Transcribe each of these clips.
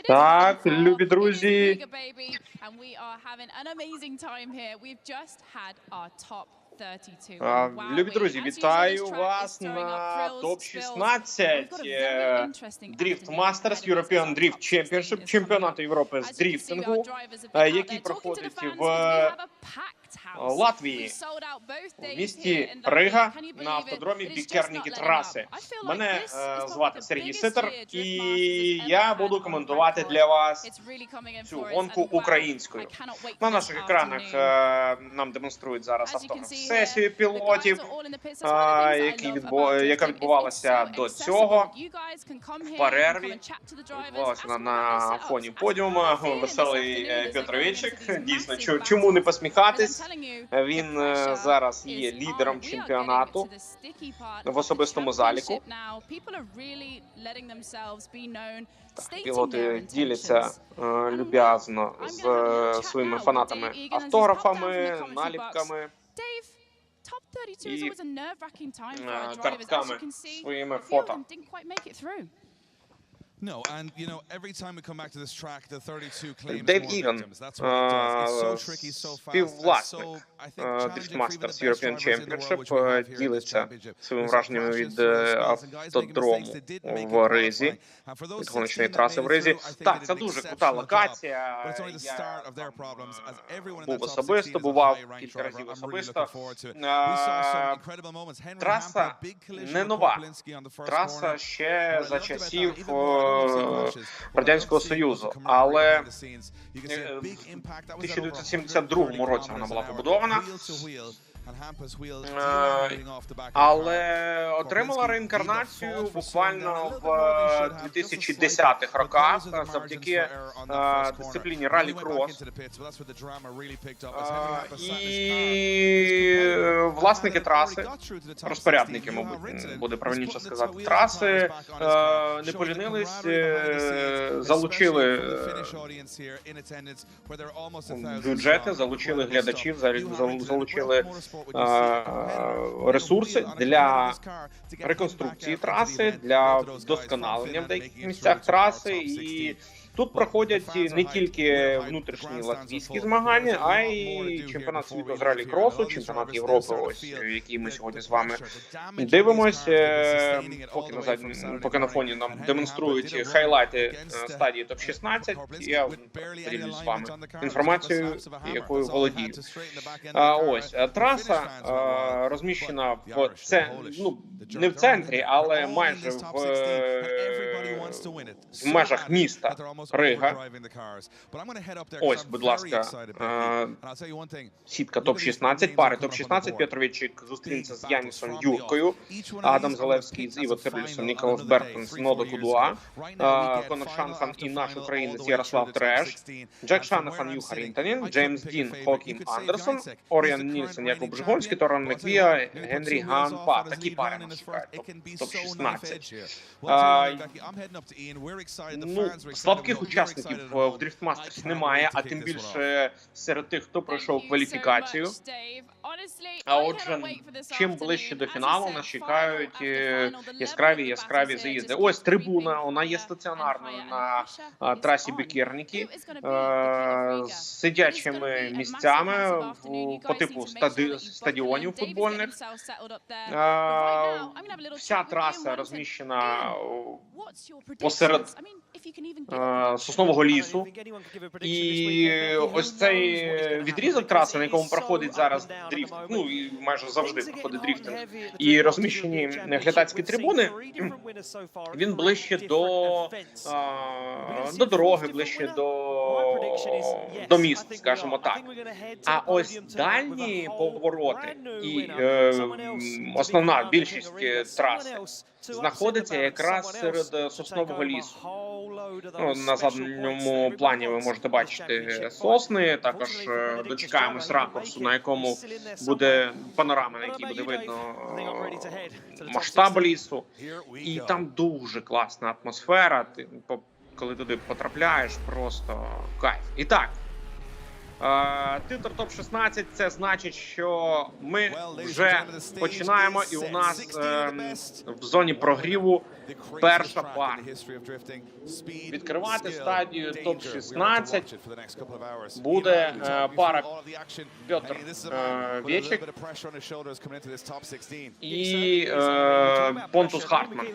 Так, любі друзі. Любі друзі, вітаю вас на Top-16 Drift Masters European Drift Championship, Чемпіонату Європи з дріфтингу, який проходить в Латвії, в місті Рига, на автодромі Bikerniku траси. Мене звати Сергій Ситар, і я буду коментувати для вас цю гонку українською. На наших екранах нам демонструють зараз автограф-сесію пілотів, яка відбувалася до цього в перерві. Відбувалася на фоні подіуму. Веселий Петровичик. Дійсно, чому не посміхатись? Він зараз є лідером чемпіонату в особистому заліку. Так, пілоти діляться люб'язно з своїми фанатами автографами, наліпками і картками своїми фото. Дейв Іган, співвласник Drift Masters European Championship, ділиться своїми враженнями від автодрому в Ризі, від гоночної траси в Ризі. Так, це дуже крута локація. Я був особисто, бував кілька разів особисто. Траса не нова. Траса ще за часів Радянського Союзу, але в 1972 році вона була побудована, але отримала реінкарнацію буквально в 2010-х роках завдяки дисципліні ралі-крос. І власники траси, розпорядники, мабуть, буде правильніше сказати, траси, не полінились, залучили бюджети, залучили глядачів, залучили ресурси для реконструкції траси, для вдосконалення в деяких місцях траси. І тут проходять не тільки внутрішні латвійські змагання, а й чемпіонат світу з ралі-кросу, чемпіонат Європи, ось який ми сьогодні з вами дивимось. Поки на фоні нам демонструють хайлайти стадії Топ-16, я поділюсь з вами інформацією, якою володію. Ось траса розміщена в не в центрі, але майже в межах міста Рига. Ось, будь ласка, сітка Топ-16, пари Топ-16. Петровичик зустрінеться з Янісом Юркою, Адам Залевський з Іво Цирлісом, Ніколас Бертон з Нодо Кудуа, Конор Шанхан і наш українець Ярослав Треш, Джек Шанахан, Юха Рінтанін, Джеймс Дін, Хокін Андерсон, Оріан Нільсен, Якуб Жигонський, Торан Меквія, Генрі Ганпа. Такі пари нас чекають Топ-16. Слабких учасників в Drift Masters немає, а тим більше серед тих, хто пройшов кваліфікацію. А отже, чим ближче до фіналу, нас чекають яскраві заїзди. Ось трибуна, вона є стаціонарною на трасі Bikerniku, з сидячими місцями по типу стадіонів футбольних. Вся траса розміщена посеред соснового лісу. І ось цей відрізок траси, на якому проходить зараз дріфт, і майже завжди проходить дріфтинг, і розміщені глядацькі трибуни, він ближче до дороги, ближче до міст, скажімо так. А ось дальні повороти і основна більшість траси знаходиться якраз серед соснового лісу. На задньому плані ви можете бачити сосни, також дочекаємось ракурсу, на якому буде панорама, на якій буде видно масштаб лісу. І там дуже класна атмосфера, коли туди потрапляєш, просто кайф. І так, Титр топ-16 – це значить, що ми вже починаємо, і у нас в зоні прогріву перша пара. Відкривати стадію топ-16 буде пара Петр Вечик і Понтус Хартман.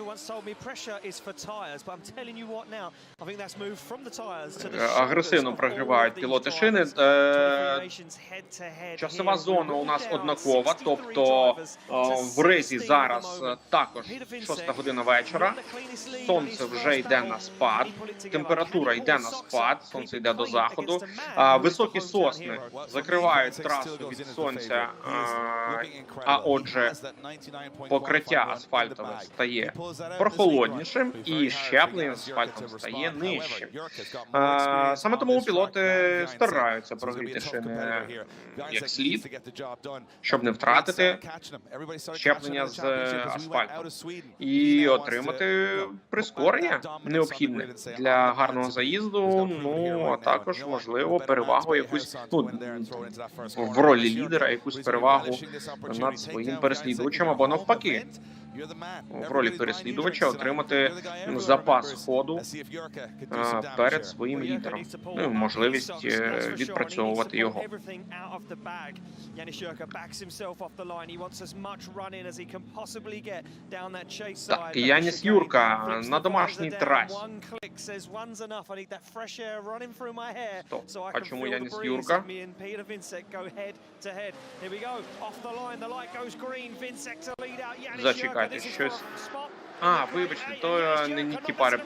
Агресивно прогрівають пілоти шини. Часова зона у нас однакова, тобто в Ризі зараз також 6 година вечора. Сонце вже йде на спад, температура йде на спад, сонце йде до заходу. Високі сосни закривають трасу від сонця, а отже покриття асфальтове стає прохолоднішим і щеплення з асфальтом стає нижчим. Саме тому пілоти стараються прогріти шини як слід, щоб не втратити щеплення з асфальтом і отримати прискорення необхідне для гарного заїзду, ну а також, можливо, перевагу якусь, ну, в ролі лідера, якусь перевагу над своїм переслідувачем або навпаки. В ролі переслідувача отримати запас ходу перед своїм лідером, ну, можливість відпрацьовувати його. Так, Яніс Юрка на домашній трасі. Стоп, а чому Яніс Юрка? Зачекайте, щось. Вибачте, то не ті пари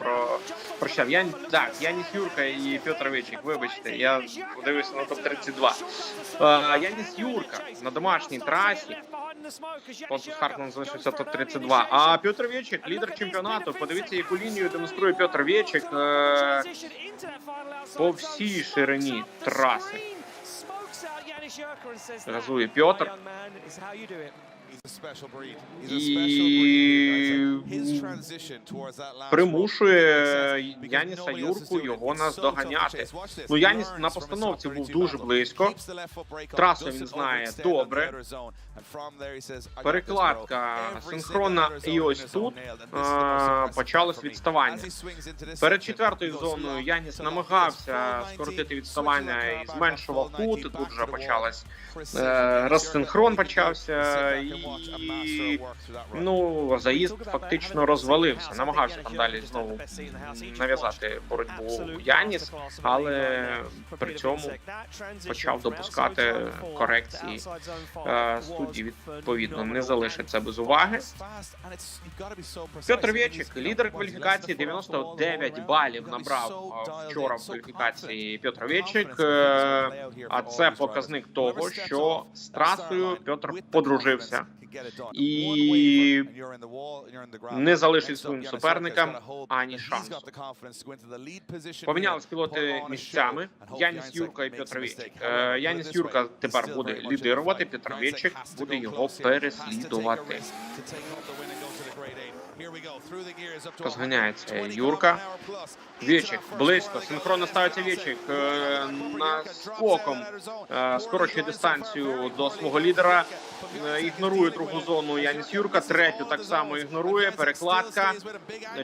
прощав. Так, Яніс Юрка і Петр Вечик, вибачте, я дивився на топ-32. Яніс Юрка на домашній трасі. Понтус Хартман залишився топ-32. А Петр Вечик, лідер чемпіонату. Подивіться, яку лінію демонструє Петр Вечик по всій ширині траси. Газує Петр. І примушує Яніса Юрку його наздоганяти. Ну, Яніс на постановці був дуже близько. Трасу він знає добре. Перекладка синхронна, і ось тут почалось відставання. Перед четвертою зоною Яніс намагався скоротити відставання і зменшував кут. Тут вже почалось розсинхрон почався, і ну, заїзд фактично розвалився. Намагався там далі знову нав'язати боротьбу Яніс, але при цьому почав допускати корекції. Судді, відповідно, не залишить це без уваги. Петр Вечик, лідер кваліфікації, 99 балів набрав вчора в кваліфікації Петр Вечик, а це показник того, що з трасою Петр подружився і не залишить своїм суперникам ані шансу. Помінялись пілоти місцями. Яніс Юрка і Петр Вечик. Яніс Юрка тепер буде лідирувати, Петр Вечик буде його переслідувати. Розганяється Юрка. Вечик близько. Синхронно ставиться Вечик. Наскоком скорочує дистанцію до свого лідера. Ігнорує другу зону Яніс Юрка. Третю так само ігнорує. Перекладка.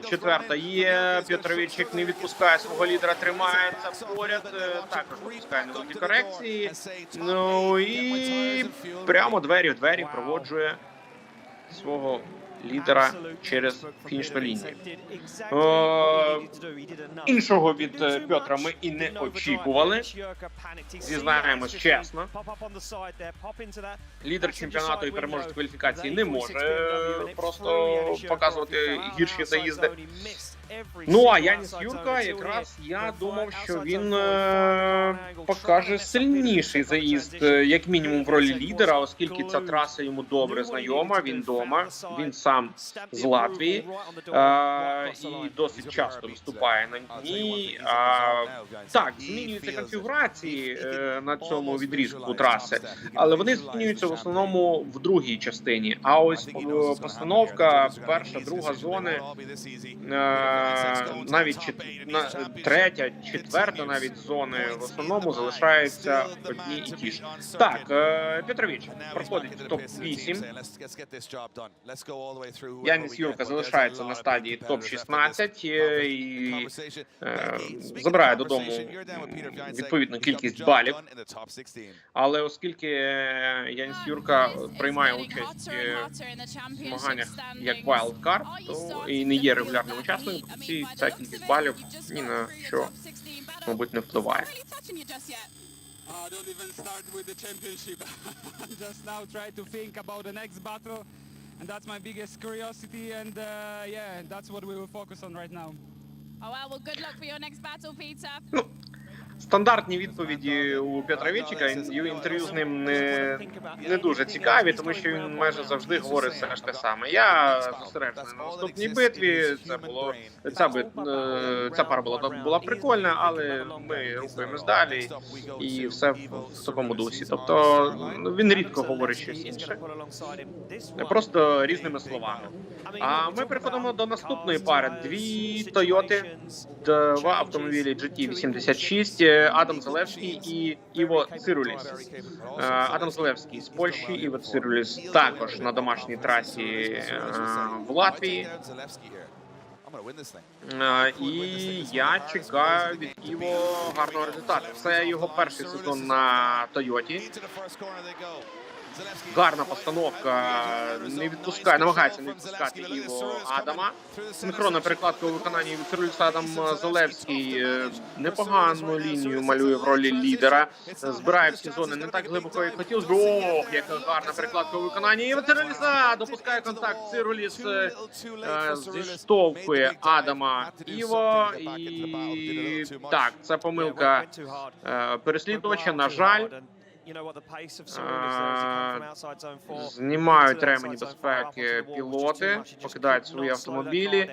Четверта є. Петр Вечик не відпускає свого лідера. Тримається поряд. Також допускає невеликі корекції. Ну і прямо двері в двері проводжує свого лідера через фінішну лінію. Іншого від Петра ми і не очікували. Зізнаємось чесно. Лідер чемпіонату і переможець кваліфікації не може просто показувати гірші заїзди. Ну, а Яніс Юрка, якраз я думав, що він покаже сильніший заїзд, як мінімум в ролі лідера, оскільки ця траса йому добре знайома, він вдома, він сам сам з Латвії і досить часто виступає на ній. Так, змінюються конфігурації на цьому відрізку траси, але вони змінюються в основному в другій частині. А ось постановка, перша, друга зони, навіть третя, четверта навіть зони в основному залишаються одні і ті ж. Так, Петрович проходить в топ-8. Яніс Юрка залишається на стадії топ-16 і забирає додому відповідну кількість балів. Але оскільки Яніс Юрка приймає участь в змаганнях як wildcard, то і не є регулярним учасником, ця кількість балів ні на що, мабуть, не впливає. Don't even start with the championship. Just now try to think about the next battle, and that's my biggest curiosity, and yeah, that's what we will focus on right now. Oh well, good luck for your next battle, Peter. Стандартні відповіді у Петровича, інтерв'ю з ним не дуже цікаві, тому що він майже завжди говорить все ж те саме. Я зосереджений на наступній битві, ця пара була прикольна, але ми рухаємось далі і все в такому дусі. Тобто він рідко говорить щось інше, просто різними словами. А ми переходимо до наступної пари. Дві Тойоти, два автомобілі GT86, Адам Залевський і Іво Цируліс. Адам Залевський з Польщі, Іво Цируліс також на домашній трасі в Латвії. І я чекаю від Іво гарного результату. Це його перший сезон на Тойоті. Гарна постановка, намагається не відпускати Іво Адама. Синхронна перекладка у виконанні від Цируліса. Адам Залевський непогану лінію малює в ролі лідера. Збирає всі зони не так глибоко, як хотілося. Ох, яка гарна перекладка у виконанні Іво Цируліса. Допускає контакт Цируліс, зіштовхує Адама Іво. І так, це помилка переслідувача, на жаль. Знімають ремені безпеки пілоти, покидають свої автомобілі.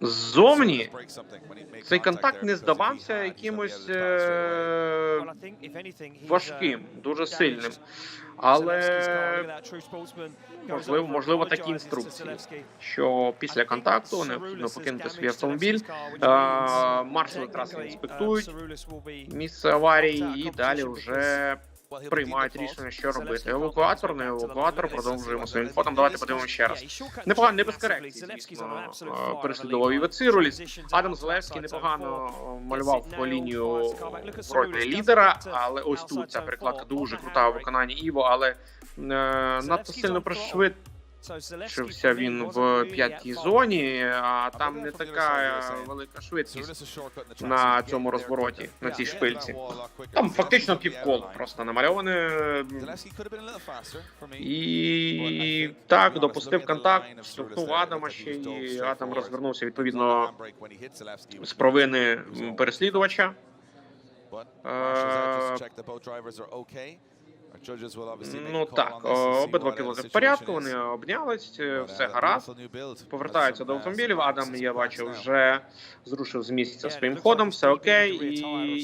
Ззовні цей контакт не здавався якимось важким, дуже сильним. Але можливо такі інструкції, що після контакту необхідно покинути свій автомобіль, маршали траси інспектують місце аварії і далі вже приймають рішення, що робити. Евакуатор, не евакуатор, продовжуємо своїм ходом. Давайте подивимося ще раз. Непогано, не без корекції, звісно, переслідував Іво Цируліс. Адам Залевський непогано малював по лінію в ролі лідера, але ось тут ця перекладка дуже крута у виконанні Іво, але надто сильно пришвидшився він в п'ятій зоні, а там не така велика швидкість на цьому розвороті, на цій шпильці. Там фактично півкола просто намальоване. І так, допустив контакт, штовхнув Адама ще, і Адам розвернувся відповідно з провини переслідувача. Ну так, обидва пілоти в порядку, вони обнялись, все гаразд, повертаються до автомобілів. Адам, я бачу, вже зрушив з місця своїм ходом, все окей, і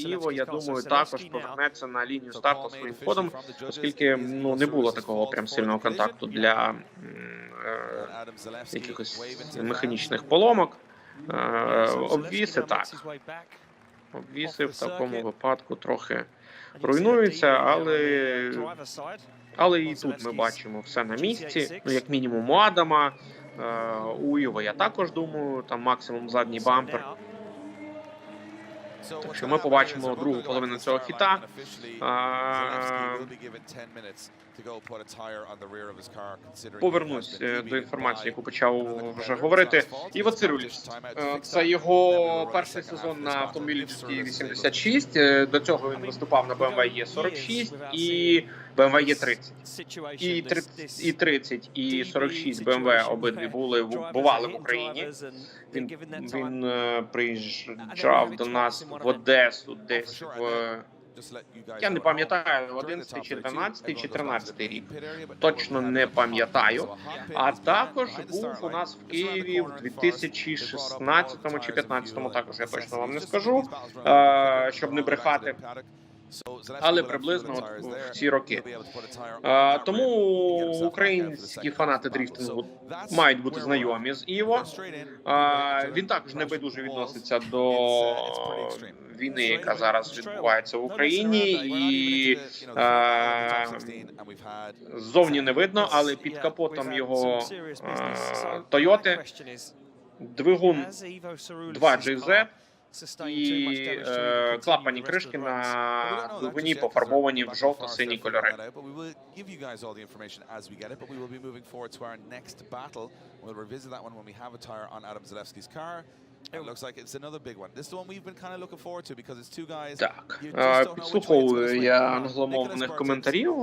Іво, я думаю, також повернеться на лінію старту своїм ходом, оскільки не було такого прям сильного контакту для якихось механічних поломок. Обвіси так. Обвіси в такому випадку трохи руйнуються, але і тут ми бачимо все на місці. Ну, як мінімум у Адама, у Іво, я також думаю, там максимум задній бампер. Так що ми побачимо другу половину цього хіта. Повернусь до інформації, яку почав вже говорити. Іво Цируліс. Це його перший сезон на автомобілі GT86. До цього він виступав на BMW E46 і BMW E30. І 30, і 46 BMW обидві бували в Україні. Він приїжджав до нас в Одесу десь в Я не пам'ятаю, 11 чи 12 чи 13 рік. Точно не пам'ятаю. А також був у нас в Києві в 2016 чи 2015, також я точно вам не скажу, щоб не брехати. Але приблизно от в ці роки. Тому українські фанати дріфтингу мають бути знайомі з Іво. Він також небайдуже відноситься до війни, яка зараз відбувається в Україні, і ззовні не видно, але під капотом його Тойоти двигун 2GZ і клапані кришки на двигуні пофарбовані в жовто-сині кольори. Так, підслуховую я англомовних коментарів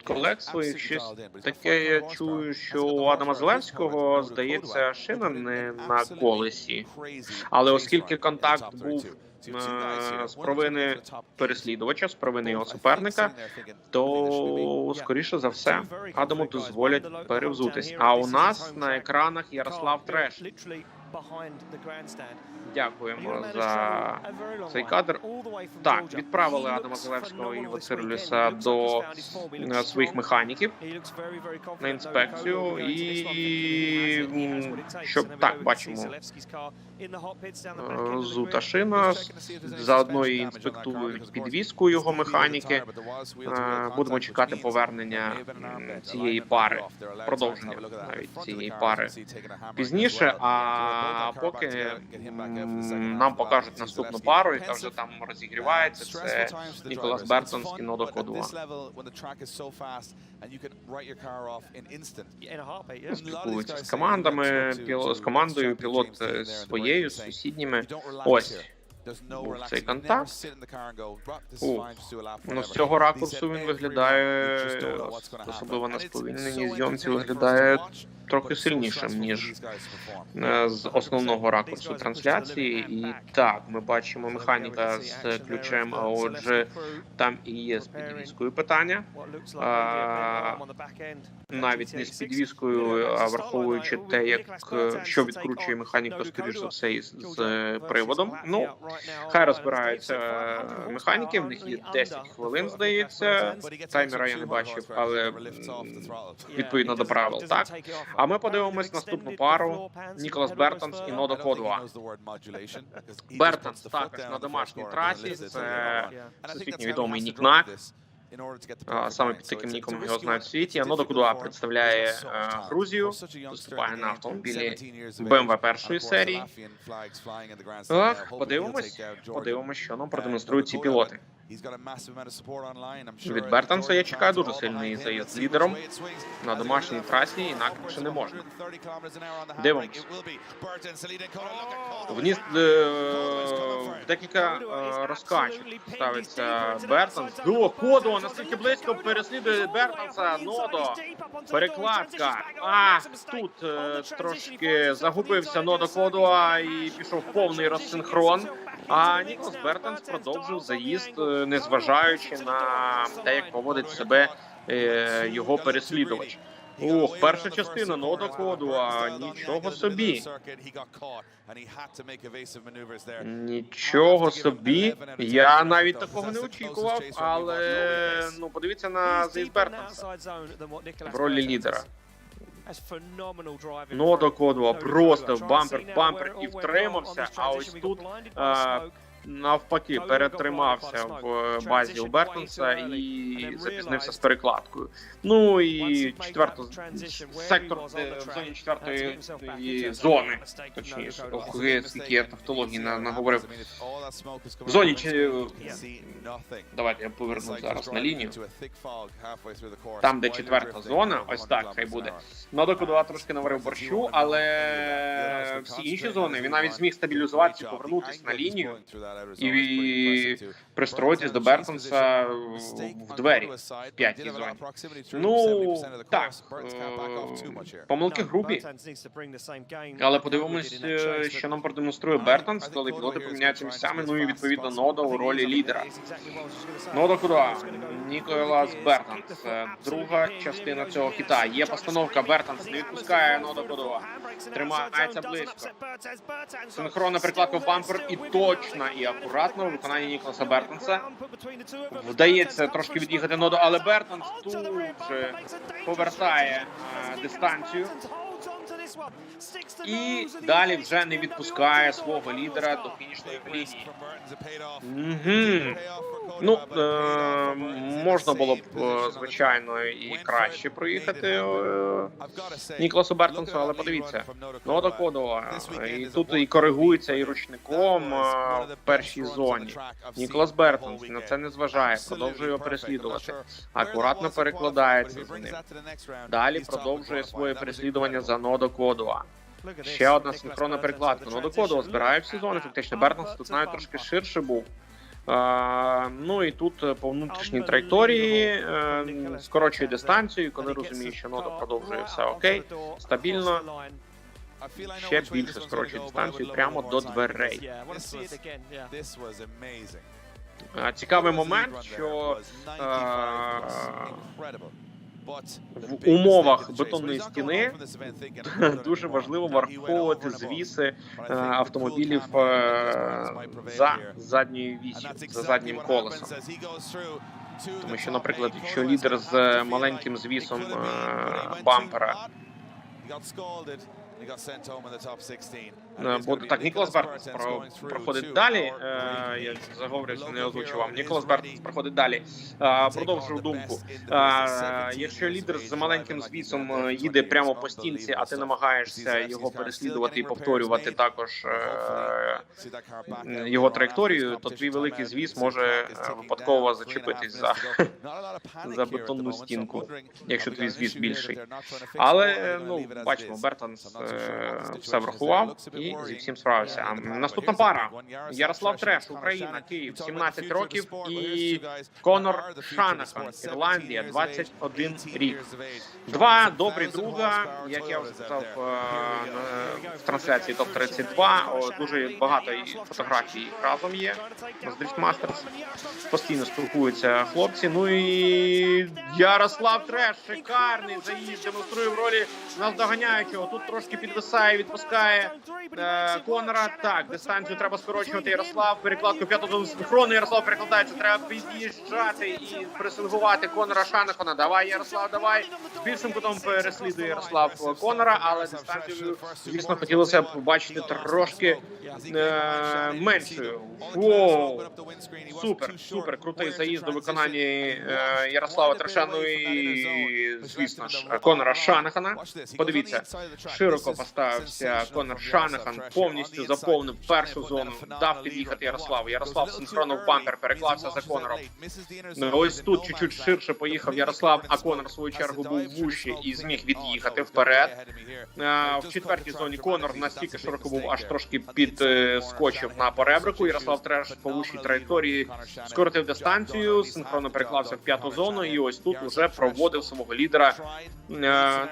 колег своїх. Щось таке я чую, що у Адама Зелевського, здається, шина не на колесі. Але оскільки контакт був з провини переслідувача, з провини його суперника, то, скоріше за все, Адаму дозволять перевзутись. А у нас на екранах Ярослав Треш. Дякуємо за цей кадр. Так, відправили Адама Зелевського і Вацируліса до своїх механіків на інспекцію. І щоб так, бачимо, розута шина. Заодно і інспектують підвіску його механіки. Будемо чекати повернення цієї пари, продовження навіть цієї пари пізніше. А поки нам покажуть наступну пару, яка вже там розігрівається. Це Ніколас Бертонс і Нодо Кодуа. Спілкуються з командами, з командою, пілот своєю, з сусідніми. Ось був цей контакт. Ну, з цього ракурсу він виглядає, особливо на сповільненій зйомці, виглядає трохи сильнішим, ніж з основного ракурсу трансляції. І так, ми бачимо механіка з ключем, а отже, там і є з підвіскою питання. Навіть не з підвіскою, а враховуючи те, як що відкручує механіка, скоріш за все, з приводом. Ну, хай розбираються механіки, в них є 10 хвилин, здається. Таймера я не бачив, але відповідно до правил, так. А ми подивимось наступну пару: Ніколас Бертонс і Нодо Кодуа. Бертонс також на домашній трасі, це всесвітньо відомий нікнак. Саме під таким ніком його знають в світі. А Нодо Кодуа представляє Грузію, виступає на автомобілі BMW першої серії. Подивимось, що нам продемонструють ці пілоти. Від Бертонса я чекаю дуже сильний заїзд лідером на домашній трасі, інакше не можна. Дивимось. Вниз декілька розкачок ставиться Бертонс. Кодуа наскільки близько переслідує Бертонса. Нодо. Перекладка. Тут трошки загубився Нодо Кодуа і пішов повний розсинхрон. А Ніколас Бертонс продовжив заїзд, незважаючи на те, як поводить себе його переслідувач. Перша частина Нодо Кодуа, нічого собі. Нічого собі. Я навіть такого не очікував, але подивіться на заїзд Бертонса в ролі лідера. Нодо Кодуа просто бампер і втримався, а ось тут навпаки перетримався в базі у Бертонса і запізнився з перекладкою. Ну і сектор в зоні четвертої зони, точніше, скільки я тавтології наговорив. В зоні давайте я поверну зараз на лінію. Там, де четверта зона, ось так хай буде. Нодо Кодуа трошки наварив борщу, але всі інші зони він навіть зміг стабілізуватися, повернутися на лінію. і пристроїтись до Бертонса в двері в п'ятій зоні. Ну, так, помилки грубі, але подивимось, що нам продемонструє Бертонс, коли пілоти поміняються місцями, ну і відповідно Нода у ролі лідера. Нода куди? Ніколас Бертонс. Друга частина цього хіта. Є постановка, Бертонс не відпускає Нода Кодова. Тримається близько. Синхронна прикладка в бампер і точно, і акуратно у виконанні Ніколаса Бертонса. Вдається трошки від'їхати Ноду, але Бертонс тут же повертає дистанцію. І далі вже не відпускає свого лідера до фінішної лінії. Ну, можна було б, звичайно, і краще проїхати Ніколасу Бертонсу, але подивіться, Нода Кодова, і тут і коригується і ручником в першій зоні. Ніколас Бертонс на це не зважає, продовжує його переслідувати, акуратно перекладається за ним. Далі продовжує своє переслідування за Нода Кодова. Ще одна синхронна перекладка. Нода Кодова збирає всі зони, фактично Бертонс тут навіть трошки ширше був. Ну і тут по внутрішній траєкторії скорочує дистанцію, коли розуміє, що Нода продовжує все окей, стабільно, ще більше скорочує дистанцію прямо до дверей. Цікавий момент, що в умовах бетонної стіни дуже важливо враховувати звіси автомобілів за задньою вісю, за заднім колесом. Тому що, наприклад, якщо лідер з маленьким звісом бампера буде так, Ніколас Бертонс проходить далі. Я заговорюся, не озвучував. Ніколас Бертонс проходить далі. Продовжую думку. Якщо лідер з маленьким звісом їде прямо по стінці, а ти намагаєшся його переслідувати і повторювати також його траєкторію, то твій великий звіс може випадково зачепитись за бетонну стінку, якщо твій звіс більший. Але, ну, бачимо, Бертонс все врахував і зі всім справився. Наступна пара. Ярослав Треш, Україна, Київ, 17 років, і Конор Шанахан, Ірландія, 21 рік. Два добрі друга, як я вже сказав в трансляції Топ-32, дуже багато фотографій разом є з Drift Masters. Постійно спілкуються хлопці. Ну і Ярослав Треш, шикарний заїзд, демонструє в ролі наздоганяючого. Тут трошки підвисає, відпускає Конора. Так, дистанцію треба скорочувати. Ярослав, перекладку п'ятого синхрону. Ярослав перекладається, треба під'їжджати і пресингувати Конора Шанахана. Давай, Ярослав, давай. З більшим кутом переслідує Ярослав Конора, але дистанцію, звісно, хотілося б побачити трошки меншою. Воу! Супер, супер, крутий заїзд до виконання Ярослава Треша, ну і, звісно ж, Конора Шанахана. Подивіться, широко поставився Конор Шанахан, повністю заповнив першу зону, дав під'їхати Ярославу. Ярослав синхронно в бампер, переклався за Конором. Ось тут чуть-чуть ширше поїхав Ярослав, а Конор, в свою чергу, був вужче і зміг від'їхати вперед. В четвертій зоні Конор настільки широко був, аж трошки підскочив на поребрику. Ярослав Треш по вущій траєкторії скоротив дистанцію, синхронно переклався в п'яту зону і ось тут вже проводив свого лідера на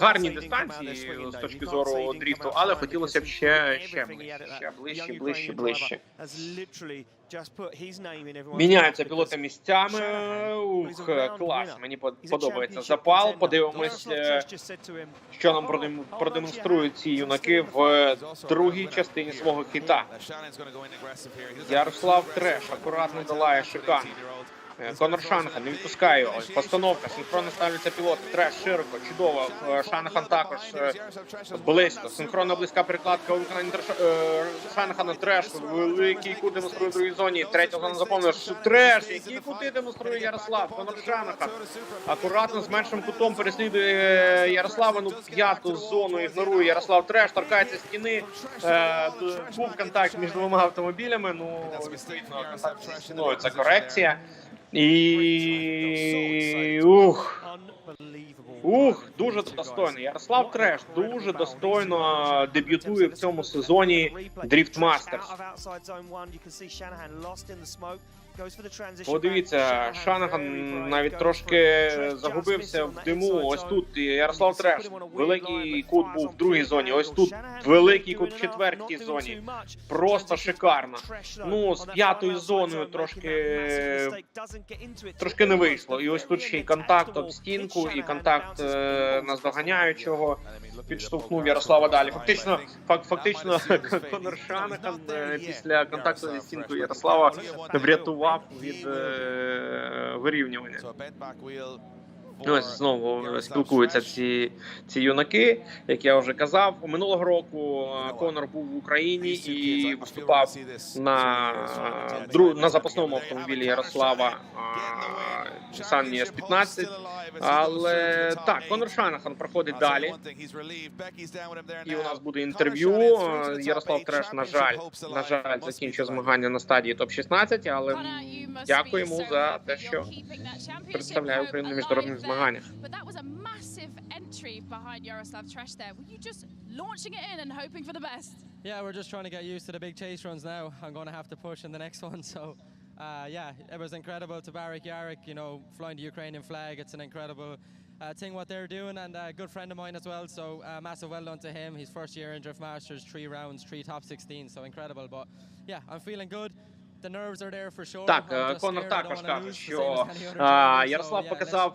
гарній дистанції з точки зору дріфту, але хотілося б ще ближче. Міняються пілоти місцями. Клас, мені подобається запал. Подивимось, що нам продемонструють ці юнаки в другій частині свого хіта. Ярослав Треш акуратно долає шикан. Конор Шанахан не відпускає його. Постановка, синхронно ставляться пілоти. Треш широко, чудово. Шанахан також близько. Синхронно близька перекладка у виконанні Шанахана. Треш великий кут демонструє в другій зоні. Третя зона заповнена. Треш, які кути демонструє Ярослав. Конор Шанахан акуратно з меншим кутом переслідує Ярослава. Ну, п'яту зону ігнорує Ярослав Треш. Торкається стіни. Був контакт між двома автомобілями. Ну, відповідно, контакт зі стіною. Це корекція. І дуже достойно. Ярослав Треш дуже достойно дебютує в цьому сезоні Drift Masters. Подивіться, Шанаган навіть трошки загубився в диму. Ось тут Ярослав Треш. Великий кут був в другій зоні. Ось тут великий кут в четвертій зоні. Просто шикарно. Ну, з п'ятою зоною трошки не вийшло. І ось тут ще й контакт об стінку, і контакт наздоганяючого підштовхнув Ярослава далі. Фактично Конор Шанаган після контакту зі стінкою Ярослава врятував від вирівнювання. Ось знову спілкуються ці юнаки, як я вже казав. Минулого року Конор був в Україні і виступав на запасному автомобілі Ярослава Nissan S15. Але так, Конор Шанаган проходить далі. І у нас буде інтерв'ю. Ярослав Треш, на жаль, закінчує змагання на стадії топ-16, але дякуємо за те, що представляє Україну на міжнародних змаганнях. Yeah, we're just trying to get used to the big chase runs now. I'm going to have to push in the next one, so yeah, it was incredible to Barrick Yarrick, you know, flying the Ukrainian flag. It's an incredible thing what they're doing, and a good friend of mine as well, so massive well done to him. His first year in Drift Masters, 3 rounds, 3 top 16, so incredible. But yeah, I'm feeling good. The nerves are there for sure. Так, Конор також каже, що Ярослав показав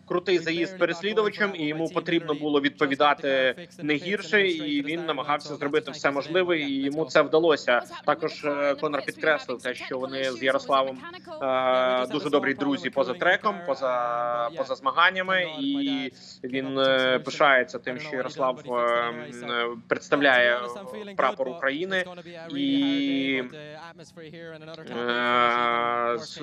крутий заїзд переслідувачем, і йому потрібно було відповідати не гірше, і він намагався зробити все можливе, і йому це вдалося. Також Конор підкреслив те, що вони з Ярославом дуже добрі друзі поза треком, поза змаганнями, і він пишається тим, що Ярослав представляє прапор України, і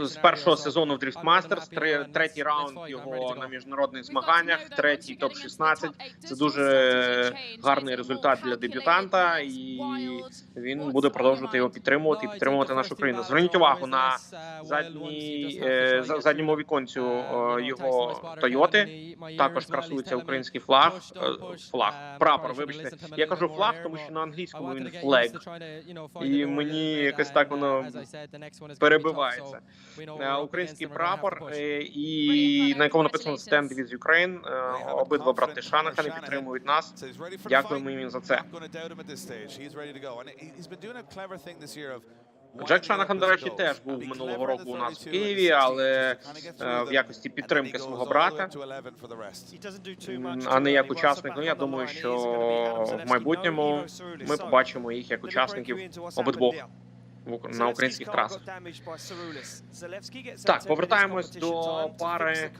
з першого сезону в Drift Masters, третій раунд його на міжнародних змаганнях, третій топ-16. Це дуже гарний результат для дебютанта, і він буде продовжувати його підтримувати нашу країну. Зверніть увагу на задньому віконцю його Тойоти. Також красується український прапор, вибачте. Я кажу флаг, тому що на англійському він флег. І мені якось так воно перебивається. Український прапор, і на якому написано Stand with Ukraine. Обидва брати Шанагани підтримують нас. Дякуємо їм за це. Джек Шанаган, до речі, теж був минулого року у нас в Києві, але в якості підтримки свого брата, а не як учасник. Ну, я думаю, що в майбутньому ми побачимо їх як учасників обидвох на українських трасах. Так, повертаємось до пари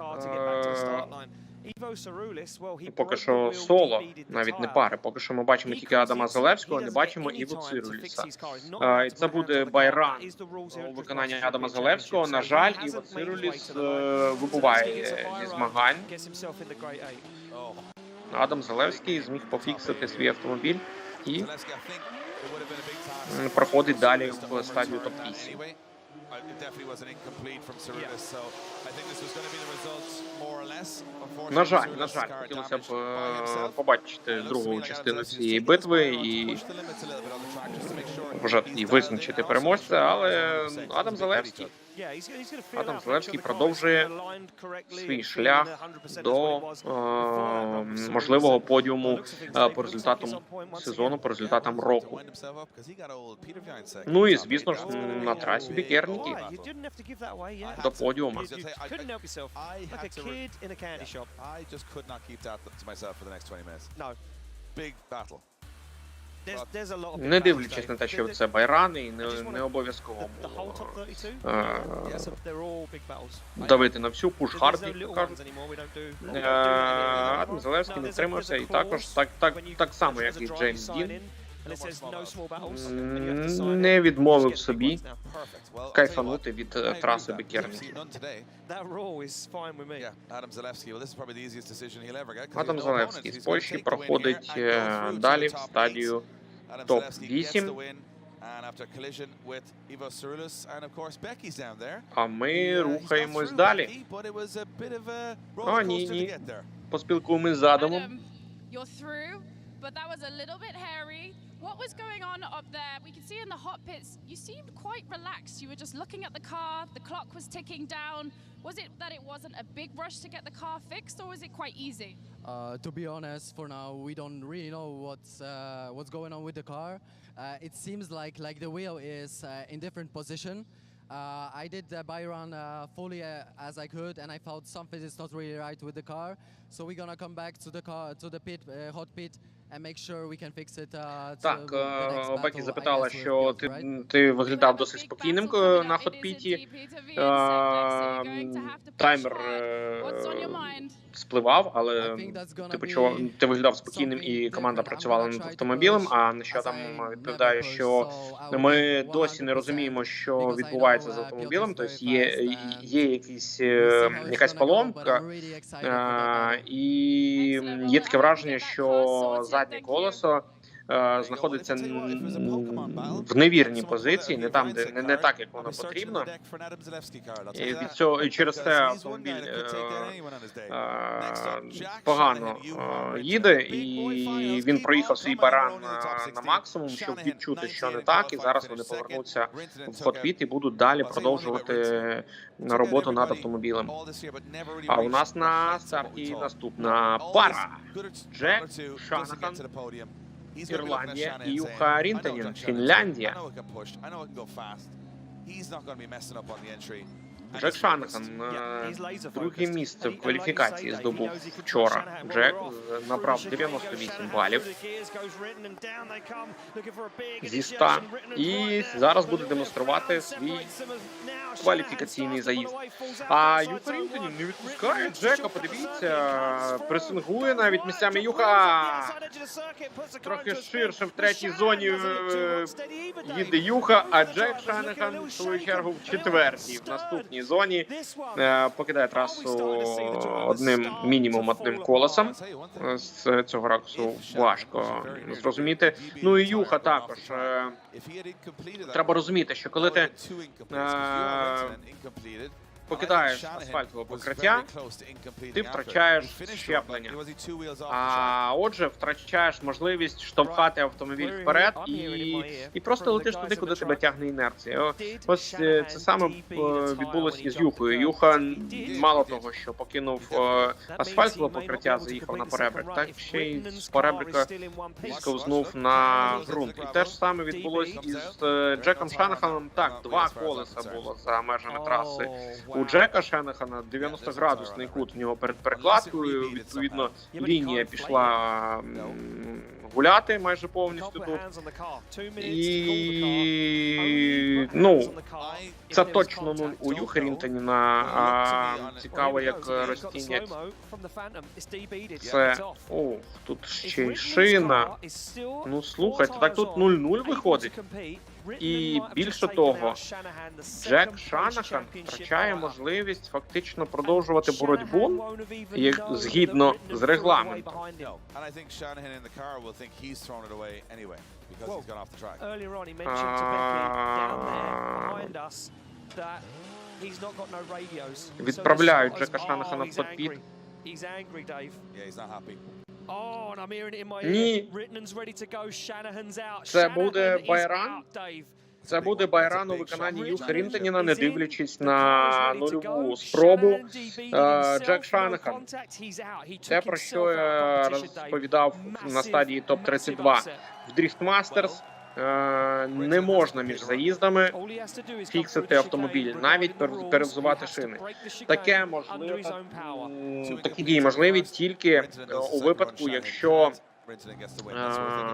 поки що соло, навіть не пари. Поки що ми бачимо тільки Адама Залевського, не бачимо Іву Цируліса. І це буде байран у виконанні Адама Залевського. На жаль, Іва Цируліс вибуває зі змагань. Адам Залевський зміг пофіксити свій автомобіль і проходить далі в стадію топ-8. На жаль, хотілося б побачити другу частину цієї битви і вже і визначити переможця, але Адам Залевський продовжує свій шлях до можливого подіуму по результатам сезону, по результатам року. Ну і, звісно ж, на трасі Bikerniku до подіуму. Не дивлячись на те, що це байрани, і не обов'язково давити на всю, пуш-хард, як кажуть. Адам Залевський не втримався, і також так само, як і Джеймс Дін, не відмовив собі кайфанути від траси Bikerniku. Адам Залевський з Польщі проходить далі в стадію топ-8. А ми рухаємось далі. Ні. поспілкуємось задумом. Adam, you're through, but that was a little bit hairy. What was going on up there? We could see in the hot pits, you seemed quite relaxed. You were just looking at the car, the clock was ticking down. Was it that it wasn't a big rush to get the car fixed, or was it quite easy? To be honest, for now, we don't really know what's going on with the car. It seems like the wheel is in different position. I did the buy run fully as I could, and I found something is not really right with the car. So we're gonna come back to the pit, hot pit, and make sure we can fix it. Так, Бекі запитала, що ти виглядав досить спокійним на хот-піті. Таймер спливав, але ти виглядав спокійним і команда працювала над автомобілем. А що там відповідає, що ми досі не розуміємо, що відбувається з автомобілем. Тобто є якась поломка, і є таке враження, що заднє колесо знаходиться в невірній позиції, не там, де не так, як воно потрібно. І через це автомобіль погано їде, і він проїхав свій баран на максимум, щоб відчути, що не так, і зараз вони повернуться в хот-піт і будуть далі продовжувати роботу над автомобілем. А у нас на старті наступна пара. Джек Шанахан, Ірландія, і Юха Рінтанен, Фінляндія. Джек Шанахан друге місце в кваліфікації здобув вчора. Джек набрав 98 балів зі 100 і зараз буде демонструвати свій кваліфікаційний заїзд. А Юха Рінтанен не відпускає Джека, подивіться, пресингує навіть місцями. Юха трохи ширше в третій зоні їде Юха, а Джек Шанахан в свою чергу в четвертій, в наступній зоні, покидає трасу мінімум одним колесом. З цього ракурсу важко зрозуміти. Ну і Юха також. Треба розуміти, що коли ти покидаєш асфальтове покриття, ти втрачаєш щеплення. А отже, втрачаєш можливість штовхати автомобіль вперед і просто летиш туди, куди тебе тягне інерція. Ось це саме відбулося із Юхою. Юха мало того, що покинув асфальтове покриття, заїхав на поребрик, так ще й з поребрика зісковзнув на ґрунт. І те ж саме відбулося із Джеком Шанаханом. Так, 2 колеса було за межами траси. У Джека Шанахана 90-градусний кут в нього перед перекладкою, відповідно, лінія пішла гуляти майже повністю тут. І, це точно нуль у Юхи Рінтанена, а цікаво, як розцінять це. Тут ще й шина. Ну, слухайте, так тут 0-0 виходить. І більше того, Джек Шанахан втрачає можливість фактично продовжувати боротьбу згідно з регламентом. Відправляють Джека Шанахана в хот-піт. Ні. Це буде байран. Це буде байран у виконанні Юхи Рінтанена, не дивлячись на нульову спробу. Джек Шанахан. Те, про що я розповідав на стадії Топ-32. В Дріфт Мастерс не можна між заїздами фіксити автомобіль, навіть перевзувати шини. Такі дії можливі тільки у випадку, якщо,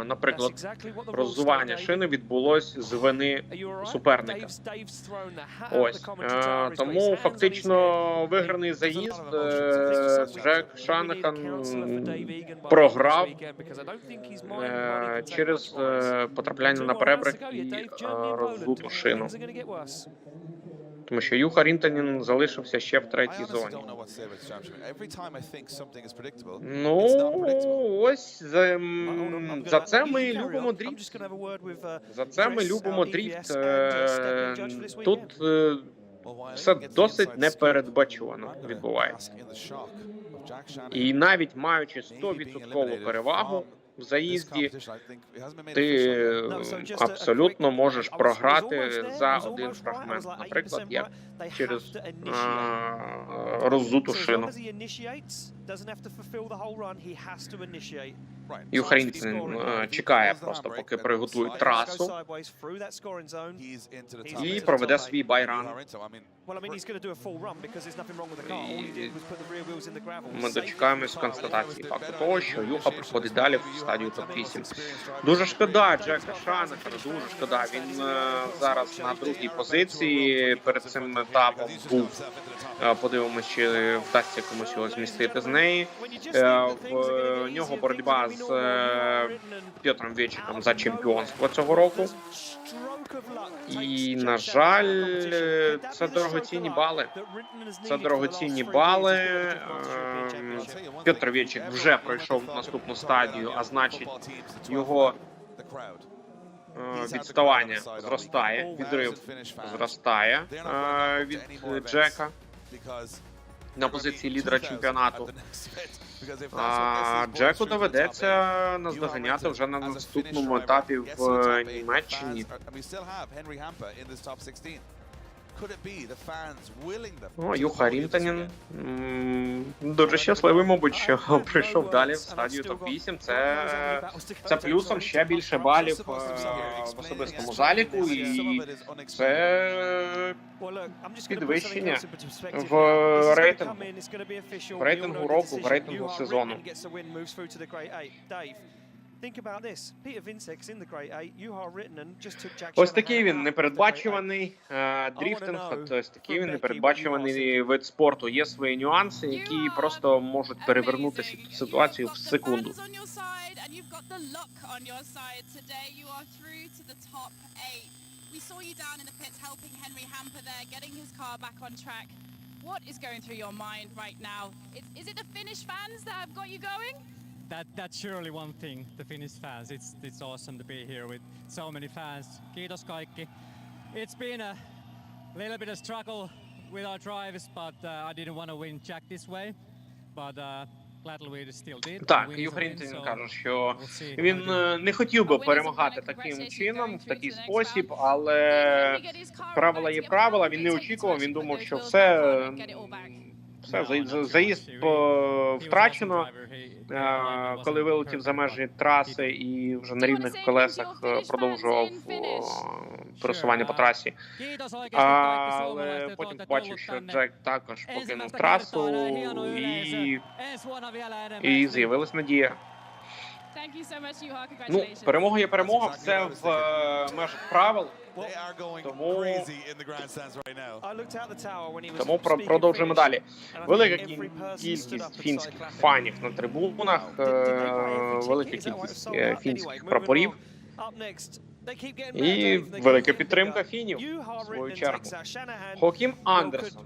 наприклад, роззування шини відбулось з вини суперника. Ось. Тому фактично виграний заїзд Джек Шанахан програв через потрапляння на перебрик і роздуту шину. Тому що Юха Рінтанен залишився ще в третій зоні. Ну, ось за це ми любимо дріфт. За це ми любимо дріфт. Тут все досить непередбачувано відбувається. І навіть маючи 100% перевагу в заїзді, ти абсолютно можеш програти за один фрагмент. Наприклад, як через роззуту шину. І українець чекає просто, поки приготують трасу і проведе свій байран. Ми дочекаємось констатації факту того, що Юха проходить далі в стадію топ-8. Дуже шкода Джека Шанахера, дуже шкода. Він зараз на другій позиції, перед цим етапом був. Подивимось, чи вдасться комусь його змістити з неї. В нього боротьба з Петром Вечиком за чемпіонство цього року. І, на жаль, це дорогоцінні бали. Це дорогоцінні бали. Петр Вечик вже пройшов наступну стадію, а значить, його відставання зростає, відрив зростає від Джека на позиції лідера чемпіонату. А Джеку доведеться наздоганяти вже на наступному етапі в Німеччині. Юха Рімтанін дуже щасливий, мабуть, що прийшов далі в стадію топ-8. Це плюсом ще більше балів в особистому заліку, і це підвищення в рейтингу року, в рейтингу сезону. Ось такий він непередбачуваний дріфтинг, ось такий він непередбачуваний вид спорту. Є свої нюанси, які просто можуть перевернути ситуацію в секунду. What is going through your mind right now? Is it the Finnish fans that have got you going? That's surely one thing, the Finnish fans. It's awesome to be here with so many fans. Kiitos kaikki. It's been a little bit of struggle with our drives, but I didn't want to win Jack this way. But gladly we still did. Так, українець каже, що він не хотів би перемагати таким чином, в такий спосіб, але правила є правила, він не очікував, він думав, що все, заїзд втрачено. Коли вилетів за межі траси і вже на рівних колесах продовжував пересування по трасі. Але потім побачив, що Джек також покинув трасу і з'явилась надія. Ну, перемога є перемога, все в межах правил. Тому продовжуємо далі. Велика кількість фінських фанів на трибунах, велика кількість фінських прапорів і велика підтримка фінів, в свою чергу. Хокім Андерсон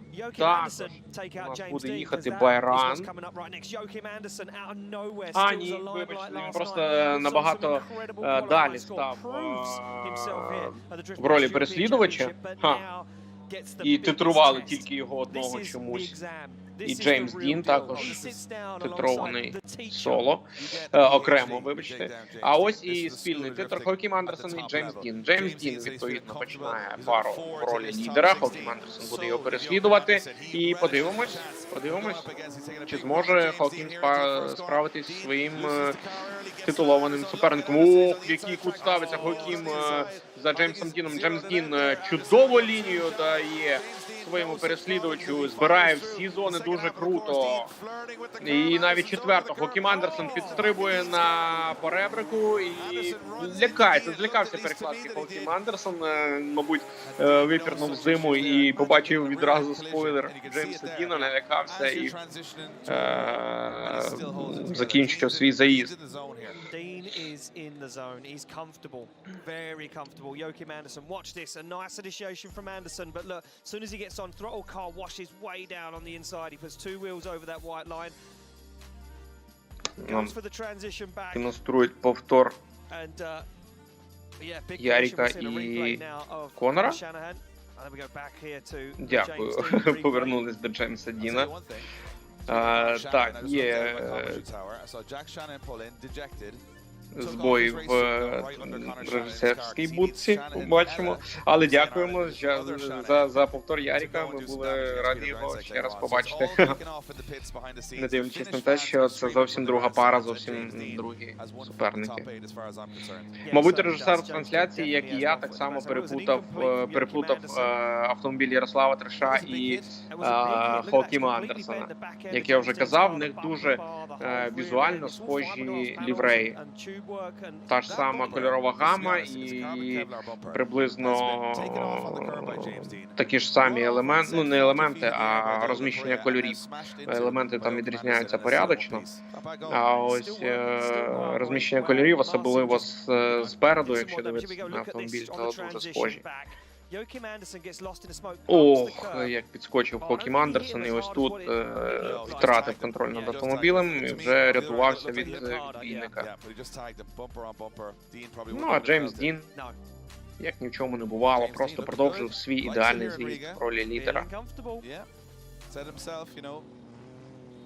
також у нас буде їхати байран. А, ні, вибачте, він просто набагато далі став в ролі переслідувача. І титрували тільки його одного чомусь. І Джеймс Дін також титрований соло, окремо, вибачте. А ось і спільний титр Хокім Андерсон і Джеймс Дін. Джеймс Дін, відповідно, починає пару в ролі лідера, Хокім Андерсон буде його переслідувати. І подивимось, чи зможе Хокім справитись зі своїм титулованим суперником. Ох, який кут ставиться Хокім за Джеймсом Діном. Джеймс Дін чудову лінію дає своєму переслідувачу, збирає всі зони дуже круто. І навіть четверто Хокім Андерсон підстрибує на поребрику і злякався перекладки Хокім Андерсон. Мабуть, випірнув зиму і побачив відразу спойлер Джеймса Діна, налякався і закінчив свій заїзд. Dean is in the zone. He's comfortable, very comfortable. Joachim Andersen, watch this. A nice initiation from Andersen, but look, as soon as he gets on throttle, car washes way down on the inside. He puts two wheels over that white line. Goes for the transition back. Демонструють повтор And yeah, big Яріка і Конора. Дякую. Повернулись до Джеймса Діна. Так, є збой в режисерській будці, побачимо. Але дякуємо за повтор Яріка, ми були раді його ще раз побачити. Не дивлячись на те, що це зовсім друга пара, зовсім другі суперники. Мабуть, режисер трансляції, як і я, так само переплутав автомобіль Ярослава Триша і Хоакіма Андерсона. Як я вже казав, в них дуже візуально схожі лівреї. Та ж сама кольорова гама і приблизно такі ж самі елементи, ну не елементи, а розміщення кольорів. Елементи там відрізняються порядочно, а ось розміщення кольорів, особливо спереду, якщо дивитися на автомобіль, то дуже схожі. Ох, як підскочив Хоакім Андерсон, і ось тут втратив контроль над автомобілем і вже рятувався від бійника. Ну, а Джеймс Дін, як ні в чому не бувало, просто продовжив свій ідеальний зліт в ролі лідера.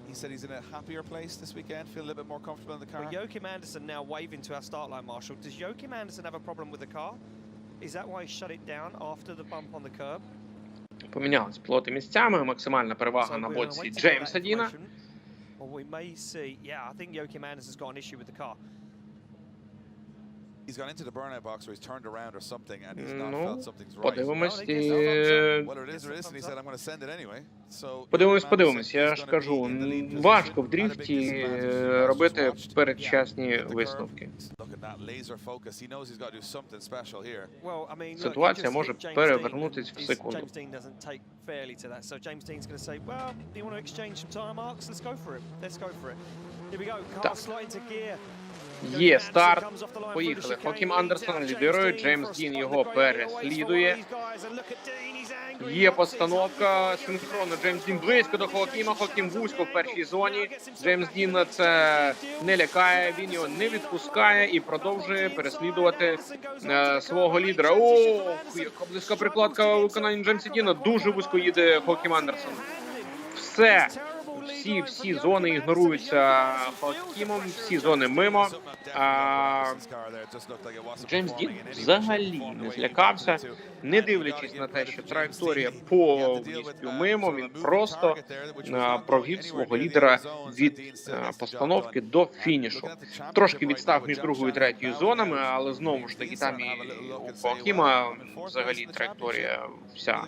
He said he's in a happier place this weekend, feel a little bit more comfortable in the car. Well, Joachim Andersen now waving to our start line marshal. Does Joachim Andersen have a problem with the car? Is that why he shut it down after the bump on the curb? Помінялись пілоти місцями, максимальна перевага на боці Джеймса Діна. Well, we may see. Yeah, I think Joachim Andersen's got an issue with the car. He's gone into the burnout box or he's turned around or something and he's not felt something's right. Подивимось. Подивимось. Я ж кажу, важко в дріфті робити передчасні висновки. Ситуація може перевернутися в секунду. Так. Є старт. Поїхали. Хоакім Андерсон лідирує, Джеймс Дін його переслідує. Є постановка синхронно. Джеймс Дін близько до Хоакіма, Хоакім вузько в першій зоні. Джеймс Дін це не лякає, він його не відпускає і продовжує переслідувати свого лідера. Ох, яка близька прикладка у виконанні Джеймса Діна. Дуже вузько їде Хоакім Андерсон. Все. Всі зони ігноруються Хоакімом, всі зони мимо. Джеймс Дін взагалі не злякався, не дивлячись на те, що траєкторія повністю мимо, він просто провів свого лідера від постановки до фінішу. Трошки відстав між другою і третьою зонами, але знову ж таки там і у Хоакіма взагалі траєкторія вся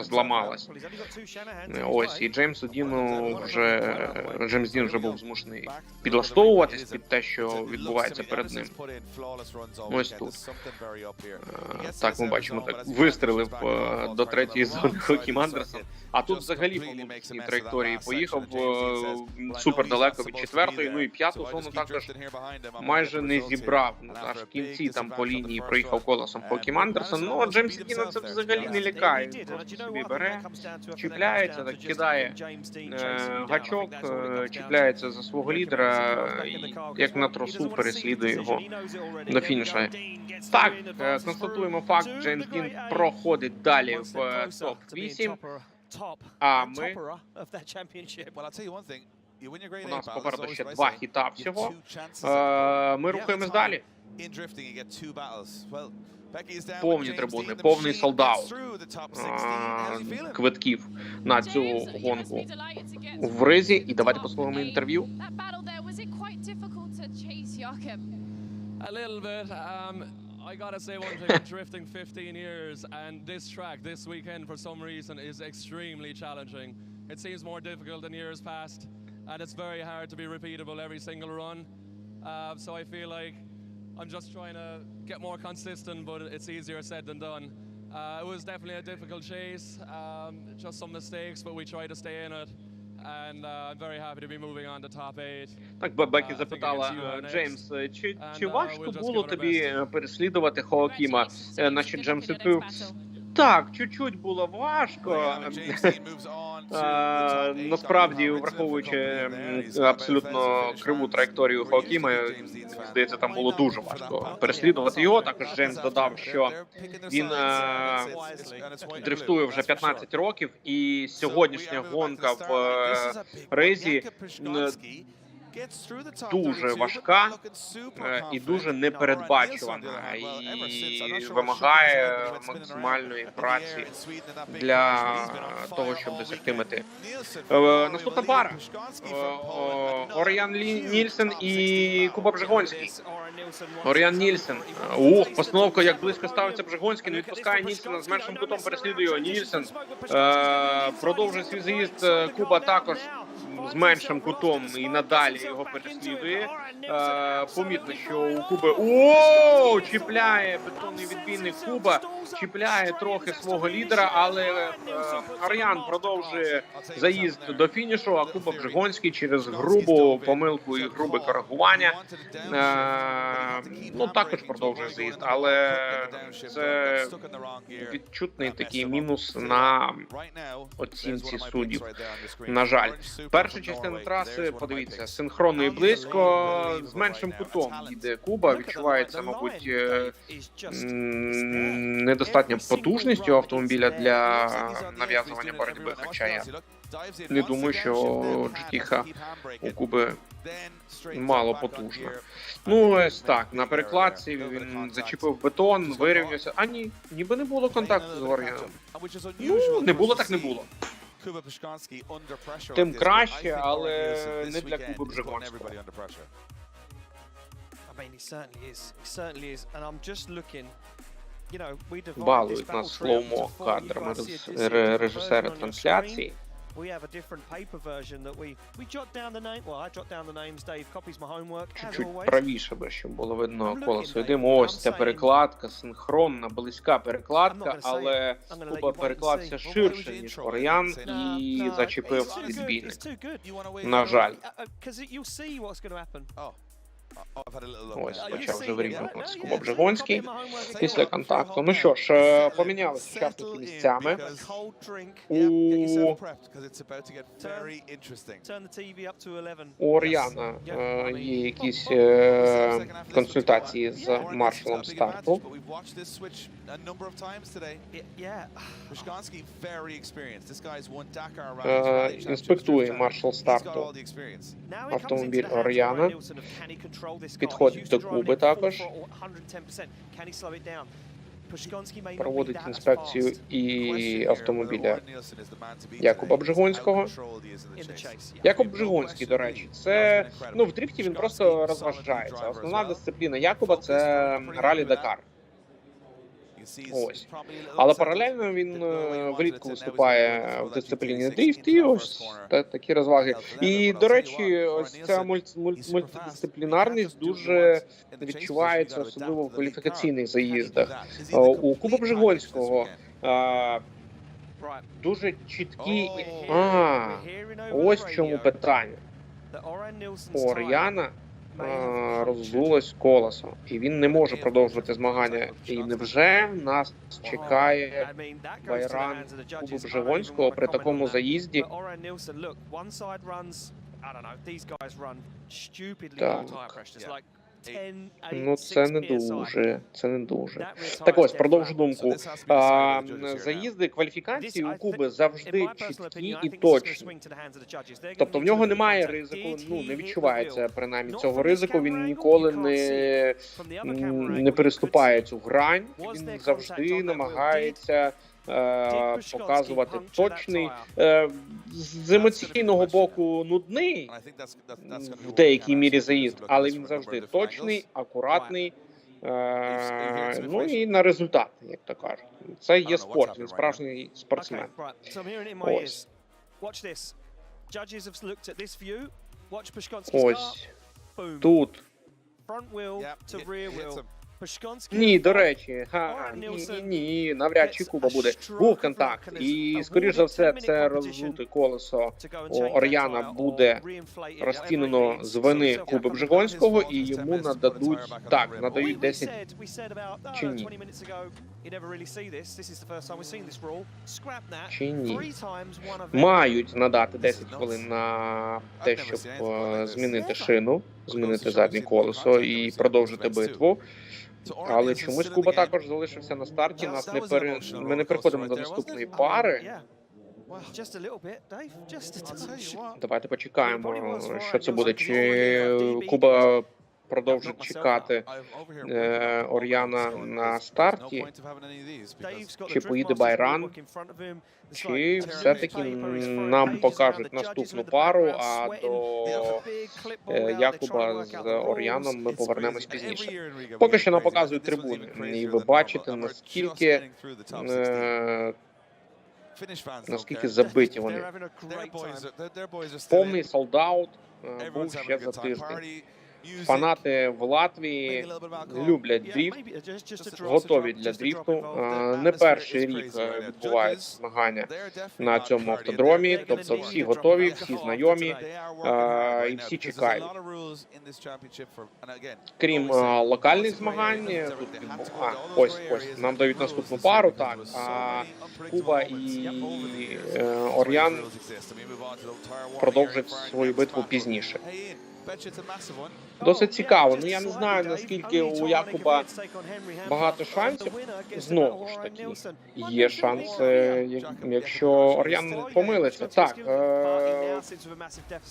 зламалась. Ось, і Джеймс Дін вже був змушений підлаштовуватись під те, що відбувається перед ним. Ось тут. Так, ми бачимо, так вистрелив до третьої зони Хоакім Андерсон. А тут взагалі по внутрішній траєкторії поїхав супер далеко від четвертої, ну і п'яту зону також майже не зібрав. Аж в кінці там по лінії проїхав колесом Хоакім Андерсон. Ну, а Джеймс Діна це взагалі не лякає. Він просто собі бере, чіпляється, так кидає гачок, чіпляється за свого лідера і як на тросу переслідує його до фініша. Так, констатуємо факт, Джеймс Дін проходить далі в топ-8. А ми... У нас попереду ще 2 хіта всього. Ми рухаємось далі. Повні трибуни, повний солдаут квитків на цю гонку в Ризі. І давайте послухаємо інтерв'ю. A little bit. I gotta say one thing, I'm drifting 15 years and this track this weekend for some reason is extremely challenging. It seems more difficult than years past and it's very hard to be repeatable every single run. So I feel like I'm just trying to get more consistent, but it's easier said than done. It was definitely a difficult chase, just some mistakes, but we tried to stay in it. And I'm very happy to be moving on to top 8. Так, Бекі запитала, Джеймс, чи важко було тобі переслідувати Хоакіма? Наші Джеймс Так, чуть-чуть було важко. Насправді, враховуючи абсолютно криву траєкторію Хоакіма, здається, там було дуже важко переслідувати його. Також Джеймс додав, що він дрифтує вже 15 років, і сьогоднішня гонка в Ризі дуже важка і дуже непередбачувана, і вимагає максимальної праці для того, щоб досягти мети. Наступна пара. Оріан Нільсен і Куба Бжегонський. Оріан Нільсен. Постановка, як близько ставиться Бжегонський, не відпускає Нільсена, з меншим кутом переслідує його. Нільсен продовжує свій заїзд. Куба також з меншим кутом і надалі його переслідує. Помітно, що у Куби чіпляє бетонний відбійник Куба, чіпляє трохи свого лідера, але Оріан продовжує заїзд до фінішу, а Куба Бжегонський через грубу помилку і грубе коригування також продовжує заїзд, але це відчутний такий мінус на оцінці суддів. На жаль, перша частина траси, подивіться, синхронно і близько, з меншим кутом їде Куба, відчувається, мабуть, недостатня потужність у автомобіля для нав'язування боротьби, хоча я не думаю, що GT-ха у Куби мало потужна. Ось так, на перекладці він зачепив бетон, вирівнявся. Ніби не було контакту з Оріаном. Не було, так не було. Тим краще, але не для Куби Бжегонського. Балують нас слоумо кадрами режисери трансляції. Чуть-чуть правіше би, щоб було видно колесо. Йдемо, ось ця перекладка, синхронна, близька перекладка, але Куба перекладся ширше, ніж Оріан, і зачепив відбійник. На жаль. Ось, почав вже вирівнюватися Куба Бжегонський після контакту. Ну що ж, помінялися учасники місцями. У Оріана є якісь консультації з маршалом старту. Інспектує маршал старту автомобіль Оріана. Підходить до Куби також. Проводить інспекцію і автомобіля Якуба Бжегонського. Якуб Бжегонський, до речі, це, в дрифті він просто розважається. Основна дисципліна Якуба – це ралі-Дакар. Ось. Але паралельно він влітку виступає в дисципліні дріфт, і ось такі розваги. І, до речі, ось ця мультидисциплінарність дуже відчувається, особливо в кваліфікаційних заїздах. У Куба Бжегонського дуже чіткі... ось в чому питання. У Оріана роздулось колесо, і він не може продовжувати змагання. І невже нас чекає байран Куби Бжегонського при такому заїзді? Так. Це не дуже. Так ось, продовжу думку. Заїзди, кваліфікації у Куби завжди чіткі і точні. Тобто в нього немає ризику, не відчувається принаймні цього ризику, він ніколи не переступає цю грань, він завжди намагається показувати точний, з емоційного боку нудний в деякій мірі заїзд, але він завжди точний, акуратний, і на результат, як то кажуть. Це є спорт, він справжній спортсмен. Ось. Ось. Тут Ні, до речі, ні, навряд чи Куба буде. Був контакт, і, скоріш за все, це роздуте колесо Ор'яна буде розцінено з вини Куби Бжегонського, і йому надають 10 чи ні. Чи ні. Мають надати 10 хвилин на те, щоб змінити шину, змінити заднє колесо і продовжити битву. Але чомусь Куба також залишився на старті. Ми не переходимо до наступної пари. Давайте почекаємо, що це буде. Чи Куба продовжить чекати Ор'яна на старті, чи поїде Байран, чи все-таки нам покажуть наступну пару, а до Якуба з Ор'яном ми повернемось пізніше. Поки що нам показують трибуни, і ви бачите, наскільки забиті вони. Повний солдаут був ще за тиждень. Фанати в Латвії люблять дріфт, готові для дріфту. Не перший рік відбуваються змагання на цьому автодромі, тобто всі готові, всі знайомі і всі чекають. Крім локальних змагань, тут ось нам дають наступну пару, так, а Куба і Ор'ян продовжать свою битву пізніше. Досить цікаво. Ну, я не знаю, наскільки у Якуба багато шансів. Знову ж таки, є шанс, якщо Ор'ян помилиться. Так,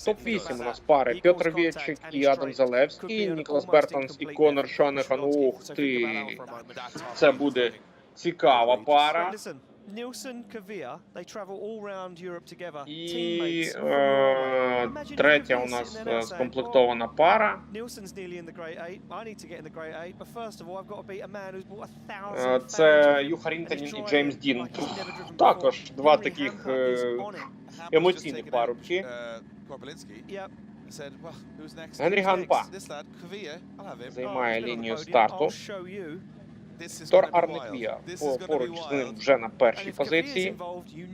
топ-8 у нас пари. Петр Вєчик і Адам Залевський, Ніклас Бертонс і Конор Шанахан. Ух ти! Це буде цікава пара. І третя у нас скомплектована пара. Це Юха Рінтанін і Джеймс Дін. Також два таких емоційних парубки. Генрі Ганпа займає лінію старту. Тор Арнеквія поруч з ним вже на першій позиції,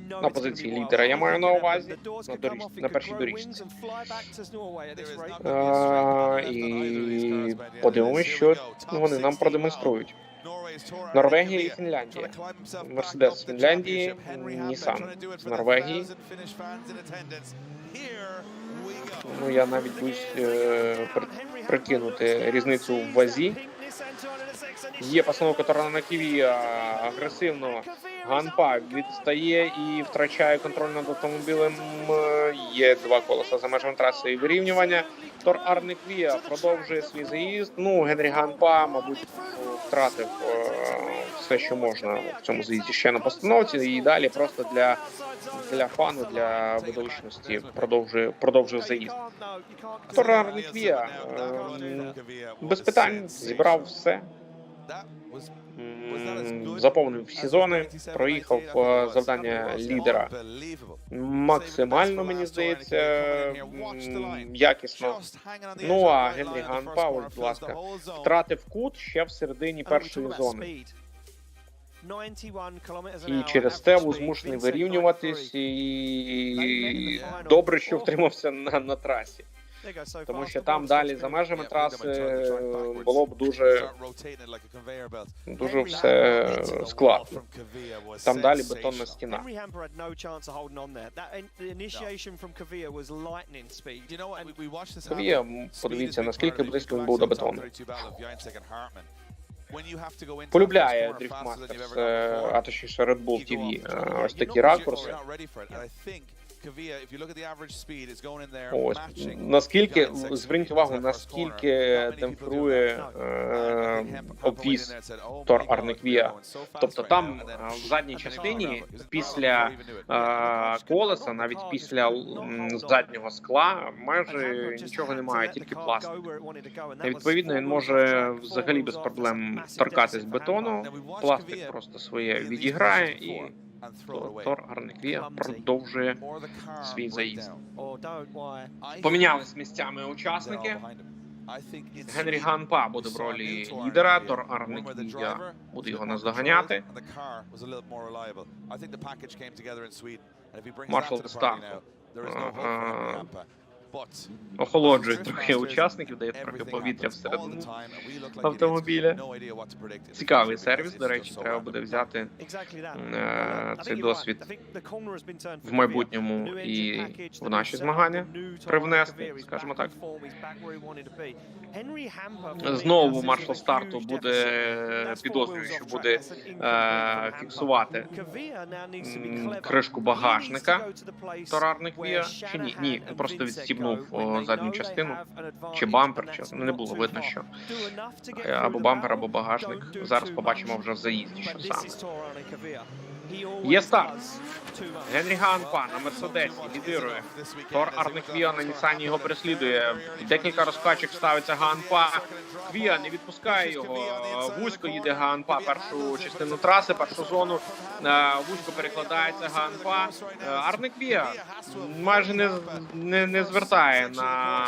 на позиції лідера, я маю на увазі, на першій доріжці. І подивимось, що вони нам продемонструють. Норвегія і Фінляндія. Мерседес з Фінляндії, Нісан з Норвегії. Ну, я навіть боюсь прикинути різницю в вазі. Є постановка Тора на Ківі, агресивно Ганпа відстає і втрачає контроль над автомобілем. Є два колеса за межами траси і вирівнювання. Тор Арнеквія продовжує свій заїзд. Ну, Генрі Ганпа, мабуть, втратив все, що можна в цьому заїзді ще на постановці. І далі просто для фану, для видовищності продовжує заїзд. Тор Арнеквія без питань зібрав все. Заповнив всі зони, проїхав завдання лідера максимально, мені здається, якісно. Ну, а Генрі Ганпа, будь ласка, втратив кут ще в середині першої зони. І через те був змушений вирівнюватись, і добре, що втримався на трасі. Тому що там далі за межами траси було б дуже все складно. Там далі бетонна стіна. Кавія, подивіться, наскільки близько він був до бетону. Полюбляє Дріфтмастерс, а точніше Red Bull TV, ось такі ракурси. Ось, наскільки, зверніть увагу, наскільки темперує обвіз Тор Арнеквія. Тобто там в задній частині після колеса, навіть після заднього скла, майже нічого немає, тільки пластик. І відповідно він може взагалі без проблем торкатись бетону, пластик просто своє відіграє і Тор Арнеквія продовжує свій заїзд. Помінялись місцями учасники. Генрі Ганпа буде в ролі лідера, Тор Арне Квія буде його наздоганяти. Маршал до старту. Охолоджують трохи учасників, дає трохи повітря всередину автомобіля. Цікавий сервіс, до речі, треба буде взяти цей досвід в майбутньому і в наші змагання привнести, скажімо так. Знову маршал старту буде, підозрюю, що буде фіксувати кришку багажника Торарник Вія, чи ні? Ні, він просто відстібнув задню частину, чи бампер, чи не було видно, що або бампер, або багажник. Зараз побачимо вже в заїзді, що саме. Є старт. Генрі Ганпа на Мерседесі лідирує. Тор Арне Квія на Нісані його переслідує. Декілька розкачок ставиться Ганпа. Квія не відпускає його. Вузько їде Ганпа першу частину траси, першу зону. Вузько перекладається Ганпа. Арне Квія майже не звертає на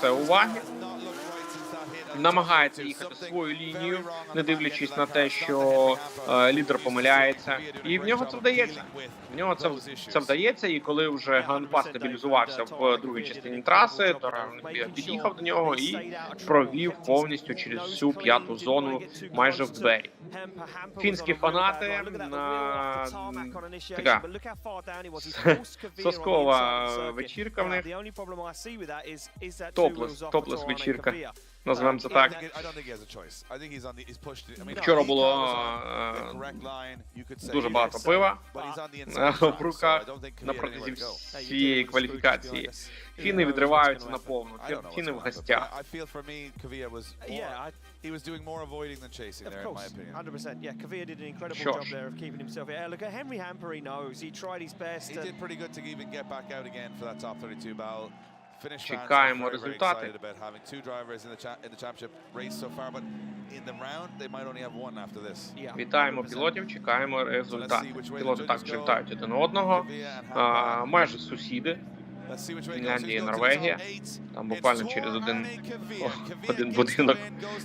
це уваги. Намагається їхати свою лінію, не дивлячись на те, що лідер помиляється. І в нього це вдається. В нього це вдається, і коли вже Ганпа стабілізувався в другій частині траси, то під'їхав до нього і провів повністю через всю п'яту зону майже в двері. Фінські фанати, така соскова вечірка в них, топлес вечірка. Назвемо це так. Вчора було дуже багато пива в руках на протязі всієї кваліфікації. Фіни відриваються наповну. Фіни в гостях. Що ж. Чекаємо результати. Вітаємо пілотів, чекаємо результати. Пілоти також вітають один одного. Майже сусіди. Фінляндія і Норвегія. Там буквально через один будинок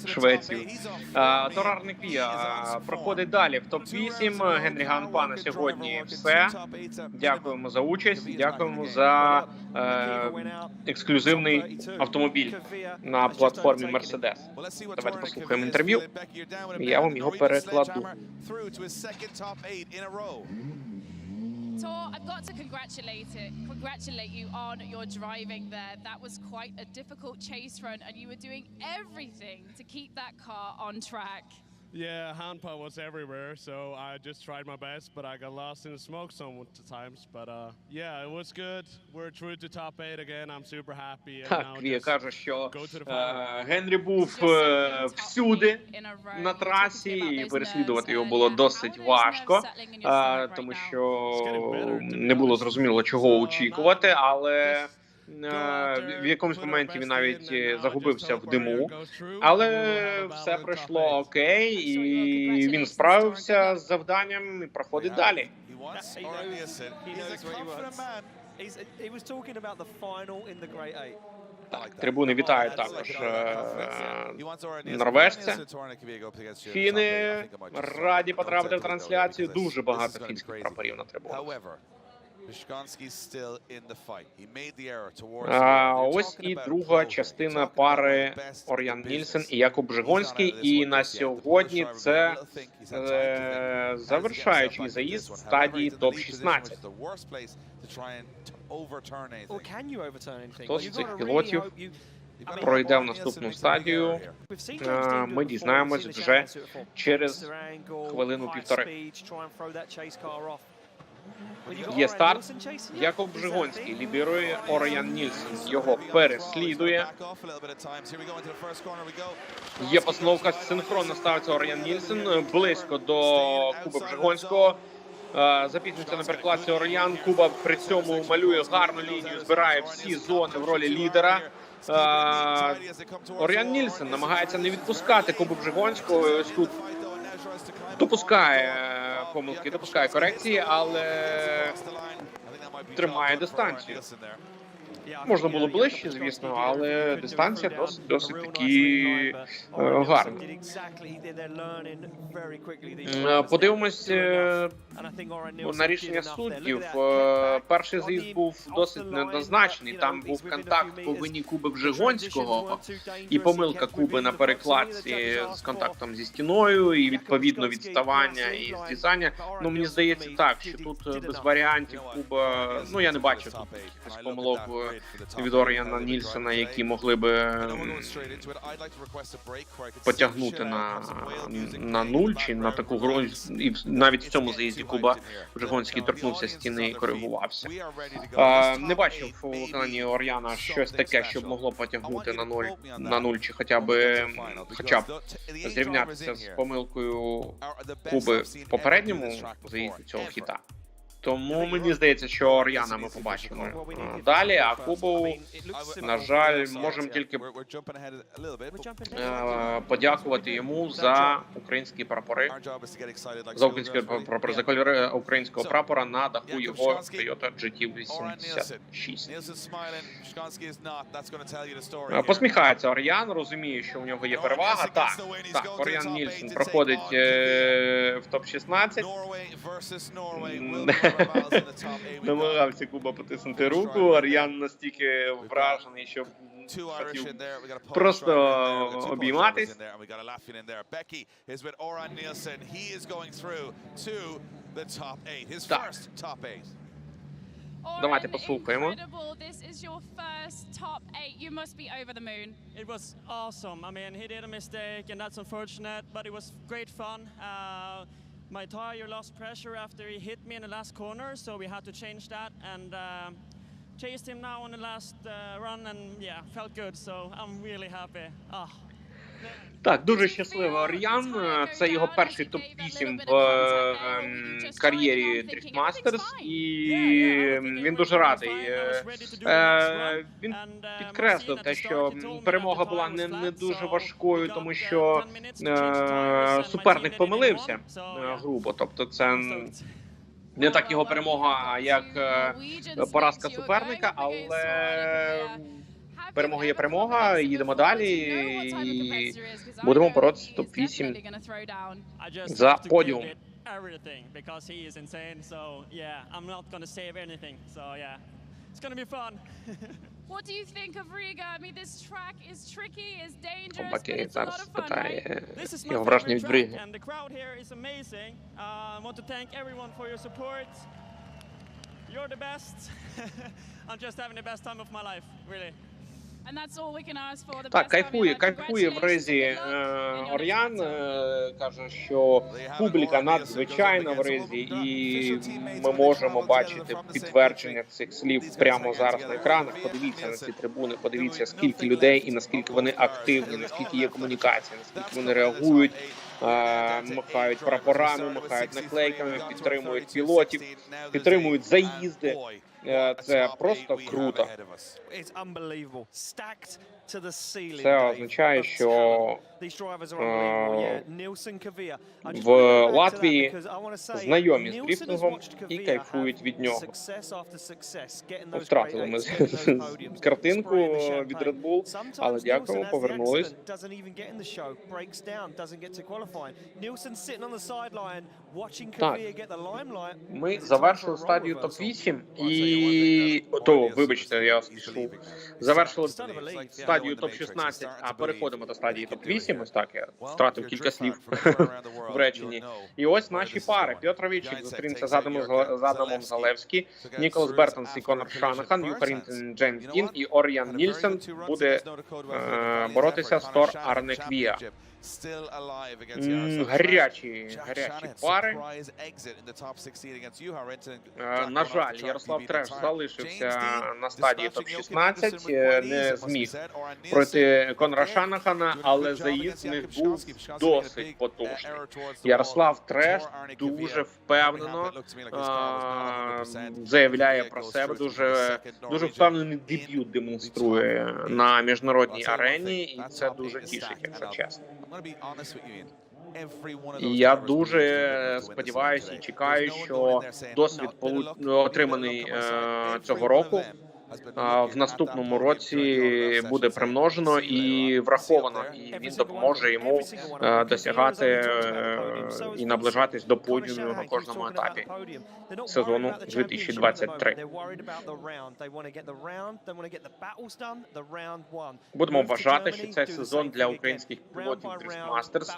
Швецію. Тор Арне Квія проходить далі в топ-8. Генрі Ганпа на сьогодні все. Дякуємо за участь. Дякуємо за ексклюзивний автомобіль на платформі Mercedes. Давайте послухаємо інтерв'ю. Я вам його перекладу. Tor, I've got to congratulate you on your driving there. That was quite a difficult chase run, and you were doing everything to keep that car on track. Yeah, Hanpa was everywhere, so I just tried my best, but I got lost in the smoke sometimes. But yeah, it was good. We're through to top 8 again. I'm super happy. Так, Квія каже, що Генрі був всюди на трасі, і переслідувати його було досить важко, тому що не було зрозуміло, чого очікувати, але в якомусь моменті він навіть загубився в диму, але все пройшло окей, і він справився з завданням і проходить далі. Так, трибуни вітають також норвежця. Фіни раді потрапити в трансляцію. Дуже багато фінських прапорів на трибунах. Ось і друга частина пари Ор'ян Нільсен і Якуб Жигонський. І на сьогодні це завершаючий заїзд стадії топ-16. Хто з цих пілотів пройде в наступну стадію, ми дізнаємось вже через хвилину-півтори. Є старт. Якуб Жигонський лідирує, Ор'ян Нільсен його переслідує. Є постановка, синхронно ставиться Ор'ян Нільсен близько до Куба Жигонського. Запізнюється на перекладці Ор'ян. Куба при цьому малює гарну лінію, збирає всі зони в ролі лідера. Ор'ян Нільсен намагається не відпускати Кубу Жигонського. Ось тут допускає помилки, допускає корекції, але тримає дистанцію. Можна було ближче, звісно, але дистанція досить таки гарна. Подивимось на рішення суддів. Перший заїзд був досить неоднозначний. Там був контакт по вині Куби Бжигонського і помилка Куби на перекладці з контактом зі стіною, і відповідно відставання і зрізання. Ну, мені здається так, що тут без варіантів Куба, ну, я не бачу тут якихось помилок від Оріана Нільсена, які могли би потягнути на нуль чи на таку гру. І навіть в цьому заїзді Куба Бжигонський торкнувся стіни і коригувався. Не бачив у виконанні Оріана щось таке, що могло потягнути на нуль чи хоча б зрівнятися з помилкою Куби в попередньому заїзді цього хіта. Тому мені здається, що Оріана ми побачимо далі, а Кубу, на жаль, можемо тільки подякувати йому за українські прапори, за кольори українського прапора на даху його Toyota GT86. Посміхається Оріан, розуміє, що у нього є перевага. Так, Оріан Нільсен проходить в топ-16. Намагався Куба потиснути руку. Оріан настільки вражений, що хотів просто обійматись. Так. Давайте послухаємо. It was awesome. I mean, he did a mistake and that's unfortunate, but it was great fun. My tire lost pressure after he hit me in the last corner, so we had to change that and chased him now on the last run and yeah, felt good, so I'm really happy. Так, дуже щасливий Оріан. Це його перший топ-8 в кар'єрі Drift Masters, і він дуже радий. Він підкреслив те, що перемога була не дуже важкою, тому що суперник помилився грубо. Тобто це не так його перемога, як поразка суперника, але перемога є перемога, їдемо далі і будемо боротися топ-8 за подіум. What do you think of Riga? I mean, this track is tricky, is dangerous, but Окей, it's a lot зараз of fun, right? питає його враження від Риги. And the crowd here is amazing. I want to thank everyone for your support. You're the best. I'm just having the best time of my life, really. And that's all we can ask for. Так, кайфує в Ризі Оріан, каже, що публіка надзвичайна в Ризі, і ми можемо бачити підтвердження цих слів прямо зараз на екранах. Подивіться на ці трибуни, подивіться, скільки людей і наскільки вони активні, наскільки є комунікація, наскільки вони реагують, махають прапорами, махають наклейками, підтримують пілотів, підтримують заїзди. Це просто круто. Це означає, що в Латвії знайомі з дріфтингом і кайфують від нього. Втратили ми картинку від Red Bull, але дякуємо, повернулись. Так, ми завершили стадію топ-8 і... вибачте, я спішу. Завершили стадію топ-16, а переходимо до стадії топ-8. Ось так, я втратив кілька слів в реченні. І ось наші пари. Пьотр Вітчик зустрінеться з Адамом Залевський, Ніколас Бертонс і Конор Шанахан, Юхарінтен Джеймс Дін і Оріан Нільсен буде боротися з Тор Арнеквія. Гарячі пари. На жаль, Ярослав Треш залишився на стадії топ-16, не зміг пройти Конора Шанахана, але заїзд в них був досить потужний. Ярослав Треш дуже впевнено заявляє про себе, дуже впевнений дебют демонструє на міжнародній арені, і це дуже тішить, якщо чесно. І я дуже сподіваюся і чекаю, що досвід отриманий цього року в наступному році буде примножено і враховано, і він допоможе йому досягати і наближатись до подіуму на кожному етапі сезону 2023. Будемо вважати, що цей сезон для українських пілотів Drift Masters,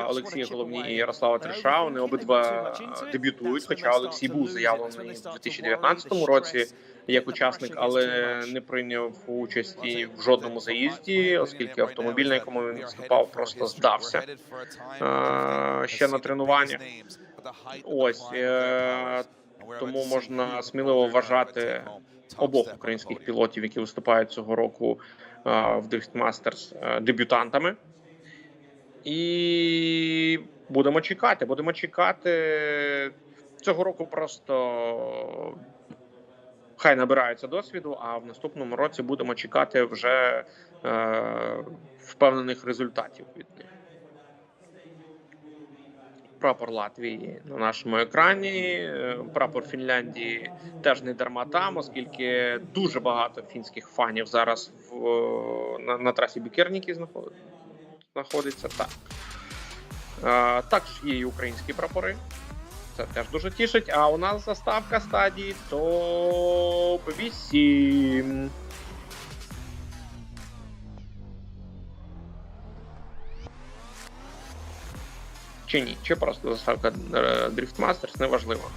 Олексія Головній і Ярослава Триша, вони обидва дебютують, хоча Олексій був заявлений в 2019 році як учасник, але не прийняв участі в жодному заїзді, оскільки автомобіль, на якому він виступав, просто здався ще на тренуваннях. Ось, тому можна сміливо вважати обох українських пілотів, які виступають цього року в Drift Masters, дебютантами. І будемо чекати. Цього року просто хай набираються досвіду, а в наступному році будемо чекати вже впевнених результатів від них. Прапор Латвії на нашому екрані, прапор Фінляндії теж не дарма там, оскільки дуже багато фінських фанів зараз на трасі Bikerniku знаходиться. Так. Також є і українські прапори. Це теж дуже тішить. А у нас заставка стадії Топ-8. Чи ні? Чи просто заставка Drift Masters? Неважливо.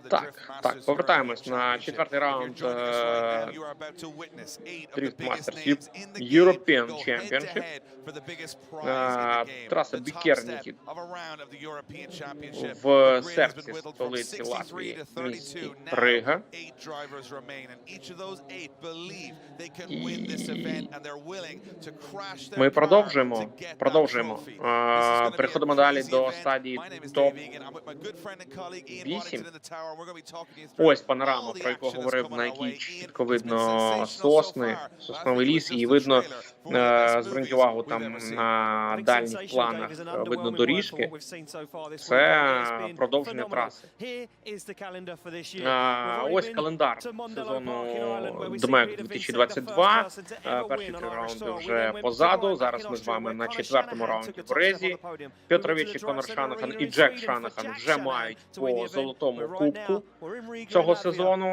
Так, повертаємось на четвертий раунд Drift Masters European Championship. Траса Bikerniku в серці столиці Латвії, місті Рига. І ми продовжуємо. Переходимо далі до стадії Топ-8. Ось панорама, про яку говорив, на якій чітко видно сосновий ліс, і видно, зверніть увагу, там на дальніх планах видно доріжки. Це продовження траси. Ось календар сезону ДМЕК 2022. Перші 3 раунди вже позаду. Зараз ми з вами на 4-му раунді в Резі. Петрович і Конор Шанахан і Джек Шанахан вже мають по золотому кубку цього сезону.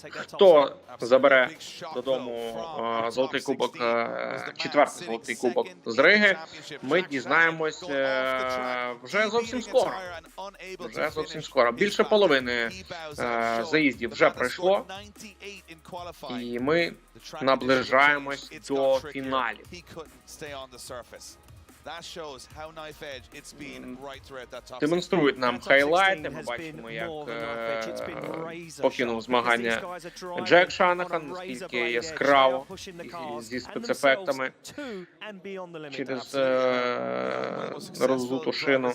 Хто забере додому золотий кубок, 4-й золотий кубок з Риги, ми дізнаємось вже зовсім скоро. Більше половини заїздів вже пройшло, і ми наближаємось до фіналів. Демонструють нам хайлайти, ми бачимо, як покинув змагання Джек Шанахан, наскільки яскраво, зі спецефектами, через роздуту шину.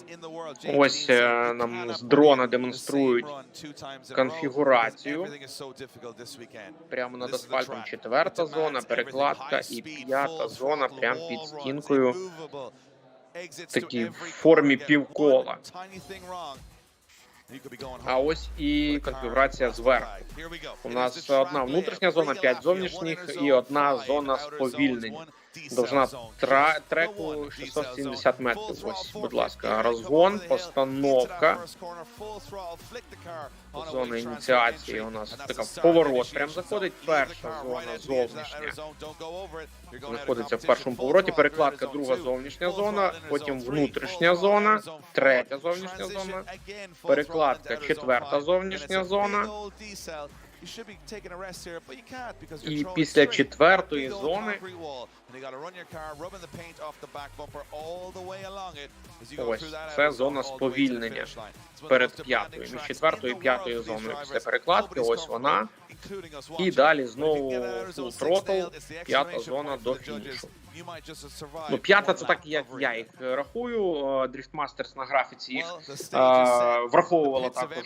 Ось нам з дрона демонструють конфігурацію. Прямо над асфальтом 4-та зона, перекладка, і 5-та зона прямо під стінкою. Такі в формі півкола. А ось і конфігурація зверху. У нас одна внутрішня зона, 5 зовнішніх і одна зона сповільнення. Довжина треку 670 метрів. Ось, будь ласка, розгон, постановка. Зона ініціації у нас така в поворот. Прям заходить перша зона зовнішня. Знаходиться в першому повороті. Перекладка, друга зовнішня зона. Потім внутрішня зона. Третя зовнішня зона. Перекладка, 4-та зовнішня зона. І після 4-ї зони ось це зона сповільнення перед 5-ю. Між 4-ю і 5-ю зоною після перекладки, ось вона. І далі знову full throttle, 5-та зона до фінішу. Ну, п'ята – це так, як я їх рахую. Дріфтмастерс на графіці їх враховувала також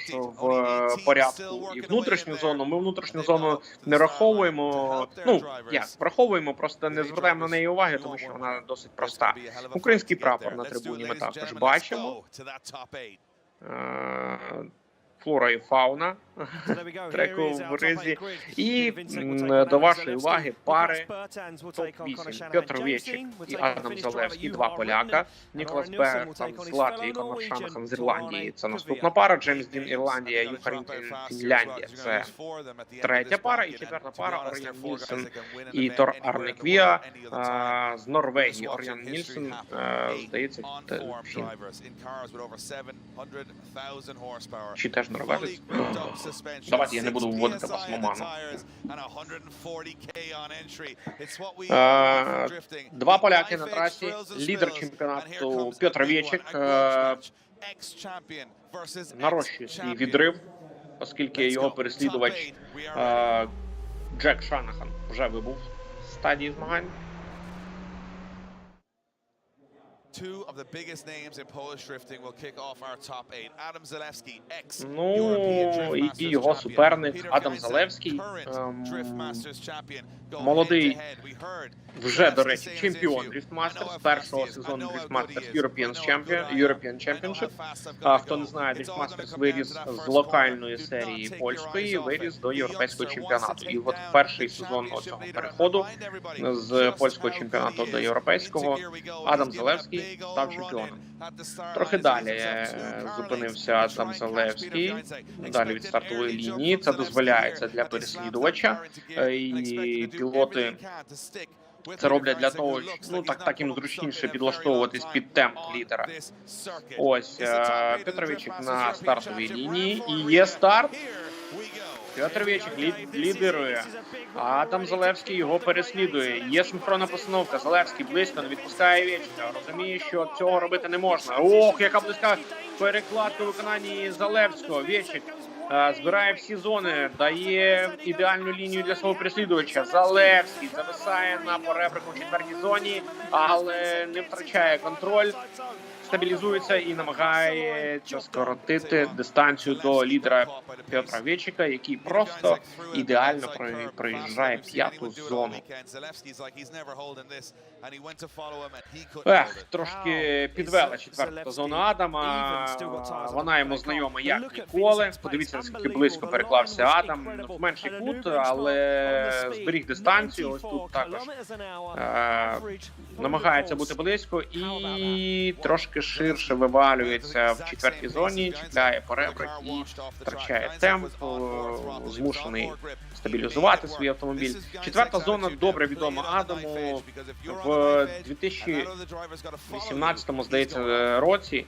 в порядку і внутрішню зону. Ми внутрішню зону не враховуємо. Ну, як, враховуємо, просто не звертаємо на неї уваги, тому що вона досить проста. Український прапор на трибуні ми також бачимо. Флора і фауна треку в Ризі. І до вашої уваги пари топ-8. Петр Вечик і Адам Залевський, два поляка. Ніколас Бергтон з Латвії, Конор Шанахан з Ірландії. Це наступна пара. Джеймс Дін, Ірландія, Юхарін, Фінляндія. Це третя пара. І четверта пара Оріан Нільсен і Тор Арнеквіа з Норвегії. Оріан Нільсен, здається, фін. Чи теж норвежець? Давайте я не буду вводити вас в оману. Два поляки на трасі. Лідер чемпіонату Петр Вечик нарощує свій відрив, оскільки його переслідувач Джек Шанахан вже вибув з стадії змагань. Ну, і його суперник Адам Залевський, молодий, вже, до речі, чемпіон Дріфтмастерс, першого сезону Дріфтмастерс European Championship. Хто не знає, Дріфтмастерс виріс з локальної серії польської, виріс до європейського чемпіонату. І от перший сезон цього переходу з польського чемпіонату до європейського Адам Залевський став чемпіоном. Трохи далі зупинився Адам Залевський, далі від стартової лінії. Це дозволяється для переслідувача, і пілоти це роблять для того, ну так їм зручніше підлаштовуватись під темп лідера. Ось, Петр Вечик на стартовій лінії, і є старт. Петр Вечик лідирує, а Адам Залевський його переслідує. Є синхронна постановка. Залевський близько, не відпускає Вечика. Розуміє, що цього робити не можна. Ох, яка близька перекладка у виконанні Залевського. Вечик збирає всі зони, дає ідеальну лінію для свого переслідувача. Залевський зависає на поребрику в четвертій зоні, але не втрачає контроль. Стабілізується і намагається скоротити дистанцію до лідера Петра Вечика, який просто ідеально проїжджає п'яту зону. Трошки підвела четверта зона Адама. Вона йому знайома як ніколи. Подивіться, наскільки близько переклався Адам. В менший кут, але зберіг дистанцію. Ось тут також намагається бути близько і трошки ширше вивалюється в четвертій зоні, чіпляє поребрик і втрачає темп, змушений стабілізувати свій автомобіль. Четверта зона добре відома Адаму. В 2018-му, здається, році,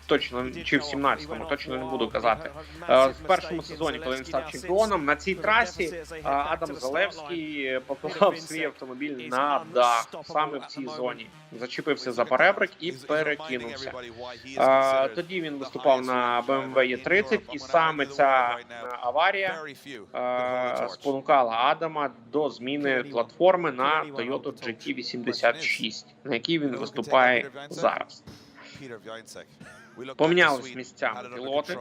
точно, чи в 17-му, точно не буду казати. В першому сезоні, коли він став чемпіоном, на цій трасі Адам Залевський поклав свій автомобіль на дах, саме в цій зоні. Зачепився за поребрик і перекинувся. Тоді він виступав на BMW E30, і саме ця аварія спонукала Адама до зміни платформи на Toyota GT86, на якій він виступає зараз. Помінялись місцями пілоти.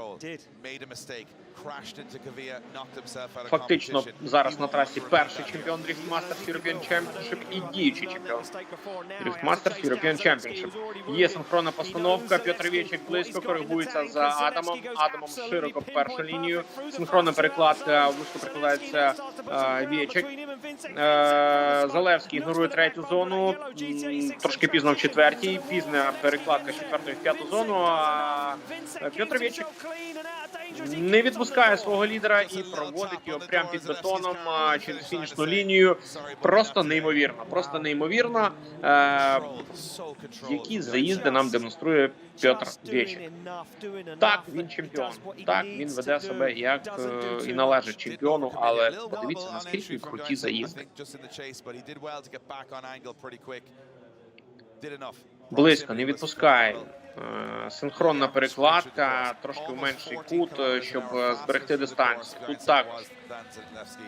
Фактично зараз на трасі перший чемпіон Дріфтмастерс European Championship і діючий чемпіон Дріфтмастерс European Championship. Є синхронна постановка. Петр Вечик близько коригується за Адамом. Адамом широко в першу лінію. Синхронна перекладка, вузько перекладається Вечик. Залевський ігнорує третю зону. Трошки пізно в четвертій. Пізна перекладка з четвертої в п'яту зону. А Петр Вечик не відпускає свого лідера і проводить його прямо під бетоном через фінішну лінію. Просто неймовірно. Просто неймовірно, які заїзди нам демонструє Петр Вечик. Так, він чемпіон. Так, він веде себе як і належить чемпіону, але подивіться, наскільки круті заїзди. Близько, не відпускає. Синхронна перекладка, трошки в менший кут, щоб зберегти дистанцію. Тут також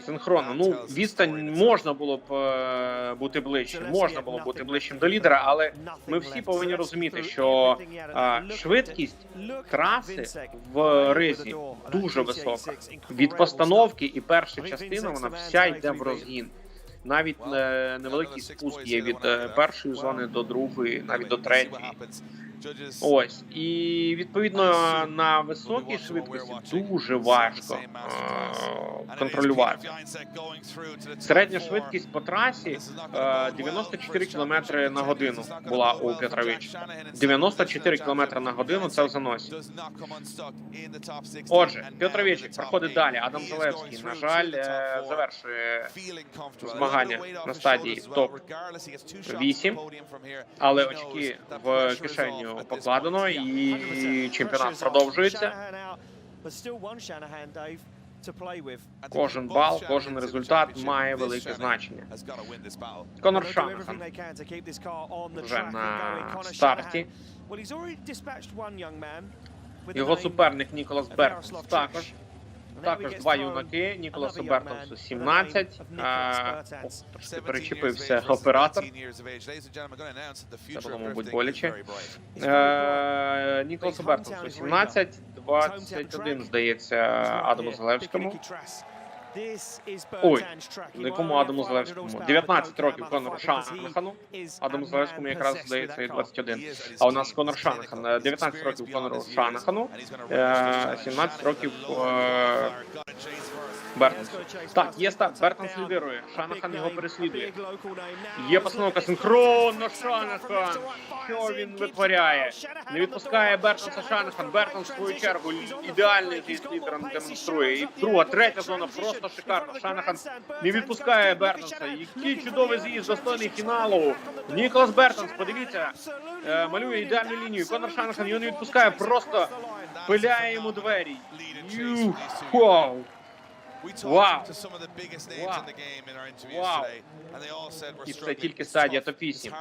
синхронно. Ну, відстань можна було б бути ближчим, можна було бути ближчим до лідера, але ми всі повинні розуміти, що швидкість траси в Ризі дуже висока. Від постановки і перша частина, вона вся йде в розгін. Навіть невеликий спуск є від першої зони до другої, навіть до третьої. Ось. І, відповідно, на високій швидкості дуже важко контролювати. Середня швидкість по трасі 94 км на годину була у Петровича. 94 км на годину – це в заносі. Отже, Петровичик проходить далі. Адам Залевський, на жаль, завершує змагання на стадії топ-8, але очки в кишеню покладено, і чемпіонат продовжується. Кожен бал, кожен результат має велике значення. Конор Шанахан вже на старті. Його суперник Ніколас Бертонс також. Також два юнаки, Ніколасу Бертонсу 17, трошки перечепився оператор, це було, мабуть, боляче. Ніколасу Бертонсу 17, 21, здається, Адаму Залевському. Ой, якому Адаму Залевському? 19 років Конору Шанахану, Адаму Залевському якраз, здається, і 21. А у нас Конор Шанахан, 19 років Конору Шанахану, 17 років Бертонсу. Так, є старт, Бертонс лідирує, Шанахан його переслідує. Є постановка синхронно, Шанахан, що він витворяє? Не відпускає Бертонса Шанахан, Бертонс в свою чергу ідеальний з'їзд лідером демонструє. І друга, третя зона просто шикарно. Шанахан не відпускає Бертонса. Який чудовий з'їзд, достойний фіналу. Ніколас Бертонс, подивіться, малює ідеальну лінію. Конор Шанахан його не відпускає, просто пиляє йому двері. Вау! Вау! Вау! І це тільки стадія топ-8.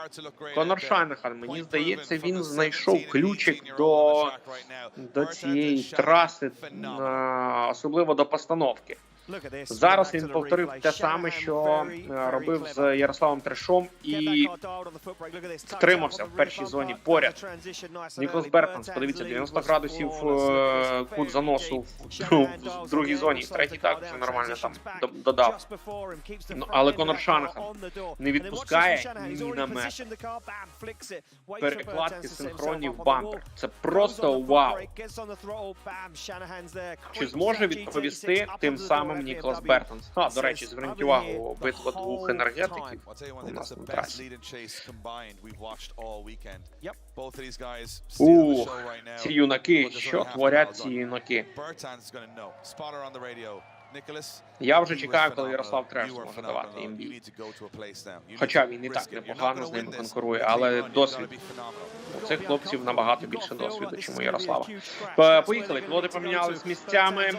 Конор Шанахан, мені здається, він знайшов ключик до цієї траси, особливо до постановки. Зараз він повторив те саме, що робив з Ярославом Трешом і втримався в першій зоні поряд. Ніколас Бертонс, подивіться, 90 градусів кут заносу в другій зоні. В третій так вже нормально там додав. Але Конор Шанахан не відпускає ні на метр. Перекладки синхронні в бампер. Це просто вау. Чи зможе відповісти тим самим Ніколас Бертонс? До речі, зверніть увагу, битва двох енергетиків у нас на трасі. Ці юнаки, що творять ці юнаки? Я вже чекаю, коли Ярослав Треш зможе давати їм бій. Хоча він і так непогано з ними конкурує, але досвід. У цих хлопців набагато більше досвіду, ніж у Ярослава. Поїхали, пілоти помінялись місцями.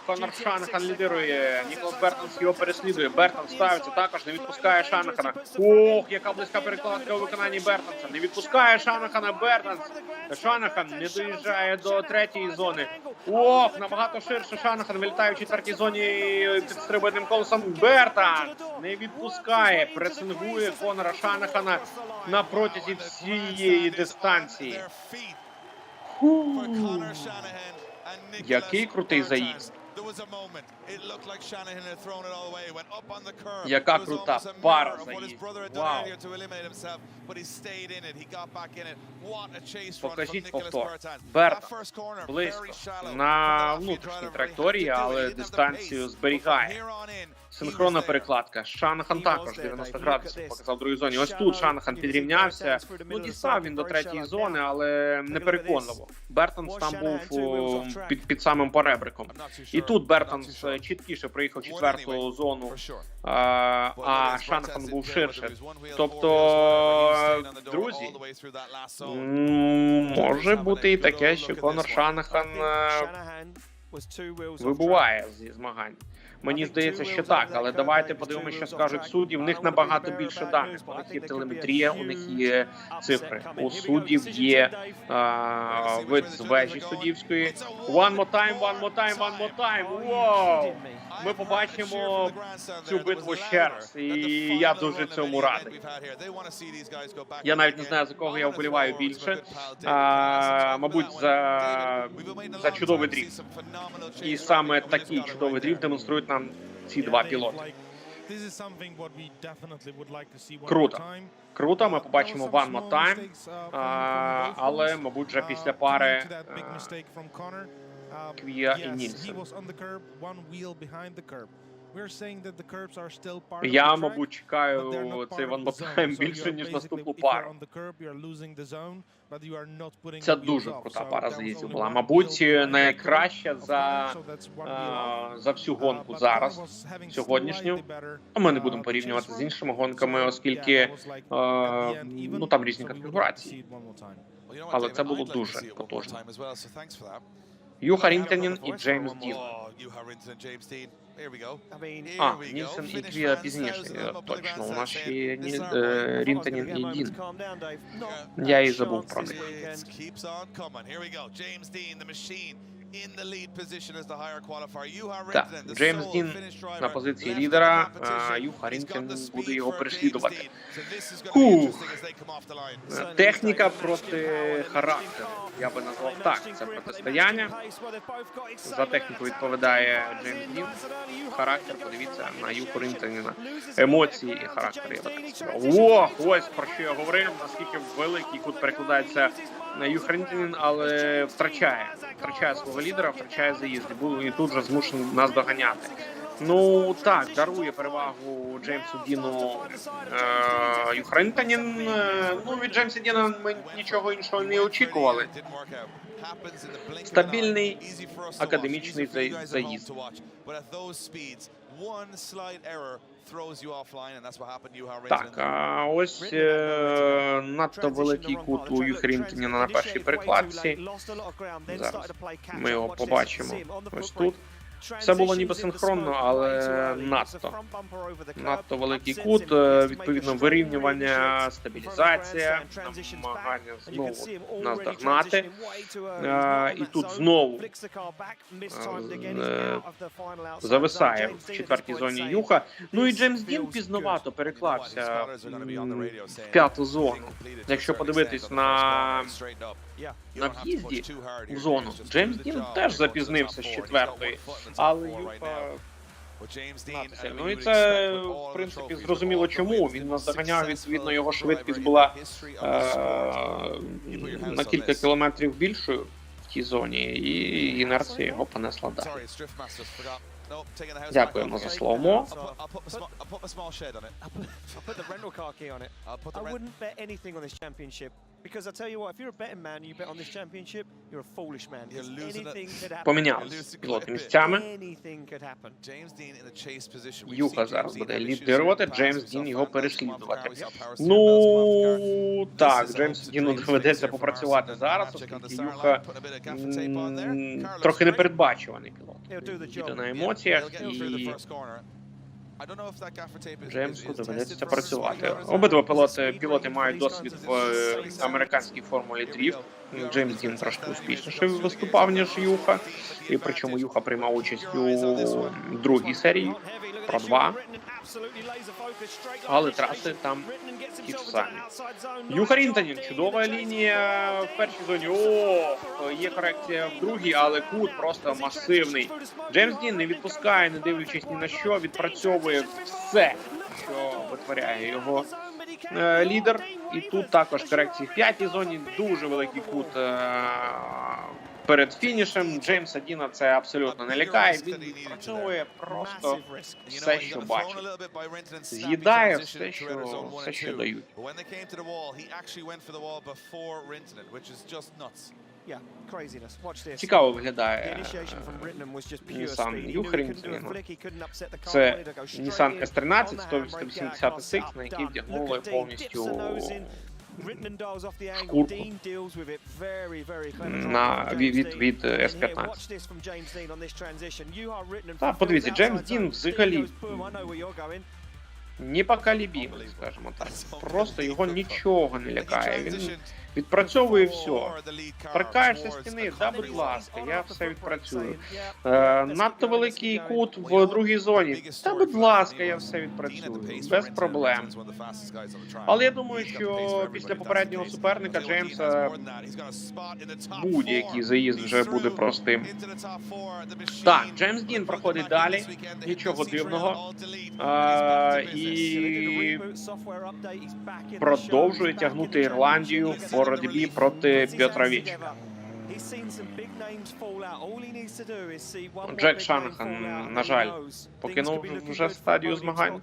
Конор Шанахан лідирує, Ніколас Бертонс його переслідує. Бертонс ставиться також, не відпускає Шанахана. Ох, яка близька перекладка у виконанні Бертонса. Не відпускає Шанахана Бертонс. Шанахан не доїжджає до третьої зони. Ох, набагато ширше Шанахан вилітає в четвертій зоні під стрибальним колесом. Бертонс не відпускає, пресингує Конора Шанахана на протязі всієї дистанції. Який крутий заїзд. Яка крута пара заїздів. Вау. Покажіть повтор. Бертонс близько на внутрішній траєкторії, але дистанцію зберігає. Синхронна перекладка. Шанахан також 90 градусів показав в другій зоні. Ось тут Шанахан підрівнявся. Ну, дістав він до третьої зони, але не переконливо. Бертонс там був під самим поребриком. І тут Бертонс чіткіше приїхав в четверту зону, а Шанахан був ширше. Тобто, друзі, може бути і таке, що Конор Шанахан вибуває зі змагань. Мені здається, що так, але давайте подивимося, що скажуть судді. В них набагато більше даних. У них є телеметрія, у них є цифри. У суддів є вид з вежі суддівської. One more time, one more time, one more time. Wow! Ми побачимо цю битву ще раз, і я дуже цьому радий. Я навіть не знаю, за кого я вболіваю більше. Мабуть, за чудовий дріфт. І саме такий чудовий дріфт демонструють нам ці два пілоти. Круто. Круто, ми побачимо one more time, але, мабуть, вже після пари Квія і Нільсен. Я, мабуть, чекаю цей one more time більше, ніж наступну пару. Це дуже крута пара заїздів була. Мабуть, найкраща за всю гонку зараз, сьогоднішню. Ми не будемо порівнювати з іншими гонками, оскільки ну, там різні конфігурації. Але це було дуже потужно. Юха Рінтанін і Джеймс Дін. Нільсен і Квія пізніше, точно. У нас ще є Рінтанін і Дін. Я і забув про них. Так, Джеймс Дін на позиції лідера, Юха Рінтанін буде його переслідувати. Техніка проти характеру, я би назвав так, це протистояння. За техніку відповідає Джеймс Дін. Характер, подивіться на Юху Рінтаніна. Емоції і характер, я би так сказав. Ось про що я говорив, наскільки великий кут перекладається на Юха Рінтанін, але втрачає свого лідера, втрачає заїзди. І тут же змушений нас доганяти. Ну так, дарує перевагу Джеймсу Діну Юха Рінтанін. Ну, від Джеймса Діна ми нічого іншого не очікували. Стабільний академічний заїзд. Так, а ось надто великий кут у Юхи Рінтаніна на першій перекладці. Зараз ми його побачимо ось тут. Все було ніби синхронно, але надто великий кут, відповідно вирівнювання, стабілізація, намагання знову нас догнати. І тут знову зависає в четвертій зоні Юха. Ну і Джеймс Дін пізновато переклався в п'яту зону. Якщо подивитись на в'їзді в зону, Джеймс Дін теж запізнився з четвертої, але Юха надто. Ну і це, в принципі, зрозуміло чому. Він нас доганяв, відповідно, його швидкість була на кілька кілометрів більшою в тій зоні, і інерція його понесла далі. Дякуємо за слово. Помінялись пілоти місцями. Юха зараз буде лідирувати, Джеймс Дін його переслідувати. Ну, так, Джеймсу Діну доведеться попрацювати зараз, оскільки Юха трохи непередбачуваний пілот. Їде на емоціях, і Джеймсу доведеться працювати. Обидва пілоти мають досвід в американській формулі дріфт. Джеймс Дін трошки успішніше виступав, ніж Юха. І причому Юха приймав участь у другій серії, про 2. Але траси там ті ж самі. Юха Рінтанін, чудова лінія в першій зоні. Є корекція в другій, але кут просто масивний. Джеймс Дін не відпускає, не дивлячись ні на що, відпрацьовує все, що витворяє його лідер. І тут також корекції в п'ятій зоні, дуже великий кут перед фінішем. Джеймса Діна це абсолютно не лякає, він відпрацьовує просто все, що бачить. З'їдає все, що дають. Цікаво виглядає Nissan Юха Рінтаніна. Це Nissan S13 180 SX, на який вдягнули повністю шкурку від С-15. Так, подивіться, Джеймс Дін взагалі непоколебимий, скажімо так. Просто його нічого не лякає. Він відпрацьовує все. Торкаєшся стіни, да, будь ласка, я все відпрацюю. Надто великий кут в другій зоні, да, будь ласка, я все відпрацюю. Без проблем. Але я думаю, що після попереднього суперника Джеймса будь-який заїзд вже буде простим. Так, Джеймс Дін проходить далі, нічого дивного. І продовжує тягнути Ірландію в боротьбі проти Пьотровича. Джек Шанахан, на жаль, покинув вже стадію змагань.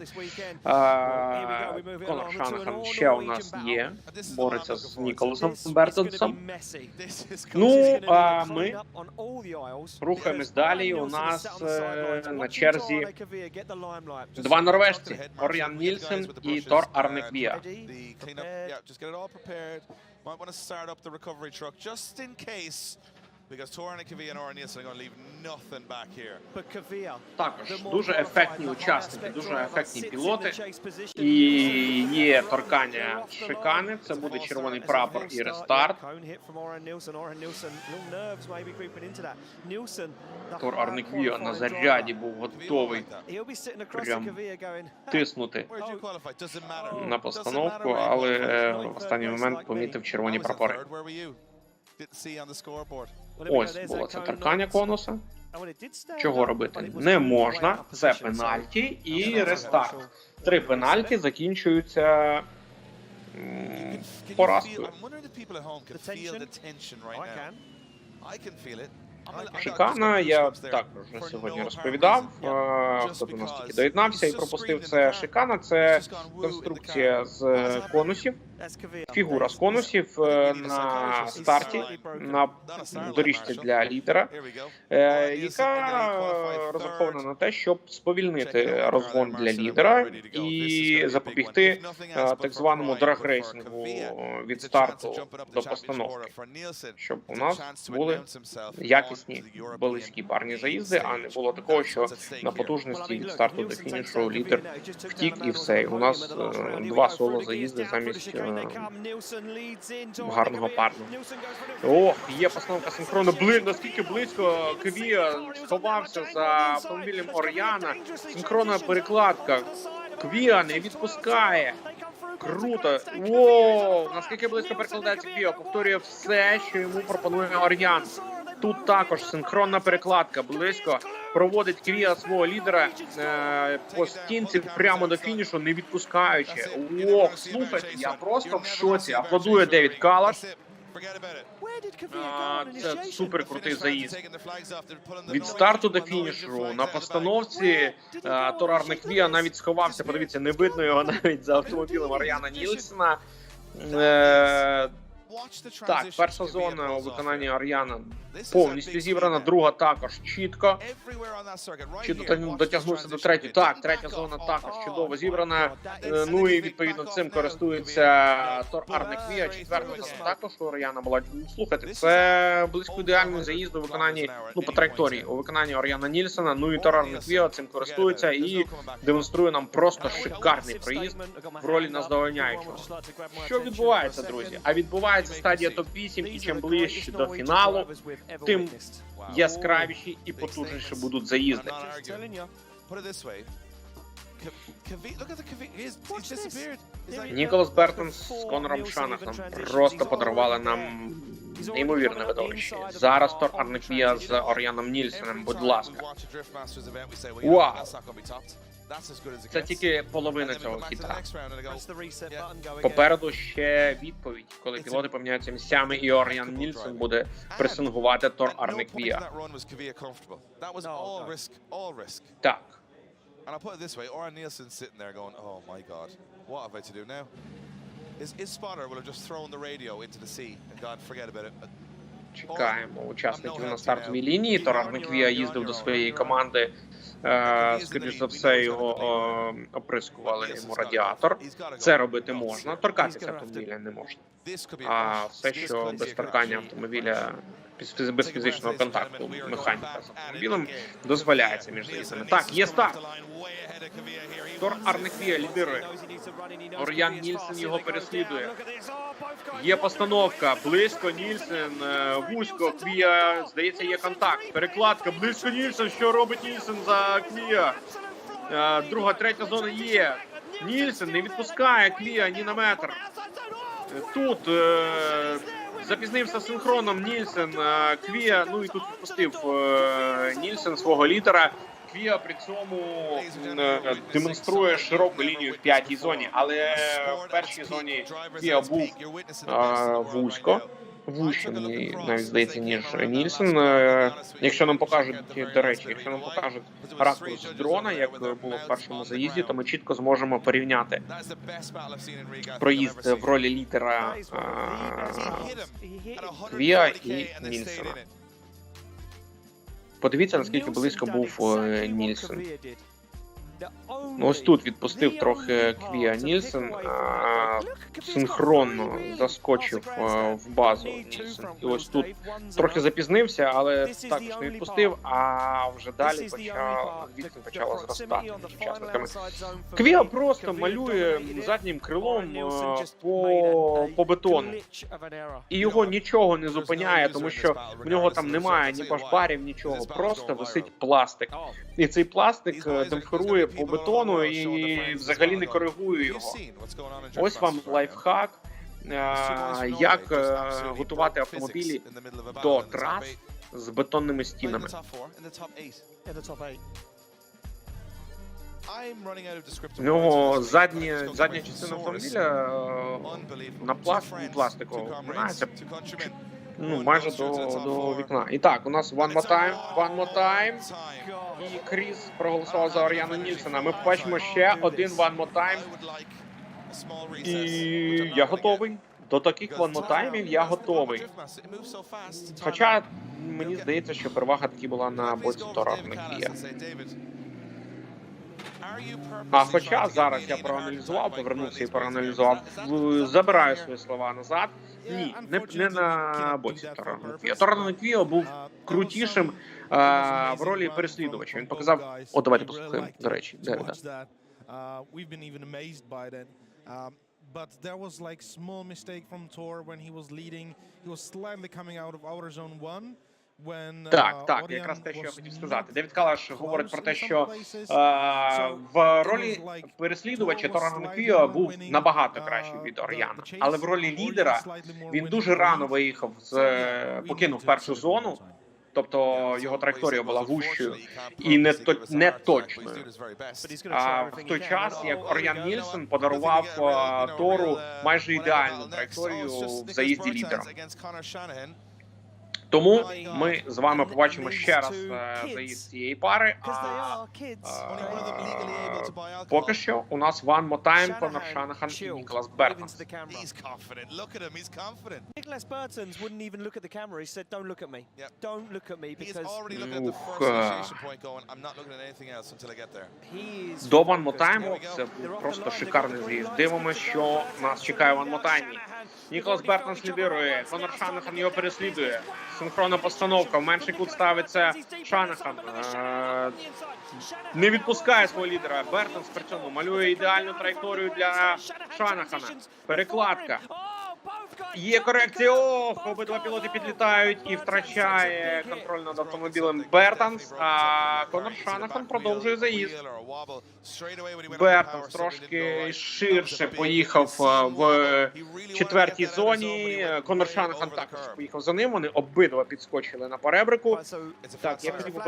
Конор Шанахан ще у нас є, бореться з Ніколасом Бертонсом. Ну, а ми рухаємось далі. У нас на черзі два норвежці, Ор'ян Нільсен і Тор Арнеквія. Might want to start up the recovery truck just in case, because Tornik and Orhan Nielsen are going to leave nothing back here. Також дуже ефектні учасники, дуже ефектні пілоти. І є торкання шикани, це буде червоний прапор і рестарт. Тор Арнеквія на заряді був готовий прям тиснути на постановку, але в останній момент помітив червоні прапори. Ось було це торкання конуса. Чого робити не можна. Це пенальті і рестарт. 3 пенальті закінчуються поразкою. Шикана, я також вже сьогодні розповідав, хто до нас тільки доєднався і пропустив це. Шикана – це конструкція з конусів, фігура з конусів на старті, на доріжці для лідера, яка розрахована на те, щоб сповільнити розгон для лідера і запобігти так званому драгрейсингу від старту до постановки, щоб у нас були якісні, близькі парні заїзди, а не було такого, що на потужності від старту до фінішу лідер втік і все. І у нас 2 соло заїзди замість гарного парного. Ох, є постановка синхронно. Наскільки близько Квія сховався за автомобілем Ор'яна. Синхронна перекладка. Квія не відпускає. Круто. Воу, наскільки близько перекладається Квія. Повторює все, що йому пропонує Ор'ян. Тут також синхронна перекладка. Близько проводить Квія свого лідера по стінці прямо до фінішу, не відпускаючи. Ох, слухайте, я просто в шоці. Аплодує Девід Калаш. Це супер крутий заїзд. Від старту до фінішу на постановці Тор Арнеквія навіть сховався. Подивіться, не видно його навіть за автомобілем Ор'яна Нільсена. Так, перша зона у виконанні Ор'яна повністю зібрана, друга також чітко. Чи дотягнувся до третьої? Так, третя зона також чудово зібрана. Ну і відповідно цим користується Тор Арнеквія. Четверта зона також у Ор'яна була. Слухайте, це близько ідеальний заїзд у виконанні, ну по траєкторії, у виконанні Ор'яна Нільсена. Ну і Тор Арнеквія цим користується і демонструє нам просто шикарний проїзд в ролі наздоганяючого. Що відбувається, друзі? А відбувається стадія топ-8, і чим ближче до фіналу, тим яскравіші і потужніші будуть заїзди. Ніколас Бертонс з Конором Шанаханом просто подарували нам неймовірне видовище. Зараз Тор Арнеквія з Ор'яном Нільсеном, будь ласка. Вау! Це тільки половина цього хіта. Попереду ще відповідь, коли пілоти поміняються місцями і Ор'ян Нільсен буде пресингувати Тор Арнеквія. Так. And I'll put it this way, Orhan Nielsen's sitting there going, oh my god, what have I to do now? His spotter will have just thrown the radio into the sea and gone, forget about it. Чекаємо учасників на стартовій лінії. Тор Арнеквія їздив до своєї команди Скоріш за все, його оприскували йому радіатор. Це робити можна, торкатися автомобіля не можна. А все, що без торкання автомобіля, без фізичного контакту механіка з автомобілем, дозволяється між заїздами. Так, є старт. Тор Арне Квія лідирує. Ор'ян Нільсен його переслідує. Є постановка. Близько Нільсен, вузько. Квія, здається, є контакт. Перекладка. Близько Нільсен. Що робить Нільсен за Квія? Друга, третя зона є. Нільсен не відпускає Квія ні на метр. Тут запізнився синхроном Нільсен. Квія, ну і тут відпустив Нільсен свого лідера. Квія при цьому демонструє широку лінію в п'ятій зоні, але в першій зоні Квія був вузько, вужче, мені навіть здається, ніж Нільсен. Якщо нам покажуть, до речі, якщо нам покажуть ракурс з дрона, як було в першому заїзді, то ми чітко зможемо порівняти проїзд в ролі лідера Квія і Нільсена. Подивіться, наскільки близько був Нільсен. Ну, ось тут відпустив трохи Квія Нільсен, синхронно заскочив в базу Нільсен. І ось тут трохи запізнився, але також не відпустив, а вже далі почала зростати між учасниками. Квія просто малює заднім крилом по бетону. І його нічого не зупиняє, тому що в нього там немає ні башбарів, нічого. Просто висить пластик. І цей пластик демпферує по бетону і взагалі не коригує його. Ось вам лайфхак, як готувати автомобілі до трас з бетонними стінами. У нього задня частина автомобіля на пластиковому вминається, ну, майже до вікна. І так, у нас one more time. І Кріс проголосував за Ор'яна Нільсена. Ми побачимо ще один one more time. І я готовий. До таких one more time'ів я готовий. Хоча мені здається, що перевага таки була на боці Тора Квія. А хоча зараз я проаналізував, повернувся і проаналізував, забираю свої слова назад. Ні, не на боці Тора Квія. Тора Квія був крутішим в ролі переслідувача. Він показав... О, давайте послухаємо, до речі, Девіда. But there was like small mistake from Tor when he was leading. He was slightly coming out of outer zone 1. Так, якраз те, що я хотів сказати. Девід Калаш говорить про те, що в ролі переслідувача Торан Квіо був набагато кращий від Ор'яна. Але в ролі лідера він дуже рано виїхав, покинув першу зону. Тобто його траєкторія була вущою і не точною. А в той час, як Ор'ян Нільсен подарував Тору майже ідеальну траєкторію в заїзді лідером. Тому ми з вами побачимо ще раз заїзд цієї пари. Поки що у нас one more time Конор Шанахан і Ніколас Бертонс. Nicholas Burtons wouldn't even look at the camera. He said, "Don't look at me. Don't look at me because." До one more time це був просто шикарний заїзд. Дивимося, що нас чекає one more time. Ніколас Бертонс лідирує, Конор Шанахан його переслідує. Синхронна постановка, в менший кут ставиться Шанахан. Не відпускає свого лідера. Бертонс при цьому малює ідеальну траєкторію для Шанахана. Перекладка. Є корекція. Обидва пілоти підлітають і втрачає контроль над автомобілем Бертонс, а Конор Шанахан продовжує заїзд. Бертонс трошки ширше поїхав в четвертій зоні. Конор Шанахан також поїхав за ним. Вони обидва підскочили на поребрику. Так, я хотів би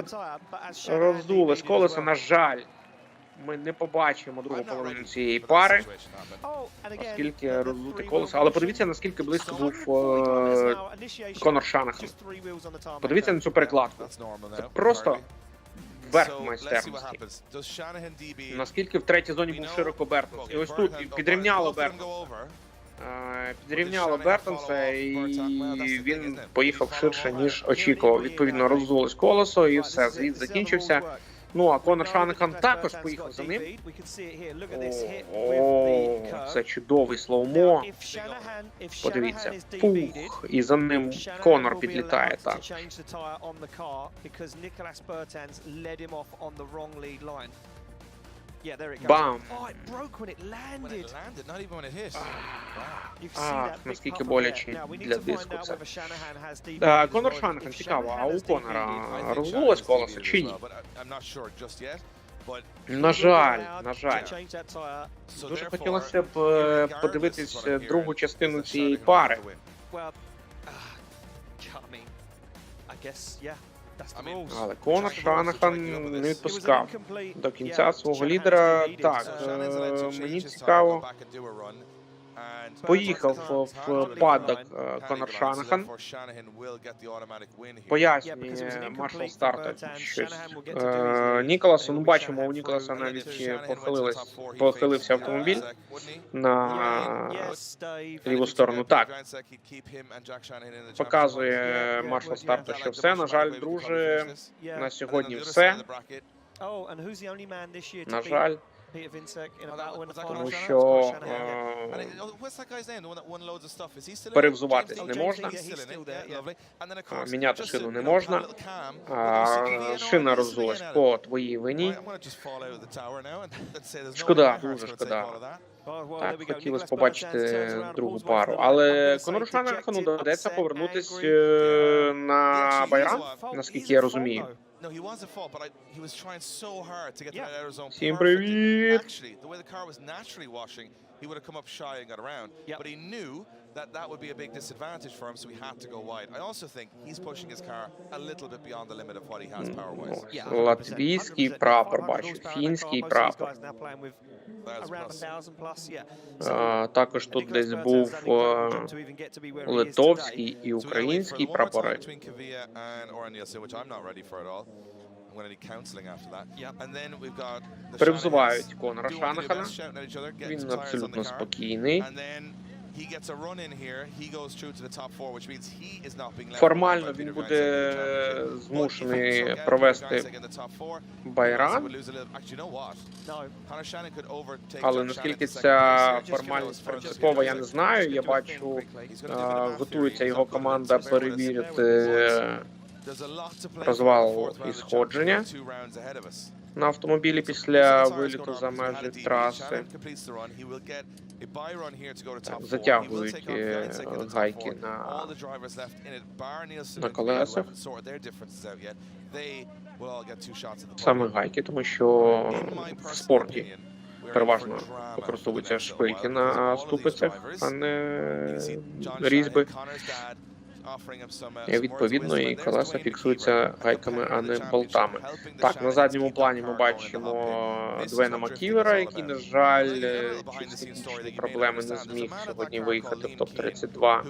роздули з колеса, на жаль. Ми не побачимо другу половину цієї пари, оскільки роздуте колесо. Але подивіться, наскільки близько був Конор Шанахан. Подивіться на цю перекладку. Це просто верх майстерності. Наскільки в третій зоні був широко Бертонс. І ось тут підрівняло Бертонса. Підрівняло Бертонса, і він поїхав ширше, ніж очікував. Відповідно, роздулось колесо, і все, звід закінчився. Ну, а Конор Шанахан також поїхав за ним. О, це чудовий слоумо. Подивіться. Пух, і за ним Конор підлітає так. Бам! Ах, наскільки боляче для диску це. Конор Шанахан, цікаво, а у Конора роздулось колесо чи ні? На жаль, на жаль. Дуже хотілося б подивитись другу частину цієї пари. Але Конор Шанахан не відпускав до кінця свого лідера. Так, мені цікаво. Поїхав в паддок Конор Шанахан. Пояснює маршал старту щось Ніколасу. Ну, бачимо, у Ніколаса навіть похилився автомобіль на ліву сторону. Так, показує маршал старту, що все. На жаль, друже, на сьогодні все. На жаль. Тому що перевзуватись не можна, міняти шину не можна, шина роззулась по твоїй вині. Шкода, дуже шкода. Так, хотілося побачити другу пару. Але Конору Шанахану доведеться повернутись на Байрам, наскільки я розумію. Всім привіт! That would be a big disadvantage for him, so he had to go wide. I also think he's pushing his car a little bit beyond the limit of what he has power-wise. Латвійський прапор, бачу, фінський прапор. Також тут десь був литовський і український прапори. Перевзувають Конора Шанахана. Він абсолютно спокійний. Формально він буде змушений провести Байрам, але наскільки ця формальність принципова, я не знаю. Я бачу, готується його команда перевірити розвал і сходження на автомобілі після виліту за межі траси. Затягують гайки на колесах. Саме гайки, тому що в спорті переважно використовуються шпильки на ступицях, а не різьби. Відповідно, і колеса фіксуються гайками, а не болтами. Так, на задньому плані ми бачимо Двейна Маківера, який, на жаль, через технічні проблеми не зміг сьогодні виїхати в топ-32.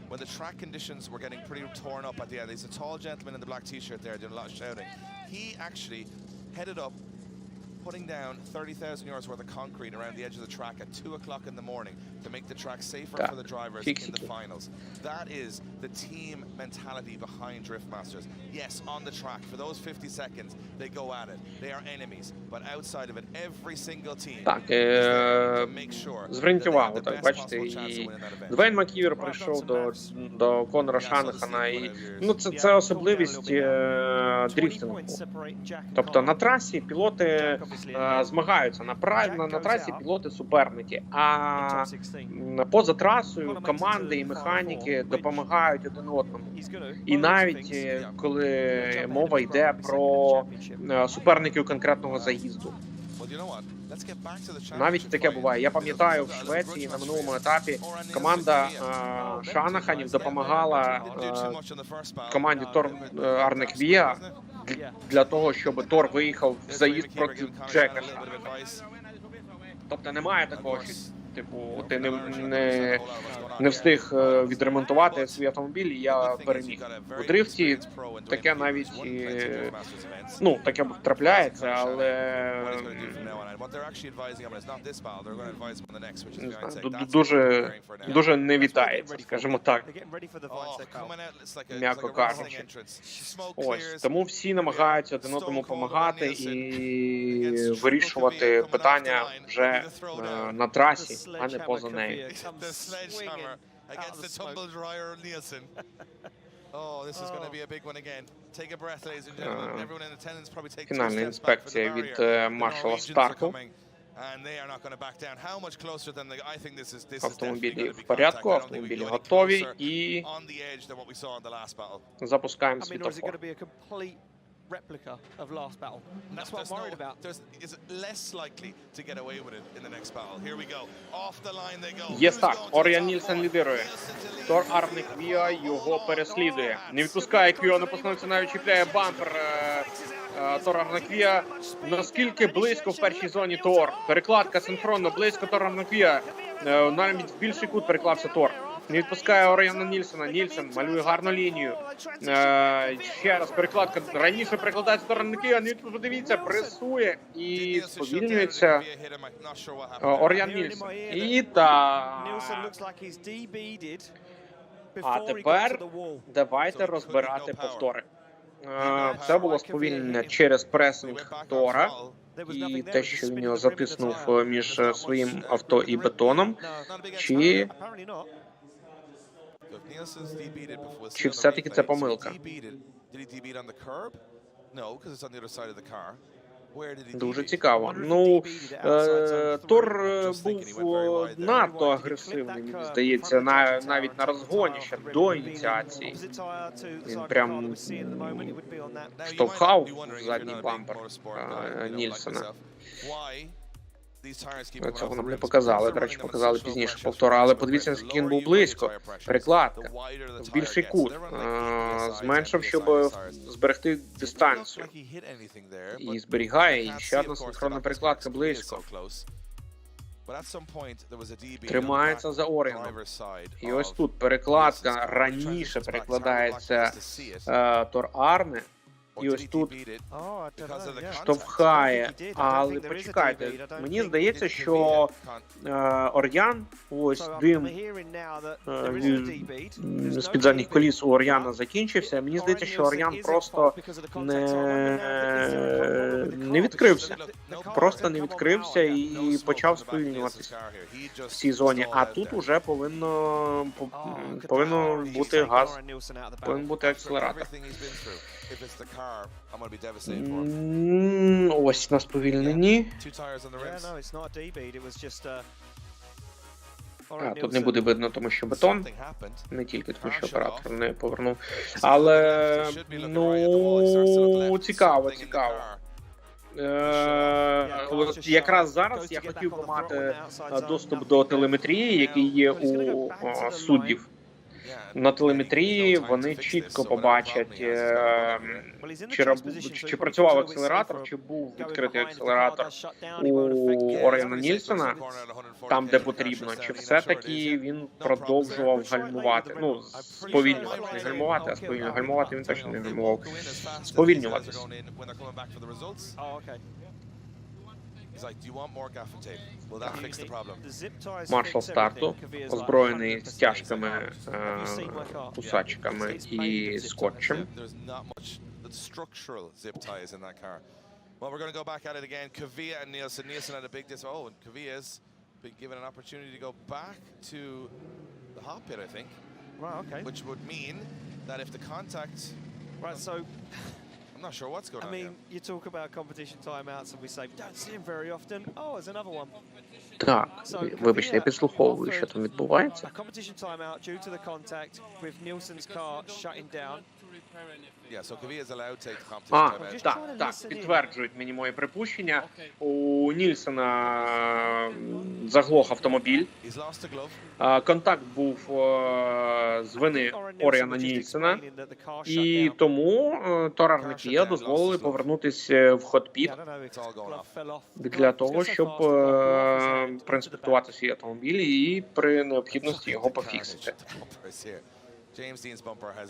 When the track conditions were getting pretty torn up at the end, there's a tall gentleman in the black t-shirt there doing a lot of shouting. He actually headed up, putting down 30,000 euros worth of concrete around the edge of the track at 2 o'clock in the morning to make the track safer for the drivers in the finals. That is the team mentality behind Drift Masters. Yes, on the track, for those 50 seconds, they go at it. They are enemies. But outside of it, every single team make sure зверніть увагу, так, бачите, і Двейн Маківер прийшов до Конора Шанахана, і ну, це особливість дріфтингу. Тобто на трасі пілоти змагаються, на трасі пілоти суперники, а поза трасою команди і механіки допомагають один одному. І навіть коли мова йде про суперників конкретного заїзду. Навіть таке буває. Я пам'ятаю, в Швеції на минулому етапі команда Шанаханів допомагала команді Тор Арнеквія для того, щоб Тор виїхав в заїзд проти Джека. Тобто немає такого, що Типу, ти не встиг відремонтувати свій автомобіль, і я переміг. У дрифті таке навіть, ну, таке трапляється, але не знаю, дуже не вітається, скажімо так, м'яко кажучи. Ось, тому всі намагаються один одному допомагати і вирішувати питання вже на трасі, а не поза нею. Фінальна інспекція від маршала старту. Автомобілі в порядку, автомобілі готові і запускаємо світлофор. Replica of last battle. And that's what I'm worried about. Is less likely to get away with it in the next battle. Here we go. Off the line they go. Є старт. Оріан Нільсен лідирує. Тор Арне Квіа його переслідує. Не відпускає Квіа, на постановці навіть чіпляє бампер. Тор Арне Квіа. Наскільки близько в першій зоні Тор. Перекладка синхронно близько Тор Арне Квіа. Навіть в більший кут переклався Тор. Не відпускає Оріана Нільсена. Нільсен малює гарну лінію. Ще раз перекладка. Раніше перекладається Тор Арне Квіа. Подивіться, пресує і сповільнюється Оріан Нільсен. І так. А тепер давайте розбирати повтори. Це було сповільнення через пресинг Тора і те, що він його затиснув між своїм авто і бетоном. Чи все-таки це помилка? Дуже цікаво. Ну, Тор був надто агресивний, мені здається, навіть на розгоні ще до ініціації. Він прям штовхав в задній бампер Нільсена. Цього нам не показали, до речі, показали пізніше повтора, але подивіться, наскільки він був близько. Перекладка в більший кут, зменшив, щоб зберегти дистанцію. І зберігає, і ще одна синхронна перекладка близько. Тримається за Оріаном. І ось тут перекладка, раніше перекладається Тор Арне. І ось тут штовхає, але почекайте, мені здається, що Оріан, ось дим з-під задніх коліс у Оріана закінчився, мені здається, що Оріан просто не відкрився. Просто не відкрився і почав сповільнюватися в цій зоні, а тут уже повинно бути газ, повинен бути акселератор. Ось на сповільненні. Тут не буде видно, тому що бетон. Не тільки тому, що оператор не повернув. Але, ну, цікаво. Якраз зараз я хотів би мати доступ до телеметрії, який є у суддів. На телеметрії вони чітко побачать, чи працював акселератор, чи був відкритий акселератор у Оріана Нільсена, там, де потрібно, чи все-таки він продовжував гальмувати, ну, сповільнювати, не гальмувати, а сповільнювати. Гальмувати він точно не гальмував, сповільнюватись. Маршал старту, озброєний стяжками, кусачками і скотчем. Well, we're going to go back at it again. Kvia and Nielsen. Nielsen had a big oh, and Kvia's been given an opportunity to go back to the hot pit, I think. Right, okay. Which would mean that if the contact... Right, so... I'm not sure what's going on. I mean, you talk about competition timeouts and we say, we don't see them very often. Oh, there's another one. Так, вибачте, я підслуховую, що там відбувається. A competition timeout due to the contact with Nielsen's car shutting down. Yeah, so Kvyat's allowed to take the competition time out. Так, підтверджують мені моє припущення. У Нільсена заглох автомобіль. He's lost a glove. Контакт був з вини Оріана Нільсена, і тому Торар-Неквія дозволили повернутися в хот-піт It's all going off. для того, щоб проінспектувати свій автомобіль і при необхідності його пофіксити. Bumpers here. James Dean's bumper has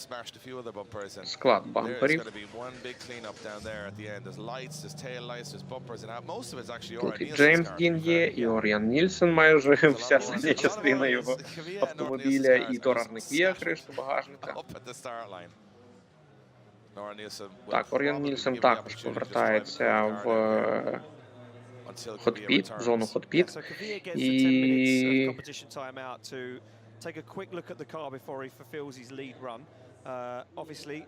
smashed a few other bumpers, and Склад there's бамперів. going to be one big cleanup down there at the end. There's lights, there's tail lights, there's bumpers, and most of it's actually Тут і Orhan Джеймс Nielsen's car. Дін є, і Оріан Нільсен майже вся задня частина його автомобіля, і Торар-Неквія кришка багажника. Up at the start line. Orhan Nielsen will Так, Оріан probably Нільсен give the також opportunity to повертається drive the car в until Kvyat хот-піт, в зону returns. хот-піт. So Kvyat gets the 10 minutes І of competition timeout to take a quick look at the car before he fulfills his lead run. Obviously,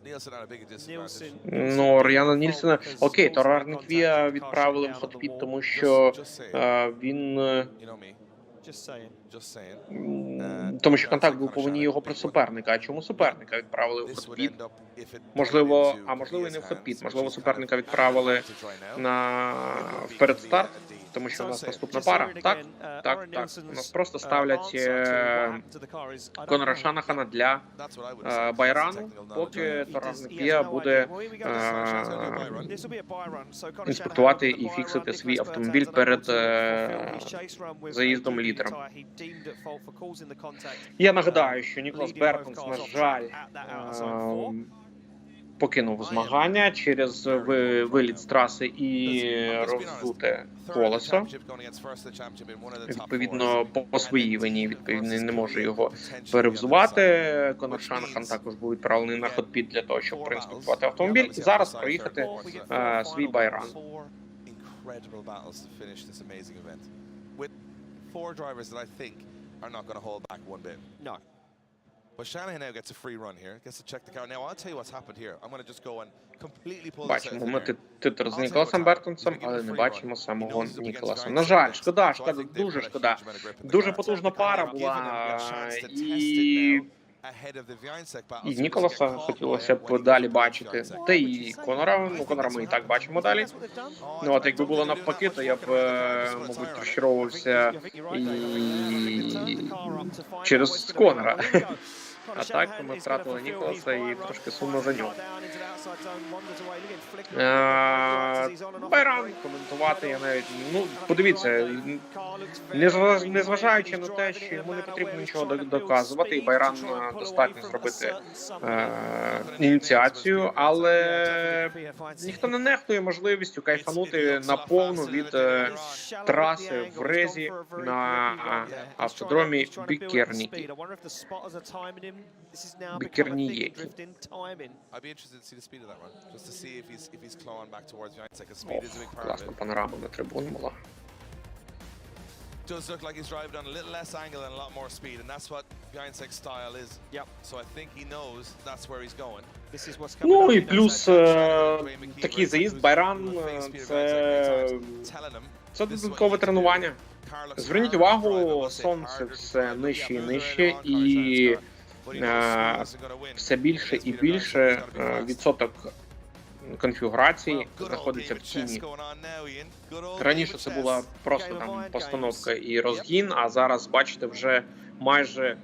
Nielsen had a big disadvantage. ну, Оріана Нільсена, окей, Торар-Неквія відправили в хот-піт, тому що він, You know me, just saying. just saying. тому що контакт був по вині його суперника. А чому суперника відправили в This would хот-піт? end up, if it Можливо, turned into а можливо і не в Kvyat's хот-піт. hands, Можливо, which is суперника kind of відправили advantage right now. на в передстарт, тому що у нас наступна пара. Так, так. У нас просто ставлять Конора Шанахана для That's what I would have said. Байрану, Technical knowledge. поки He Торар-Неквія has no буде idea. Well, we got this will be a buy run. So Conor інспектувати Shanahan і with the buy фіксити run. свій Nicholas автомобіль Bertans перед unable to fulfill his chase run with заїздом a лідером. tire. He deemed at fault for causing the contact. Я нагадаю, що Ніколас Leading both Бертонс, cars на off жаль, track at that outer zone four. покинув змагання через виліт з траси і роззуте колесо. Відповідно, по своїй вині, відповідно, не може його перевзувати. Конор Шанахан також був відправлений на хот-піт для того, щоб проінспектувати автомобіль і зараз проїхати свій байран. Incredible battles to finish this amazing event with 4 drivers that I think are not going to hold back one bit. No. But Shanahan now gets a free run here, gets to check the car. Now I'll tell you what's happened here. I'm going to just go and completely pull this out Бачимо of ми thin air. титр з Ніколасом Бертонсом, але не бачимо самого Ніколаса. На жаль, шкода, дуже шкода. Дуже потужна пара була, і Ніколаса хотілося б далі бачити. Та і Конора, ну Конора ми і так бачимо далі. Ну от якби було навпаки, то я б, мабуть, розчаровувався і через Конора. А так, ми втратили Ніколаса і трошки сумно за нього. Байран коментувати я навіть, ну, подивіться, незважаючи на те, що йому не потрібно нічого доказувати, і Байран достатньо зробити ініціацію, але ніхто не нехтує можливістю кайфанути наповну від траси в Резі на автодромі Bikerniku. Bikerniku. I'd be interested to see the speed of that run, just to see if he's clawing back towards the because speed is a big part of Класна it. панорама на трибун була. Does look like he's driving on a little less angle and a lot more speed, and that's what Bikerniku's style is. Yep. So I think he knows that's where he's going. This is what's coming Ну up. і He knows плюс that. такий заїзд Байран це додаткове тренування. Зверніть увагу, сонце все нижче і нижче, і все більше і більше відсоток конфігурації знаходиться в тіні. Раніше це була просто там постановка і розгін, а зараз, бачите, вже майже,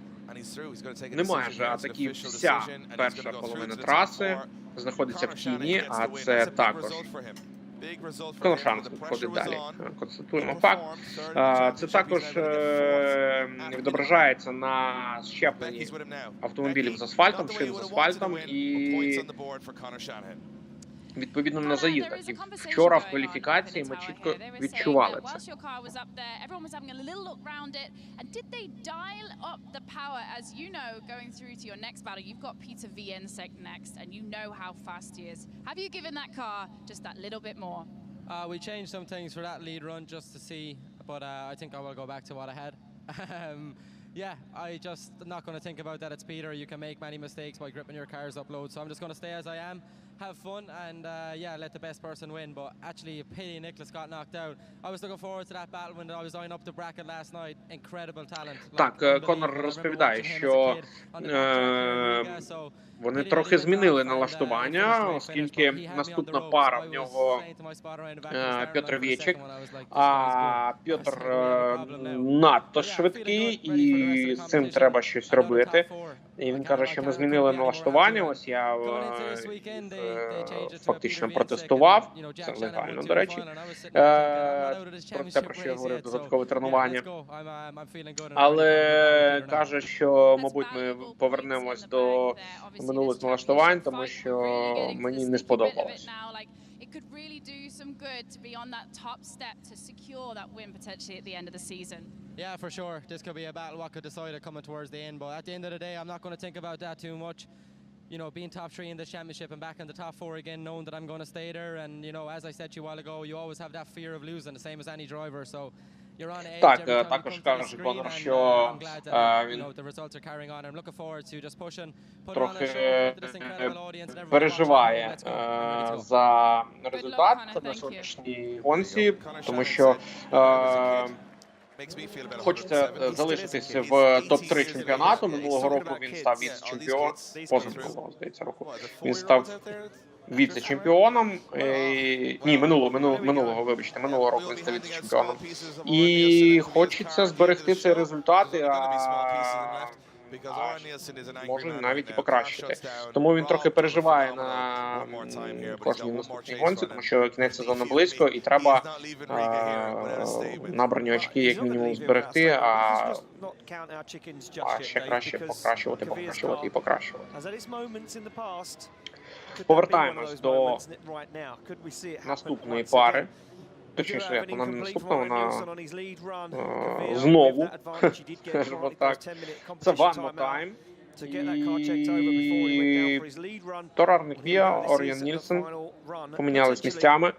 не майже, а таки вся перша половина траси знаходиться в тіні, а це також Конор Шанахан входить далі. Констатуємо факт. Це також відображається на щепленні автомобілів з асфальтом, шин з асфальтом і відповідно на заїздах. І вчора в кваліфікації ми чітко відчували це. We changed some things for that lead run just to see, but I think I will go back to what I had. Yeah, I just not going to think about that at Peter. You can make many mistakes by gripping your car's up load, so I'm just going to stay as I am. have fun and yeah, let the best person win. But actually, pity Nicholas got knocked out. I was looking forward to that battle when I was eyeing up the bracket last night. Incredible talent. Так, Конор розповідає, що вони трохи змінили налаштування, оскільки наступна пара в нього Петр Вєчик, а Петр надто швидкий, і з цим треба щось робити. І він каже, що ми змінили налаштування, ось я фактично протестував, це легально, до речі, про те, про що я говорив, додаткове тренування. Але каже, що, мабуть, ми повернемось до минулих налаштувань, тому що мені не сподобалось. It could really do some good to be on that top step to secure that win potentially at the end of the season. Yeah, for sure. This could be a battle what could decide it coming towards the end. But at the end of the day, I'm not going to think about that too much. You know, being top 3 in this championship and back in the top 4 again, knowing that I'm going to stay there. And, you know, as I said to you a while ago, you always have that fear of losing, the same as any driver. So you're on edge Так, every time you також come to the каже screen. Конор, And що I'm glad that, you він know, the results are carrying on. I'm looking forward to just pushing, putting on a трохи show to this incredible audience and everyone watching. переживає Let's go. I'm ready to go. за результат на сьогоднішній гонці, тому що хочеться залишитись в топ-3 чемпіонату. Минулого року він став віце-чемпіоном, позаминулого, здається, року. Він став віце-чемпіоном. Ні, минулого, вибачте, минулого року він став віце-чемпіоном. І хочеться зберегти цей результат, може навіть і покращити. Тому він трохи переживає на кожній наступній гонці, тому що кінець сезону близько, і треба набрані очки як мінімум зберегти, а ще краще покращувати. Повертаємо до наступної пари. Точніше, вона не наступна, вона знову, скажімо так, це One More Time. І Тор Арнеквія, Оріон Нільсен помінялись місцями.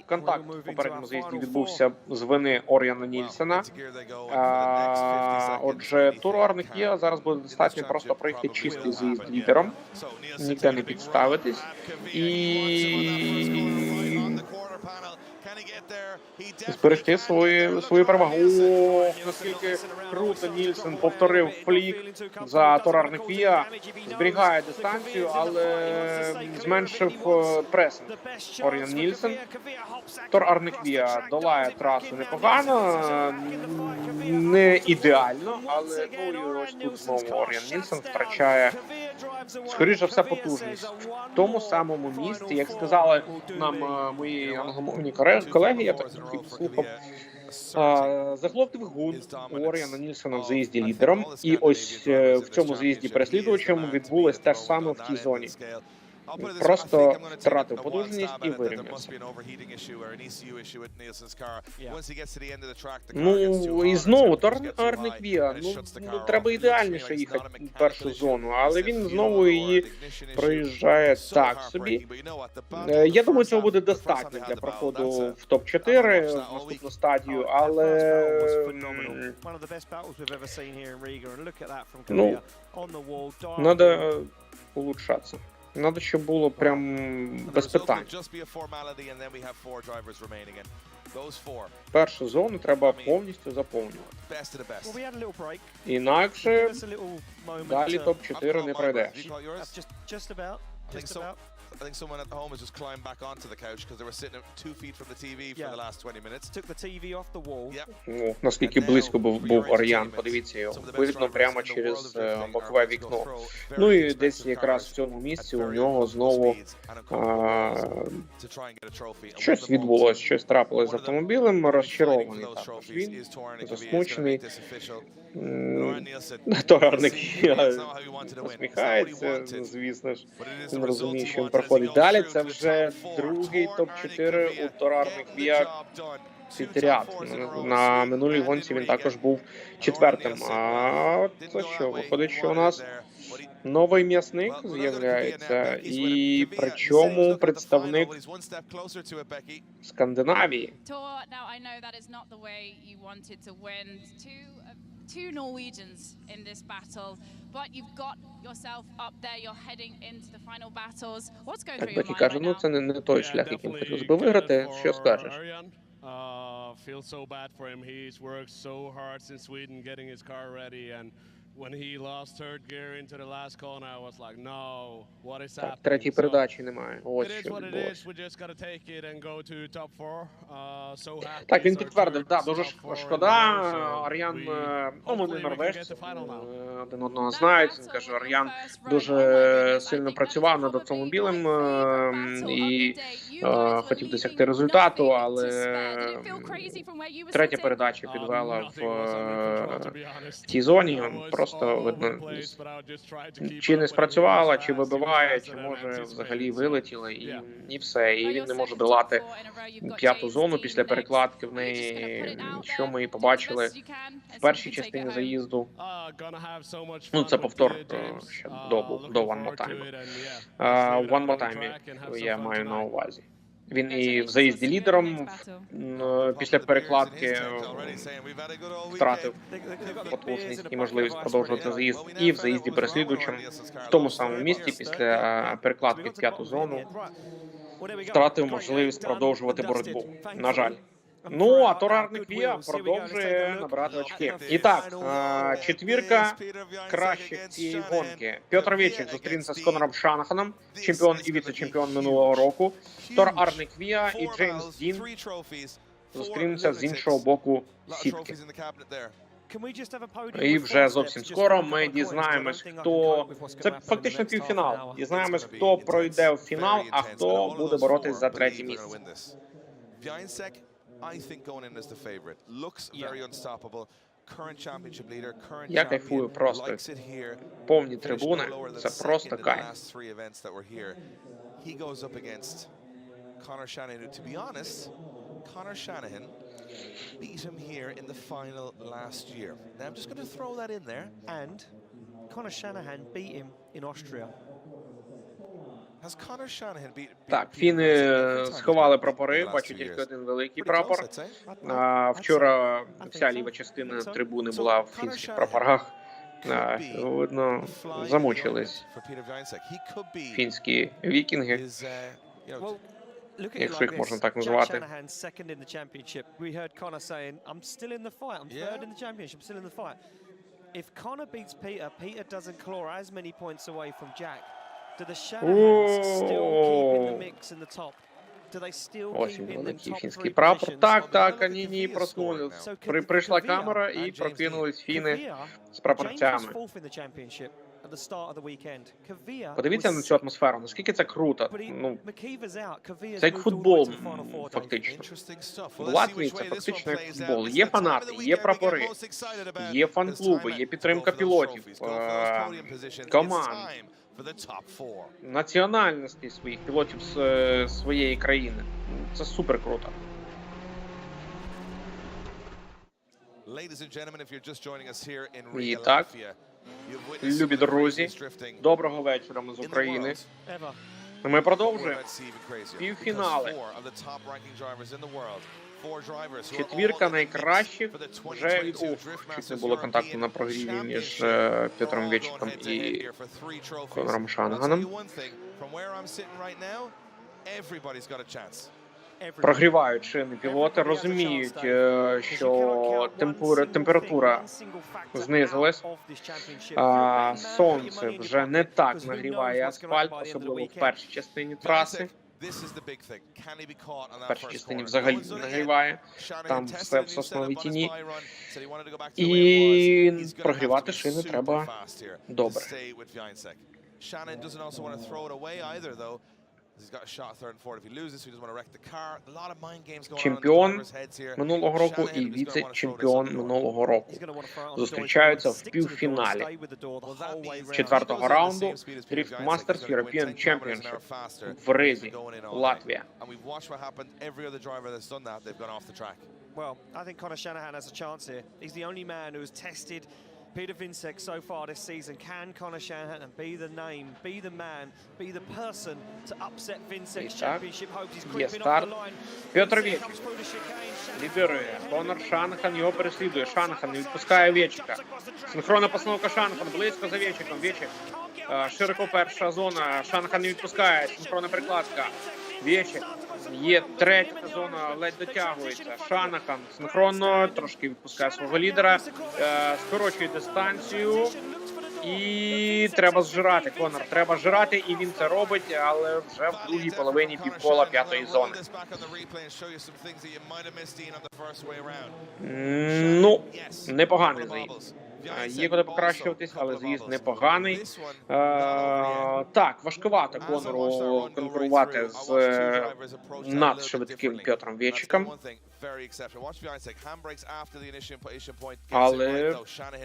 Контакт в попередньому заїзді відбувся з вини Оріона Нільсена. Отже, Туру Арнеквія зараз буде достатньо просто пройти чистий заїзд лідером, ніде не підставитись. І зберегти свою перевагу. Наскільки круто Нільсен повторив флік за Тор Арнеквія, зберігає дистанцію, але зменшив пресинг. Оріон Нільсен. Тор Арнеквія долає трасу непогано, не ідеально, але ось тут знову Оріон Нільсен втрачає, скоріше за все, потужність. В тому самому місці, як сказали нам мої англомовні колеги, я так слухав, заглох двигун у Оріона Нільсена в заїзді лідером, і ось в цьому заїзді переслідувачем відбулось те ж саме в тій зоні. Просто втратив потужність і вирівнявся. Ну, і знову Тор Арнеквія. Ну, треба ідеальніше їхати в першу зону, але він знову її проїжджає так собі. Я думаю, цього буде достатньо для проходу в топ-4 в наступну стадію, але ну, треба улучшатися. Надо, щоб було прям без питань. Першу зону треба повністю заповнювати. Інакше далі топ-4 не пройдеш. I think someone at home has just climbed back onto the couch because they were sitting 2 feet from the TV for the last 20 minutes. Took the TV off the wall. О, наскільки близько був Оріан, подивіться його. Видно прямо через бокове вікно. Ну і десь якраз в цьому місці у нього знову щось відбулося, щось трапилось з автомобілем, розчарований також він, засмучений. Тор Арнеквія посміхається, звісно ж, він розуміє, що він проходить далі. Це вже другий топ-4 у Тора Арнеквія підряд. На минулій гонці він також був четвертим. А це що, виходить, що у нас новий м'ясник з'являється, і причому представник Скандинавії. two Norwegians in this battle, but you've got yourself up there, you're heading into the final battles. What's going through your mind каже, right ну now? це не той шлях, яким хотілося би виграти. Що скажеш? Feel so bad for him. He's worked so hard since Sweden getting his car ready, and when he lost third gear into the last corner, I was like, no, what is Так, happening? третій передачі немає. Ось It is що what it is. відбулося. We just gotta take it and go to top 4. So happy. Так, він It's our підтвердив, third да, дуже top 4 in шкода. the row, so Ар'ян, we- ну, вони hopefully we can норвежці, get the final now. один одного знають. Він каже, Ар'ян дуже сильно працював над автомобілем і хотів досягти результату, але третя передача підвела в тій зоні. Просто, видно, чи не спрацювала, чи вибиває, чи може взагалі вилетіла, і все. І він не може долати п'яту зону після перекладки в неї, що ми і побачили в першій частині заїзду. Ну, це повтор ще до One More Time. One More Time я маю на увазі. Він і в заїзді лідером після перекладки втратив потужність і можливість продовжувати заїзд, і в заїзді переслідувачем в тому самому місці після перекладки в п'яту зону втратив можливість продовжувати боротьбу. На жаль. Ну, а Торарник-Віа продовжує набирати очки. І так, четвірка кращих цієї гонки. Петр Вечик зустрінеться з Конором Шанаханом, чемпіон і віце-чемпіон минулого року. Торарник-Віа і Джеймс Дін зустрінуться з іншого боку сітки. І вже зовсім скоро ми дізнаємось, хто... Це фактично півфінал. Дізнаємось, хто пройде в фінал, а хто буде боротись за третє місце. I think going in as the favorite. Looks very unstoppable. Current championship leader, current Я кайфую просто. Повні трибуни. Це просто кайф. He goes up against Conor Shanahan, who, to be honest, Conor Shanahan beat him here in the final last year. Now I'm just going to throw that in there. And Conor Shanahan beat him in Austria. Так, фіни сховали прапори, бачу тільки один великий прапор. Вчора вся ліва частина трибуни була в фінських прапорах. Видно, замучились фінські вікінги, якщо їх можна так назвати. Ось він, великий фінський прапор. Так, ні, проснулись. Прийшла камера і прокинулись фіни з прапорцями. Подивіться на цю атмосферу, наскільки це круто. Ну, це як футбол, фактично. В Латвії це фактично як футбол. Є фанати, є прапори, є фан-клуби, є підтримка пілотів, команд, національностей своїх, пілотів з своєї країни. Це супер круто. І так, любі друзі, доброго вечора ми з України. Ми продовжуємо півфінали. Четвірка найкращих вже чуть не було контакту на прогріві між Петром Вечиком і Конором Шанаганом. Прогрівають шини пілоти, розуміють, що температура знизилась, сонце вже не так нагріває асфальт, особливо в першій частині траси. В першій частині взагалі не нагріває, там все в сосновій тіні. І прогрівати шини треба добре. Чемпіон минулого року і віце-чемпіон минулого року зустрічаються в півфіналі 4-го раунду Drift Masters European Championship в Ризі, Латвія. Well, I think Conor Shanahan has a chance here. He's the only man who has tested Peter Vincek so far this season. Can Connor Shanahan be the name, be the man, be the person to upset Vincek's championship hopes? He's creeping off the line. Петр Вечик лідирує. Конор Шанахан його переслідує. Шанахан не відпускає Вечика. Синхронна постановка Шанахан близько за Вечиком. Вечик широко перша зона. Шанахан не відпускає. Синхронна прикладка. Вечик. Є третя зона, ледь дотягується. Шанахан синхронно трошки відпускає свого лідера. Скорочує дистанцію. І треба зжирати, Конор. Треба зжирати, і він це робить, але вже в другій половині півкола п'ятої зони. Ну, непоганий заїзд. Є куди покращуватись, але заїзд непоганий. Так, важкувато Конору конкурувати з надшвидким Петром Вечиком. Але,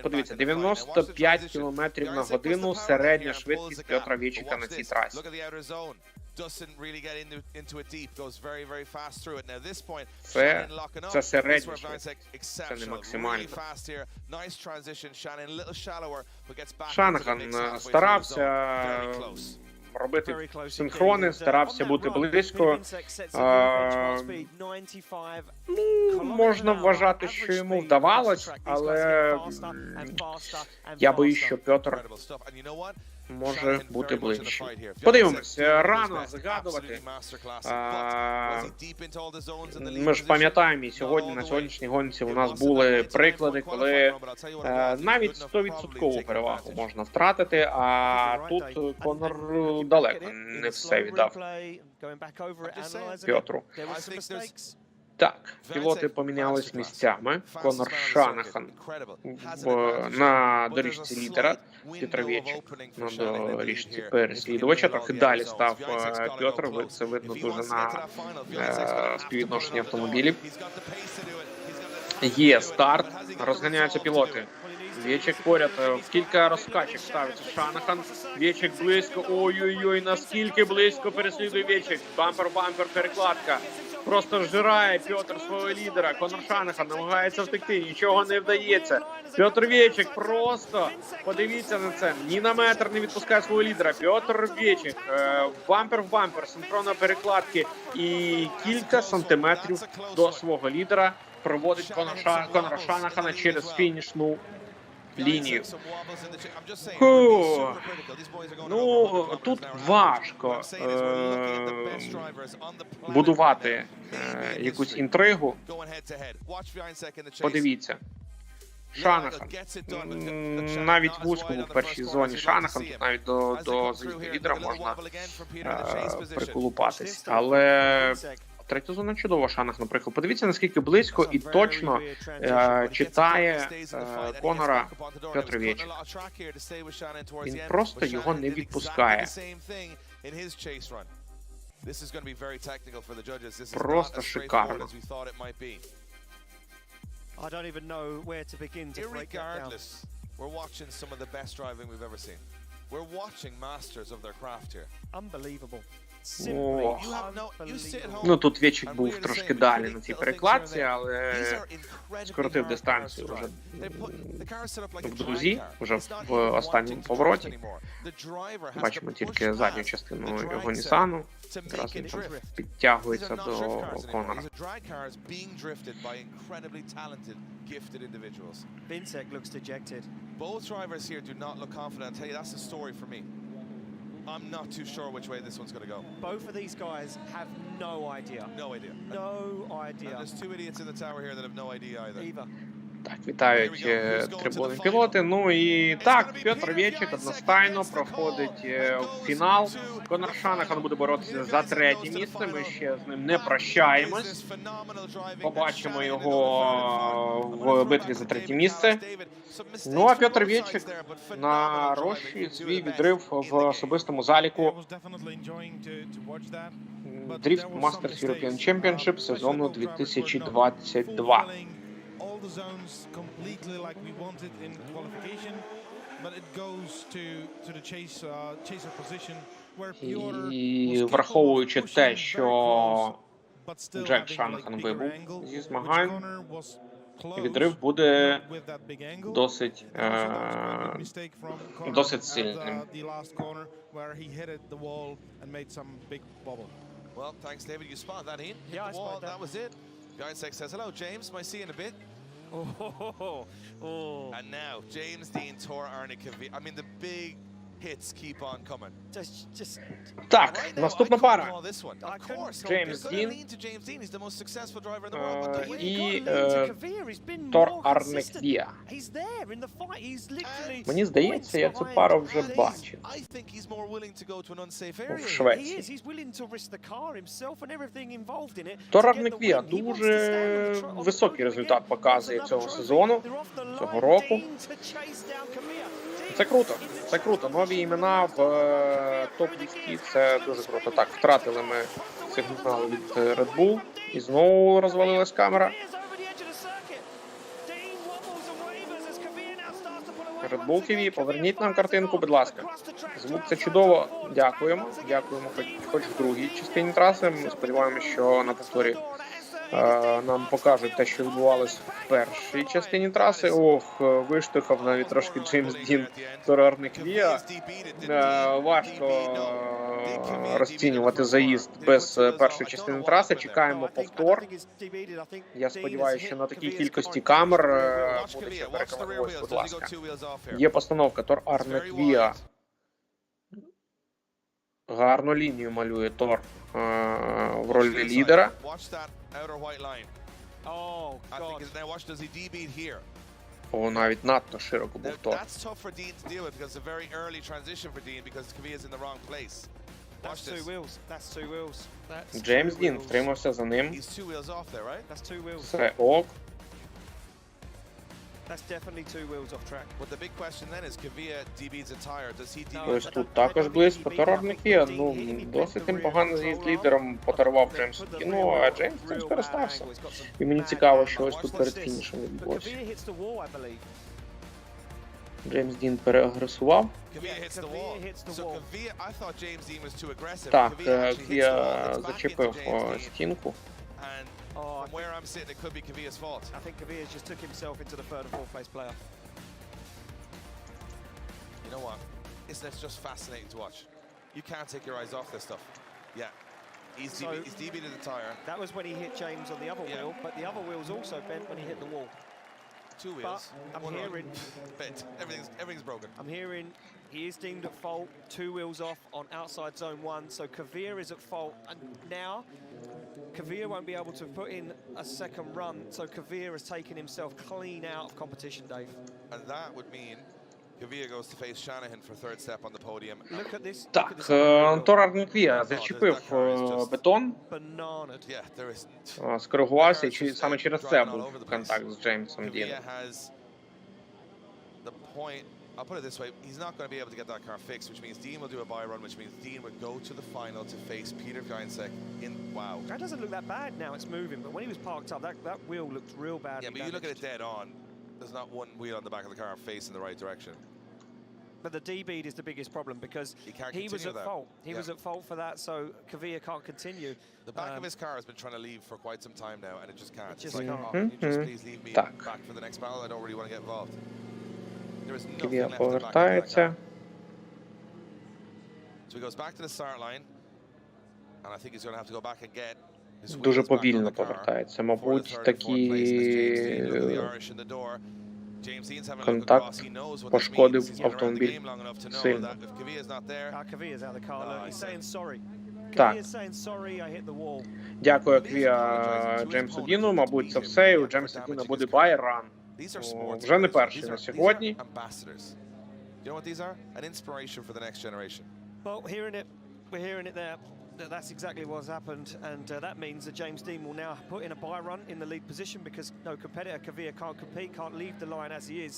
подивіться, 95 км на годину середня швидкість Петра Вечика на цій трасі. Це середня швидкість, це не максимальна. Шанахан старався робити синхрони, старався бути близько. Можна вважати, що йому вдавалось, але я боюсь, що Петр може бути ближче. Подивимось, рано згадувати. Ми ж пам'ятаємо, і сьогодні, на сьогоднішній гонці у нас були приклади, коли навіть 100% перевагу можна втратити, а тут Конор далеко не все віддав Петру. Так, пілоти помінялись місцями. Конор Шанахан на доріжці лідера, Петр Вечик на доріжці переслідувача. Трохи далі став Петр, це видно дуже на співвідношенні автомобілів. Є старт, розганяються пілоти. Вечик поряд, в кілька розкачок ставиться Шанахан. Вечик близько, ой-ой-ой, наскільки близько переслідує Вечик. Бампер-бампер, перекладка. Просто зжирає Петр свого лідера. Конор Шанахан намагається втекти, нічого не вдається. Петр Вечик просто, подивіться на це, ні на метр не відпускає свого лідера. Петр Вечик, бампер в бампер, синхронно перекладки і кілька сантиметрів до свого лідера проводить Конора Шанахана через фінішну лінію. Ну, тут важко будувати якусь інтригу. Подивіться. Шанахан. Навіть вузько в першій зоні Шанахан, тут навіть до заїзду лідера можна приколупатись. Але третя зона чудова Шанахан приїхав. Подивіться, наскільки близько і точно читає Конора Петр Вечик. Він просто його не відпускає. Просто шикарно. I don't even know where to begin to break that down. We're watching some of the best driving we've ever seen. We're watching masters of their craft here. Unbelievable. Ну, тут Вечик був трошки далі на цій перекладці, але скоротив дистанцію вже в друзі, вже в останньому повороті. Бачимо тільки задню частину його Нісану. Якраз він там підтягується до Конора. Vincek looks dejected. Both drivers here do not look confident. I'll tell you, that's the story for me. I'm not too sure which way this one's going to go. Both of these guys have no idea. No idea. No idea. And there's two idiots in the tower here that have no idea either. Так, вітають трибуни пілоти. Ну і так, Петр Вечик одностайно проходить фінал. Конор Шанахан буде боротися за третє місце. Ми ще з ним не прощаємось. Побачимо його в битві за третє місце. Ну а Петр Вечик нарощує свій відрив в особистому заліку Drift Masters European Championship сезону 2022. All the zones completely like we wanted in qualification, but it goes to the chaser position where Piotr І враховуючи те, що Джек Шанахан вибув зі змагань, відрив буде досить сильним. Well, thanks, David. You spotted that in. Hit Yeah, the I wall. spotted that. That was it. Guy says, hello, James. Might see you in a bit. Oh. And now, James Dean, Tor Arnica. I mean, the big hits keep on coming. Just Так, Right now, I наступна couldn't пара. call this one. I Of couldn't course, call James you're Dean. gonna lean to James Dean. He's the most successful driver in the world. But the way І he Тор Арнеквія. Мені здається, я цю пару вже бачив I think he's more willing to go to an unsafe в area. Швеції. Тор Тор Арнеквія дуже високий результат показує цього сезону, цього року. Це круто, це круто. Нові імена в топ-10, це дуже круто. Так, втратили ми сигнал від Red Bull. І знову розвалилась камера. Red Bull TV, поверніть нам картинку, будь ласка. Звук це чудово. Дякуємо. Дякуємо хоч в другій частині траси. Ми сподіваємося, що на повторі нам покажуть те, що відбувалося в першій частині траси. Ох, виштовхав навіть трошки Джеймс Дін Тор Арнеквія. Важко розцінювати заїзд без першої частини траси. Чекаємо повтор. Я сподіваюся, що на такій кількості камер буде ще переконати. Ось, будь ласка. Є постановка. Тор Арнеквія. Гарну лінію малює Тор в ролі лідера. О, навіть надто широко був Тор. Джеймс Дін втримався за ним. Все ок. Ось тут також близько. Тор Арнеквія, ну, досить непогано з'їзд лідером подарував Джеймсу Діну, а Джеймс цим скористався. І мені цікаво, що ось тут перед фінішем відбулося. Джеймс Дін переагресував. Так, Квія зачепив стінку. From where I'm sitting, it could be Kvyat's fault. I think Kvia just took himself into the third and fourth place player. You know what? It's just fascinating to watch. You can't take your eyes off this stuff. Yeah. He's DB'd the tire. That was when he hit James on the other wheel, but the other wheel's also bent when he hit the wall. Two wheels. But I'm hearing bent. Everything's broken. I'm hearing he is deemed at fault. Two wheels off on outside zone one, so Kvia is at fault. And now Kvia won't be able to put in a second run, so Kvia has taken himself clean out of competition, Dave. And that would mean Kvia goes to face Shanahan for third step on the podium. Look at this. Так, Тор Арнеквія зачепив бетон, Yeah, there is. скоригувався, і саме через це був контакт з Джеймсом Діном. Kvia has the point. I'll put it this way, he's not going to be able to get that car fixed, which means Dean will do a buy run, which means Dean would go to the final to face Peter Geinsek in, wow. That doesn't look that bad now, it's moving, but when he was parked up, that wheel looked real bad. Yeah, but you look at it dead on, there's not one wheel on the back of the car facing the right direction. But the D-bead is the biggest problem because he was at fault. He was at fault for that, so Kvia can't continue. The back of his car has been trying to leave for quite some time now, and it just can't. It just like, can't. oh, can you just please leave me back for the next battle? I don't really want to get involved. Квія повертається. So he goes back to the start line, and I think he's going to have to go back and get his Дуже повільно повертається. Мабуть, такий контакт пошкодив автомобіль сильно. Так. Дякую, Квія, Джеймсу Діну. Мабуть, це все. І у Джеймса Діна буде байран. Вже не перший на сьогодні. We're hearing it there. That's exactly what's happened, and that means that James Dean will now put in a buy run in the lead position because no competitor, Kvia, can't compete, can't leave the line as he is.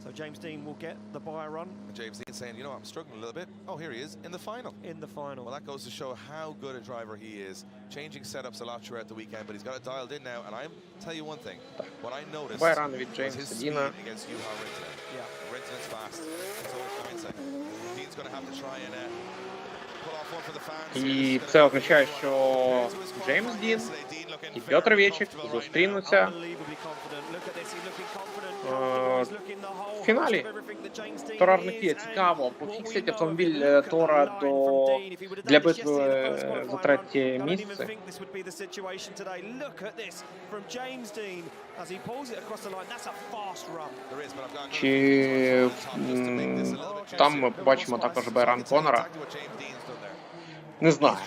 So James Dean will get the buy run. James Dean saying, you know, I'm struggling a little bit. Oh, here he is in the final. In the final. Well, that goes to show how good a driver he is. Changing setups a lot throughout the weekend, but he's got it dialed in now. And I'm tell you one thing. What I noticed was his speed against Juha Rintanen. Yeah. Rintanen's fast. So it's Dean's going to have to try and І це означає, що Джеймс Дін і Петр Вечик зустрінуться в фіналі. Тора Рники. Цікаво, пофіксить автомобіль Тора для битви за третє місце. Чи там ми побачимо також Байран Конора? Не знаю.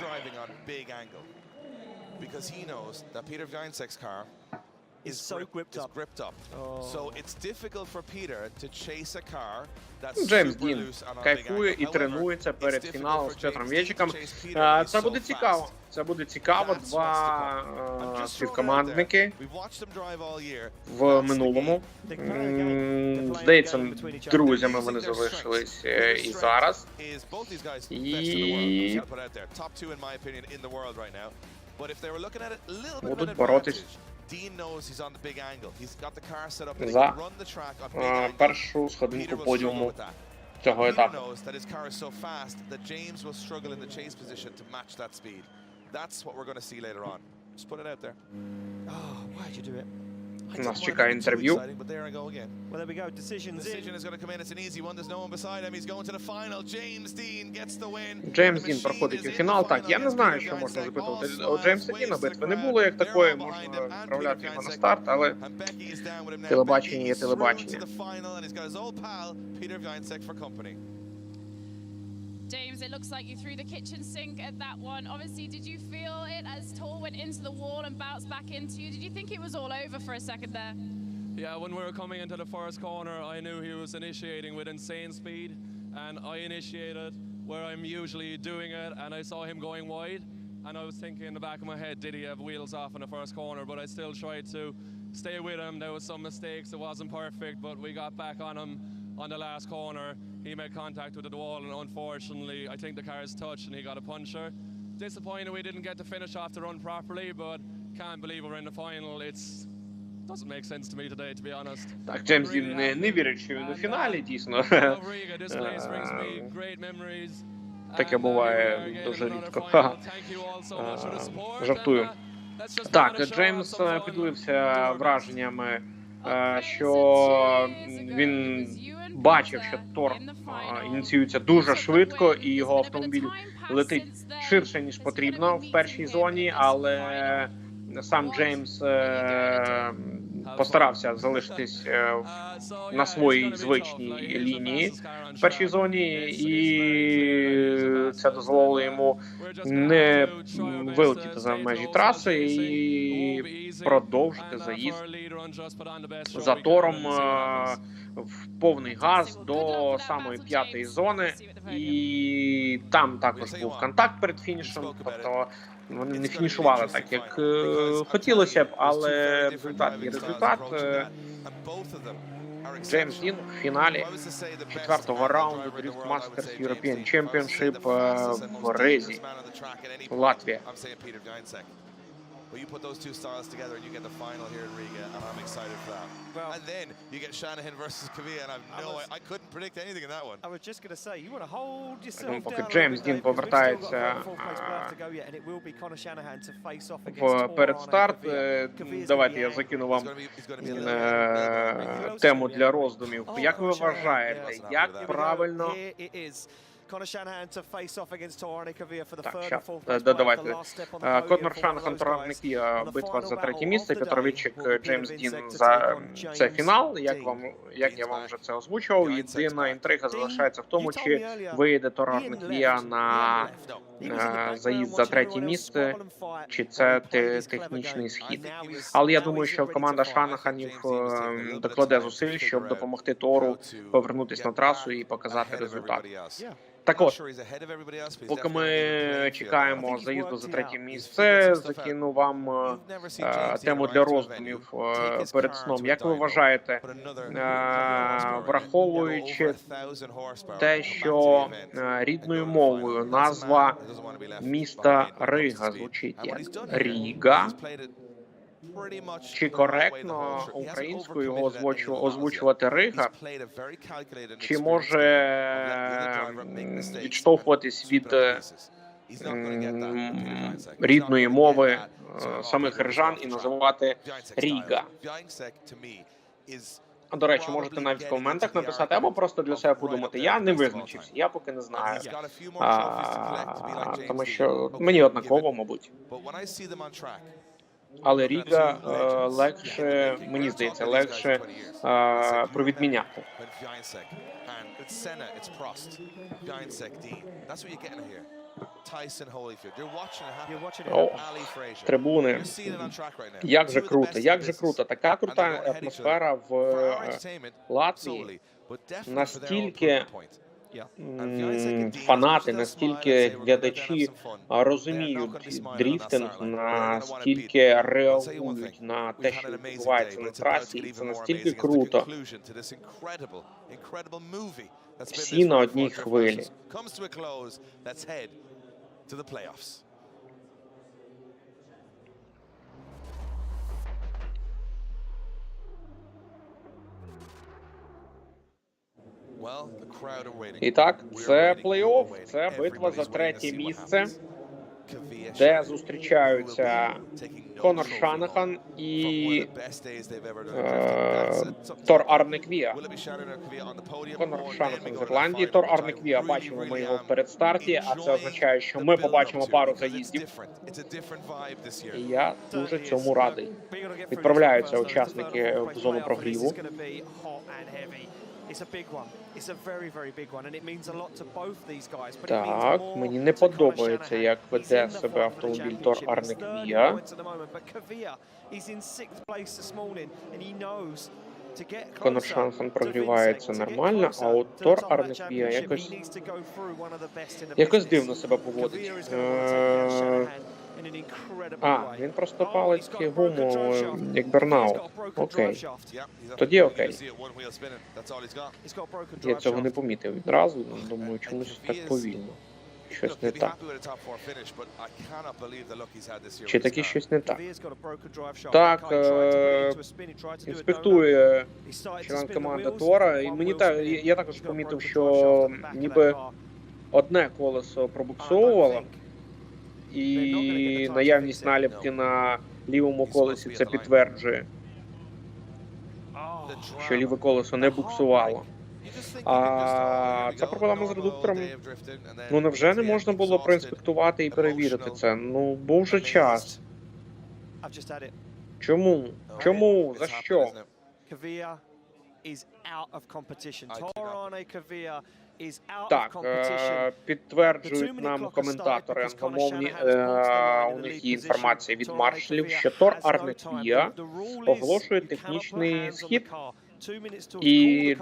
Is so gripped up. So it's difficult for Peter to chase a car that's Джеймс super Дін loose and on a big кайфує angle. і тренується перед It's фіналом difficult з for Петром James Вечиком. Dean to chase Peter Це буде so цікаво. fast. Це буде цікаво. That's Два what's to come. I'm just співкомандники We've watched them drive all year. в That's the минулому. Здається, друзями вони залишились і зараз. is both these guys І- best in the world. I'm gonna put it out there. Top two in my opinion in the world right now. But if they were looking at it a little bit of Будуть an боротись advantage, Dean knows he's on the big angle. He's got the car set up and he за can run the track on big angle. першу сходинку Peter will struggle подіуму with that. цього Peter етапу. knows that his car is so fast that James will struggle in the chase position to match that speed. That's what we're going to see later on. Just put it out there. Oh, why'd you do it? Нас чекає інтерв'ю. But there I go again. Well, there we go. Decisions Decision in. is going to come in. It's an easy one. There's no one beside him. He's going to the final. James Dean gets the win. Джеймс The Дін machine проходить is у in фінал. the Так, final я не against знаю, Peter що можна Gansek. запитувати. All У Джеймса smiles, Діна waves битви the не crowd. було як They're такої, all behind можна him, and відправляти Peter його на Gansek. старт, але And Becky is down with him now. телебачення Becky є is through телебачення. to the final, and he's got his old pal Peter Gansek for company. James, it looks like you threw the kitchen sink at that one. Obviously, did you feel it as Tor went into the wall and bounced back into you? Did you think it was all over for a second there? Yeah, when we were coming into the first corner, I knew he was initiating with insane speed, and I initiated where I'm usually doing it, and I saw him going wide, and I was thinking in the back of my head, did he have wheels off in the first corner? But I still tried to stay with him. There was some mistakes, it wasn't perfect, but we got back on him on the last corner. He made contact with the wall, and unfortunately, I think the car's touched, and he got a puncture. Disappointed we didn't get to finish off the run properly, but can't believe we're in the final. Doesn't make sense to me today, to be honest. Так, Джеймс Дін не вірить, що він у фіналі, дійсно. Love Riga. This place brings me great memories. Таке And буває here we are дуже again on our рідко. final. Thank you all so much for the support. Жартую. And, let's just Так, put on a show, Джеймс have some fun. поділився враженнями, що він бачив, що Тор ініціюється дуже швидко і його автомобіль летить ширше, ніж потрібно в першій зоні, але сам Джеймс постарався залишитись на своїй звичній лінії в першій зоні, і це дозволило йому не вилетіти за межі траси і продовжити заїзд за Тором в повний газ до самої п'ятої зони, і там також був контакт перед фінішем, тобто вони не фінішували так, як хотілося б, але результат є результат. Джеймс Дін в фіналі четвертого раунду Drift Masters European Championship в Ризі, Латвія. But you put those two styles together and you get the final here in Riga, and I'm excited for that. Well, and then you get Shanahan versus Kvyat, and I couldn't predict anything in that one. I was just going to say, you want to hold yourself Думаю, поки down. Джеймс Дін повертається перед старт, давайте я закину вам тему для роздумів. Як ви вважаєте, як правильно... Так, щас, давайте. Конор Шанахан, Тор Рники, битва за третє місце, Петровичик, Джеймс Дін за це фінал. Як я вам вже це озвучував, єдина інтрига залишається в тому, чи вийде Тор Рники на заїзд за третє місце, чи це технічний схід. Але я думаю, що команда Шанаханів докладе зусиль, щоб допомогти Тору повернутися на трасу і показати результат. Так от, поки ми чекаємо заїзду за третє місце, закину вам тему для роздумів перед сном. Як ви вважаєте, враховуючи те, що рідною мовою назва міста Рига звучить як Ріга, чи коректно українською його озвучувати Рига, чи може відштовхуватись від рідної мови самих рижан і називати Riga. До речі, можете навіть в коментах написати, або просто для себе подумати. Я не визначився, я поки не знаю. Тому що мені однаково, мабуть. Але Riga легше, мені здається, легше провідміняти. О, трибуни. Як же круто, як же круто. Така крута атмосфера в Латвії. Настільки фанати, настільки глядачі розуміють дріфтинг, настільки реагують на те, що відбувається на трасі, і це настільки круто. Всі на одній хвилі. І так, це плей-офф, це битва за третє місце, де зустрічаються Конор Шанахан і Тор Арнеквіа. Конор Шанахан з Ірландії, Тор Арнеквіа, бачимо ми його в передстарті, а це означає, що ми побачимо пару заїздів. І я дуже цьому радий. Відправляються учасники в зону прогріву. Так, мені не подобається, як веде себе автомобіль Тор Арнеквіа. Конор Шанахан прогрівається нормально, а от Тор Арнеквіа якось дивно себе поводить. Він просто палить гуму, як Бернаут. Окей. Тоді окей. Я цього не помітив відразу, думаю, чомусь так повільно. Щось не так. Чи таки щось не так? Так, інспектує член команди Тора, і мені я також помітив, що ніби одне колесо пробуксовувало, і наявність наліпки на лівому колесі це підтверджує, що ліве колесо не буксувало. А це проблема з редуктором. Ну, невже не можна було проінспектувати і перевірити це? Ну, був вже час. Чому? Чому? За що? Так, підтверджують нам коментатори англомовні, у них є інформація від маршалів, що Тор Арнеквіа оголошує технічний схід, і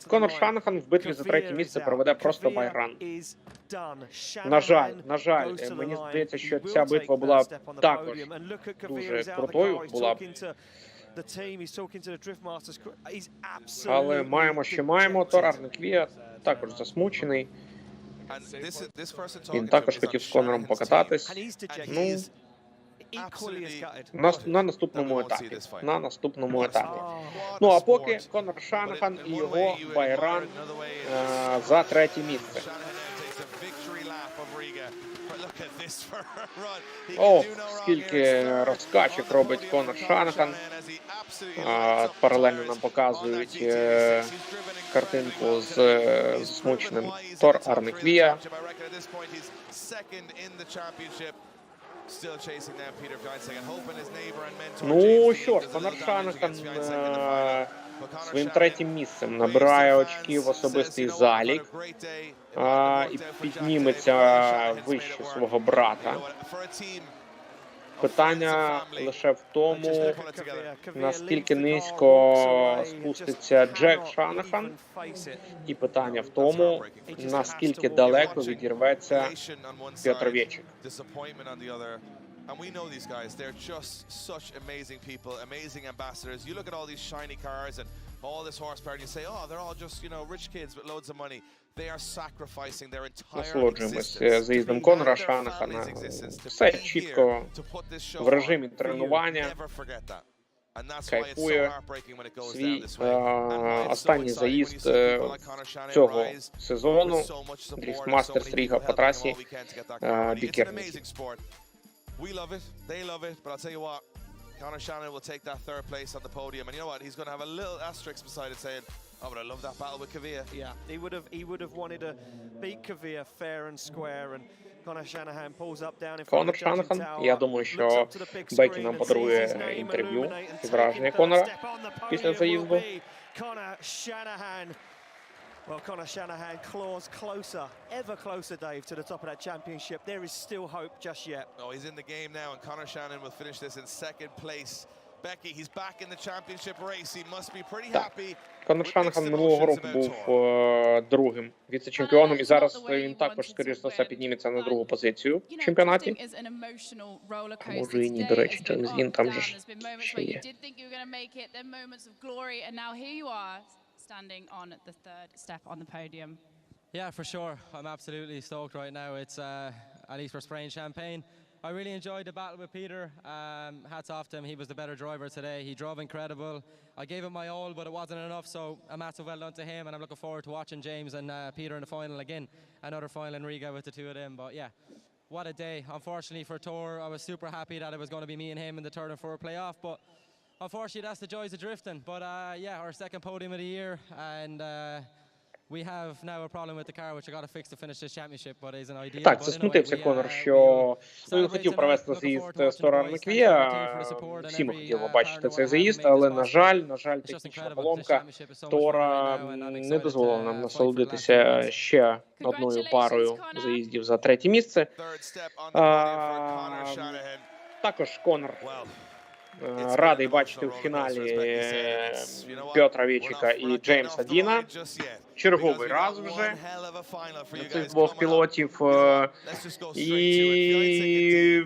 Конор Шанахан в битві за третє місце проведе просто байран. На жаль, мені здається, що ця битва була також дуже крутою, була б. Але маємо, що маємо. Тор Арнеквіа також засмучений. Він також хотів з Конором покататись. Ну, на наступному етапі. На наступному етапі. Ну, а поки Конор Шанахан і його байран за третє місце. О, скільки розкачок робить Конор Шанахан. Паралельно нам показують картинку з засмученим Тор Арнеквіа. Ну що ж, Конор Шанахан своїм третім місцем набирає очки в особистий залік і підніметься вище свого брата. Питання лише в тому, наскільки низько спуститься Джек Шанахан, і питання в тому, наскільки далеко відірветься Петровечик. And we know these guys, they're just such amazing people, amazing ambassadors. You look at all these shiny cars and all this horsepower, and you say, oh, they're all just, you know, rich kids with loads of money. They are sacrificing their entire Насолоджуємося заїздом Конора Шанахана. Все чітко в режимі тренування. Кайфує. Свій останній заїзд цього сезону. Дріфт Мастерс Ріга по трасі Bikerniku. We love it, they love it, but I'll tell you what, Conor Shannon will take that third place on the podium, and you know what, he's going to have a little asterisk beside it saying, oh, but I love that battle with Kvyat. Yeah, he would have wanted to beat Kvyat fair and square, and Conor Shanahan pulls up down in front of the judging tower. Я думаю, що Бекі нам подарує інтерв'ю і враження Конора після заїзду. Conor Shanahan. Well, Conor Shanahan claws closer, ever closer, Dave, to the top of that championship. There is still hope just yet. Oh, he's in the game now, and Conor Shannon will finish this in second place. Becky, he's back in the championship race. He must be pretty happy. Конор Шанахан минулого року був другим віце-чемпіоном, і зараз він також, скоріш за все, підніметься на другу позицію в чемпіонаті. Може і ні, до речі, Джеймс Дін там же ще є. Standing on the third step on the podium. Yeah, for sure. I'm absolutely stoked right now. It's at least we're spraying champagne. I really enjoyed the battle with Peter. Hats off to him. He was the better driver today. He drove incredible. I gave it my all, but it wasn't enough. So a massive well done to him, and I'm looking forward to watching James and Peter in the final again. Another final in Riga with the two of them. But yeah, what a day. Unfortunately for Tor, I was super happy that it was going to be me and him in the third and fourth playoff. But unfortunately, that's the joys of drifting. But yeah, our second podium of the year, and we have now a problem with the car, which I got to fix to finish this championship, but is an idea. Так, засмутився Конор, що він хотів провести заїзд з Тора Маквія. Всі ми хотіли бачити цей заїзд, але, на жаль, технічна поломка Тора не дозволила нам насолодитися ще одною парою заїздів за третє місце. Також Конор радий бачити у фіналі Петра Вечика і Джеймса Діна. Черговий раз вже цих двох пілотів. І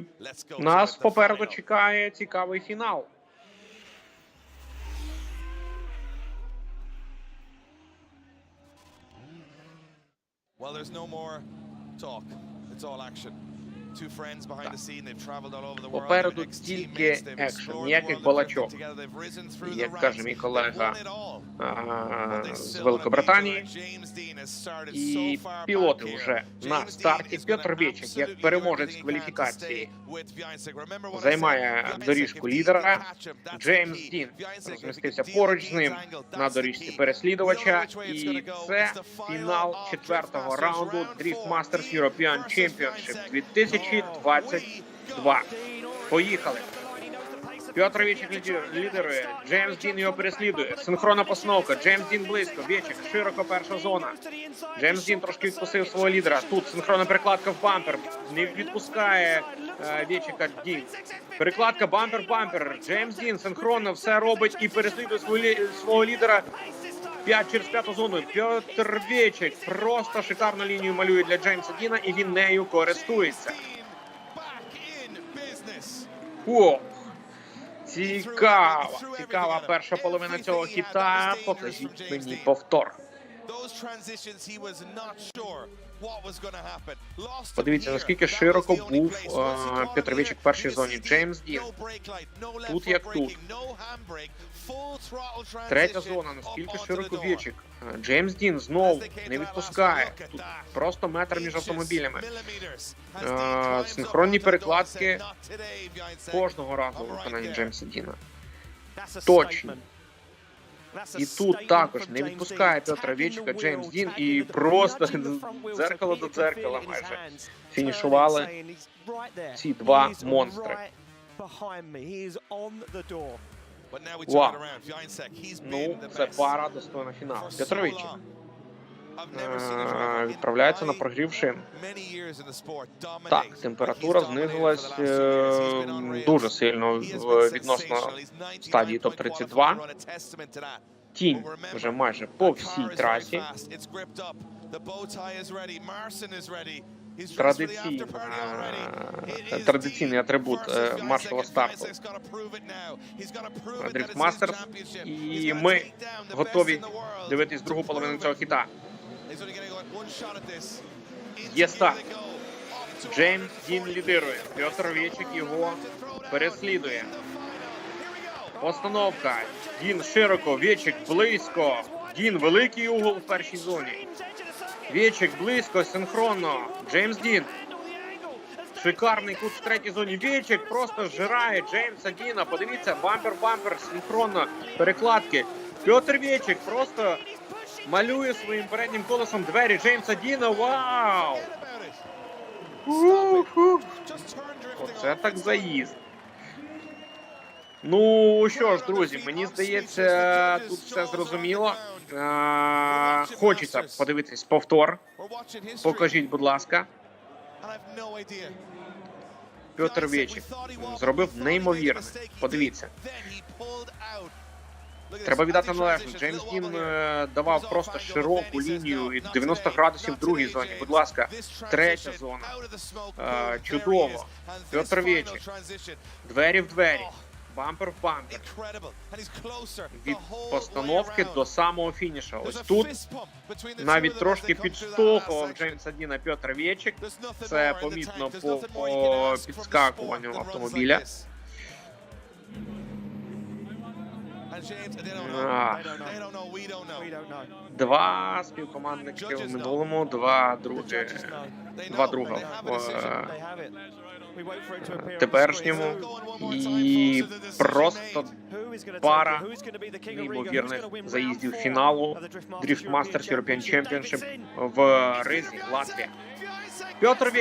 нас попереду чекає цікавий фінал. Well, there's no more talk. It's all action. Two friends behind the scene. They've traveled all over the world. Попереду тільки екшен, ніяких балачок. Як каже мій колега з Великобританії. І пілоти вже на старті. Петр Вечик, як переможець кваліфікації, займає доріжку лідера. Джеймс Дін розмістився поруч з ним на доріжці переслідувача. І це фінал четвертого раунду Drift Masters European Championship 2022. Поїхали. Петр Вечик лідерує, Джеймс Дін його переслідує. Синхронна постановка, Джеймс Дін близько, Вечик широко перша зона. Джеймс Дін трошки відпустив свого лідера. Тут синхронна перекладка в бампер, не відпускає Вечика Дін. Перекладка бампер-бампер, Джеймс Дін синхронно все робить і переслідує свого лідера. 5 через 5 зону. Петр Вечик просто шикарну лінію малює для Джеймса Діна, і він нею користується. О, цікава перша половина цього хіта. Покажіть мені повтор. Подивіться, наскільки широко був Петр Вечик в першій зоні. Джеймс Дін. Тут як тут. Третя зона, наскільки широко Вечик. Джеймс Дін знову не відпускає. Тут просто метр між автомобілями. Синхронні перекладки кожного разу в виконанні Джеймса Діна. Точно. І тут також не відпускає Петра Вечика Джеймс Дін, і просто дзеркало до дзеркала майже фінішували ці два монстри. Вау. Ну, це пара достойна фіналу. Петр Вечик відправляється на прогрів шин. Так, температура знизилась дуже сильно відносно стадії топ-32. Тінь вже майже по всій трасі. традиційний атрибут маршового старту Drift Masters. І ми готові дивитись другу половину цього хіта. Є старт. Джеймс Дін лідирує. Петр Вечик його переслідує. Постановка. Дін широко, Вечик близько. Дін великий угол в першій зоні. Вечик близько, синхронно. Джеймс Дін. Шикарний кут в третій зоні. Вечик просто зжирає Джеймса Діна. Подивіться, бампер-бампер, синхронно, перекладки. Петр Вечик просто малює своїм переднім колесом двері Джеймса Діна. Вау! Оце так заїзд. Ну що ж, друзі, мені здається, тут все зрозуміло. Хочеться подивитись повтор. Покажіть, будь ласка. Петр Вечик зробив неймовірно. Подивіться. Треба віддати належне. Джеймс Дін давав просто широку лінію і 90 градусів в другій зоні. Будь ласка, третя зона. Чудово. Петр Вечик. Двері в двері. Бампер в бампер. Від постановки до самого фініша. Ось тут навіть трошки підштовхував Джеймса Діна Петр Вечик. Це помітно по підскакуванню автомобіля. Два співкомандники в минулому, два друга в теперішньому. І просто пара неймовірних заїздів фіналу Drift Masters European Championship в Ризі, Латвія. Петр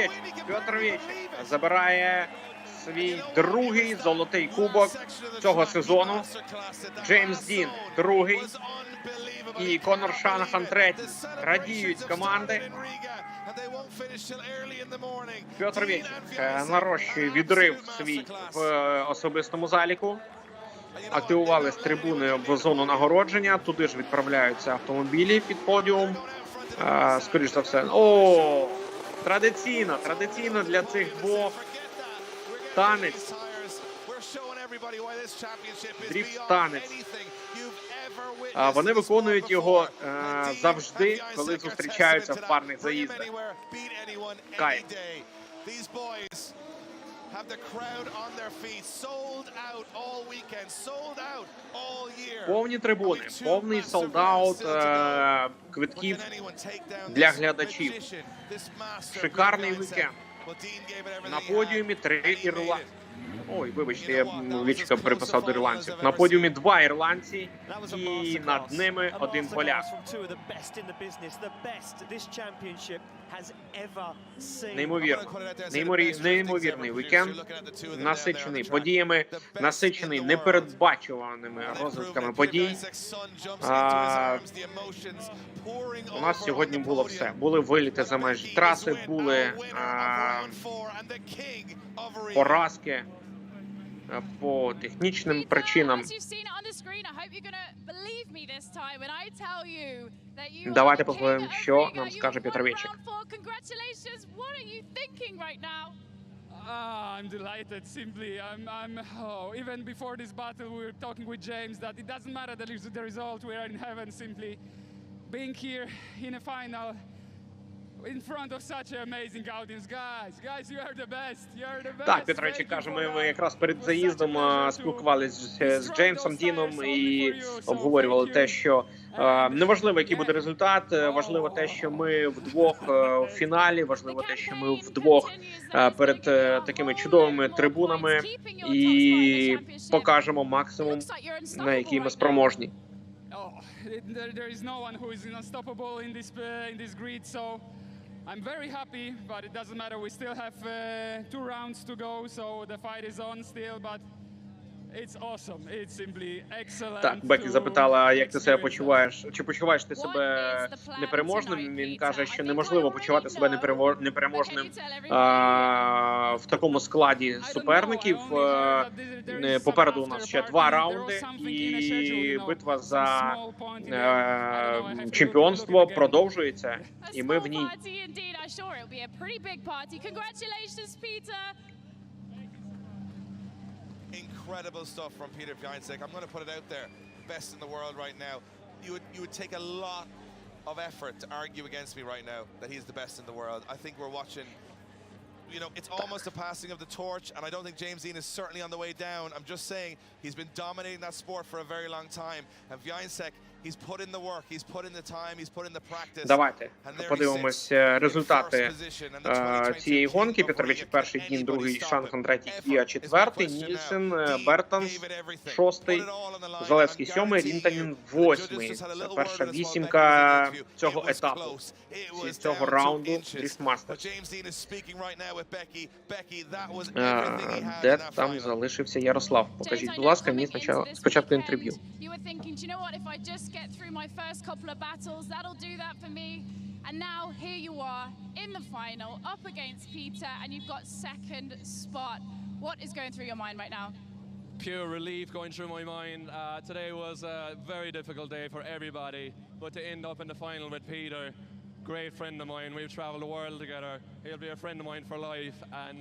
Вечик забирає свій другий золотий кубок цього сезону. Джеймс Дін другий і Конор Шанахан третій. Радіють команди. Петр Вечик нарощує відрив свій в особистому заліку. Активувались трибуни в зону нагородження. Туди ж відправляються автомобілі під подіум. Скоріш за все. О, традиційно для цих двох танець. Дріфт-танець. Вони виконують його завжди, коли зустрічаються в парних заїздах. Кайф. Повні трибуни, повний солдаут квитків для глядачів. Шикарний вікенд. На подіумі 3 ірландці. Ой, вибачте, я Вечика переписав до ірландців. На подіумі 2 ірландці і над ними 1 поляк. Неймовірний вікенд, насичений подіями, насичений непередбачуваними розвитками подій. У нас сьогодні було все. Були виліти за межі траси, були поразки по технічним причинам. Давайте послухаємо, що нам скаже Петр Вечик. I'm delighted. Simply, even before this battle, we were talking with James that it doesn't matter the result. We are in heaven. Simply being here in a final, in front of such an amazing audience, guys, you are the best. You are the best. Так, Петр Вечик каже, ми якраз перед заїздом спілкувалися з Джеймсом Діном і обговорювали те, що неважливо, який буде результат, важливо те, що ми вдвох в фіналі, важливо те, що ми вдвох перед такими чудовими трибунами і покажемо максимум, на який ми спроможні. There is no one who is unstoppable in this grid, so I'm very happy, but it doesn't matter. We still have 2 rounds to go, so the fight is on still, but it's awesome. It's simply excellent. Так, Бекі запитала, як ти себе почуваєш? Чи почуваєш ти себе непереможним? Він каже, що неможливо почувати себе непереможним в такому складі суперників. Попереду у нас ще 2 раунди, і битва за чемпіонство продовжується, і ми в ній. I saw it would be a pretty big party. Congratulations, Peter. Incredible stuff from Peter Bjornsek. I'm going to put it out there. Best in the world right now. You would take a lot of effort to argue against me right now that he's the best in the world. I think we're watching, you know, it's almost a passing of the torch, and I don't think James Dean is certainly on the way down. I'm just saying he's been dominating that sport for a very long time, and Bjornsek, he's put in the work, he's put in the time, he's put in the practice. Давайте подивимось результати цієї гонки. Петрович перший, Дін другий, Шанхан третій, Кія четвертий, Нільсен, Бертанс шостий, Залевський сьомий, Рінтанін восьмий. Це перша вісімка цього етапу, цього раунду Drift Masters. Де там залишився Ярослав? Покажіть, будь ласка, мені спочатку інтерв'ю. Get through my first couple of battles, that'll do that for me. And now here you are in the final, up against Peter, and you've got second spot. What is going through your mind right now? Pure relief going through my mind. Today was a very difficult day for everybody, but to end up in the final with Peter, great friend of mine. We've traveled the world together. He'll be a friend of mine for life, and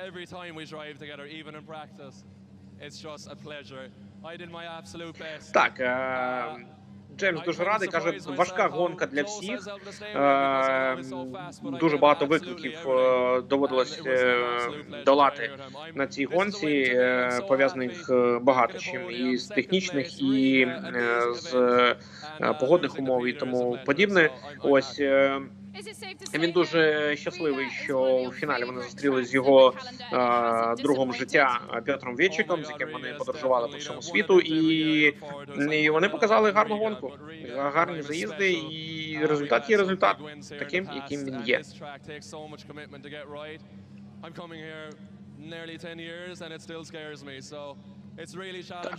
every time we drive together, even in practice, it's just a pleasure. I did my absolute best. Так, Джеймс дуже радий, каже, важка гонка для всіх, дуже багато викликів доводилось долати на цій гонці, пов'язаних багато чим, і з технічних, і з погодних умов, і тому подібне. Ось, він дуже щасливий, що в фіналі вони зустрілися з його другом життя Петром Ветчиком, з яким вони подорожували по всьому світу, і вони показали гарну гонку, гарні заїзди, і результат є результат, таким, яким він є.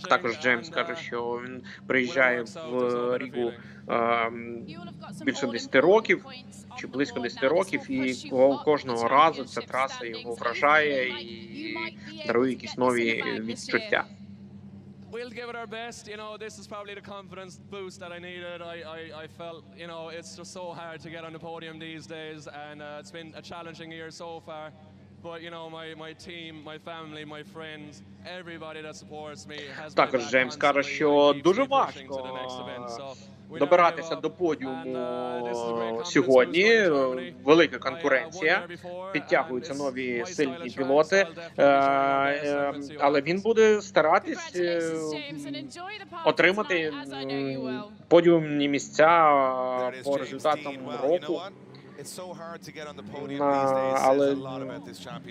Також Джеймс каже, що він приїжджає в Рігу більше 10 років, чи близько 10 років, і кожного разу ця траса його вражає і дарує якісь нові відчуття. We'll give it our best. You know, this is probably the confidence boost that I needed. I felt, you know, it's just so hard to get on the podium these days, and it's been a challenging year so far. But, you know, my team, my family, my friends, everybody that supports me has Також Джеймс каже, що дуже важко добиратися до подіуму сьогодні. Велика конкуренція, підтягуються нові сильні пілоти, але він буде старатись отримати подіумні місця по результатам року. Але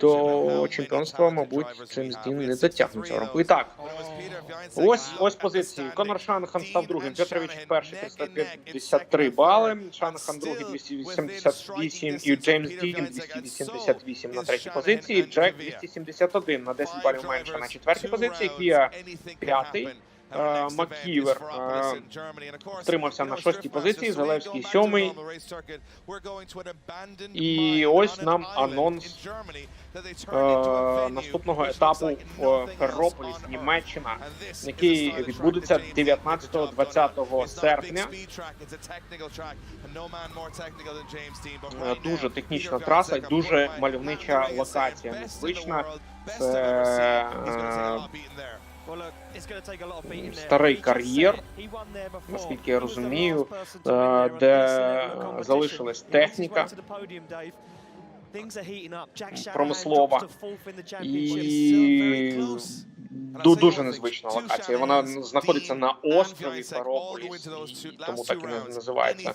до чемпіонства, мабуть, Джеймс Дін не дотягне цього року. І так, ось позиції. Конор Шанхан став другим, Петрович перший, 353 бали, Шанхан другий 288 і Джеймс Дін 288 на третій позиції, Джек 271 на 10 балів менше на четвертій позиції, Кія п'ятий, Макківер втримався на шостій позиції, Залевський сьомий. І ось нам анонс наступного етапу в Феррополіс, Німеччина, який відбудеться 19-20 серпня. Дуже технічна траса і дуже мальовнича локація, незвична. Це старий кар'єр, наскільки я розумію, де залишилась техніка промислова і дуже незвична локація. Вона знаходиться на острові Феррополіс, і тому так і називається.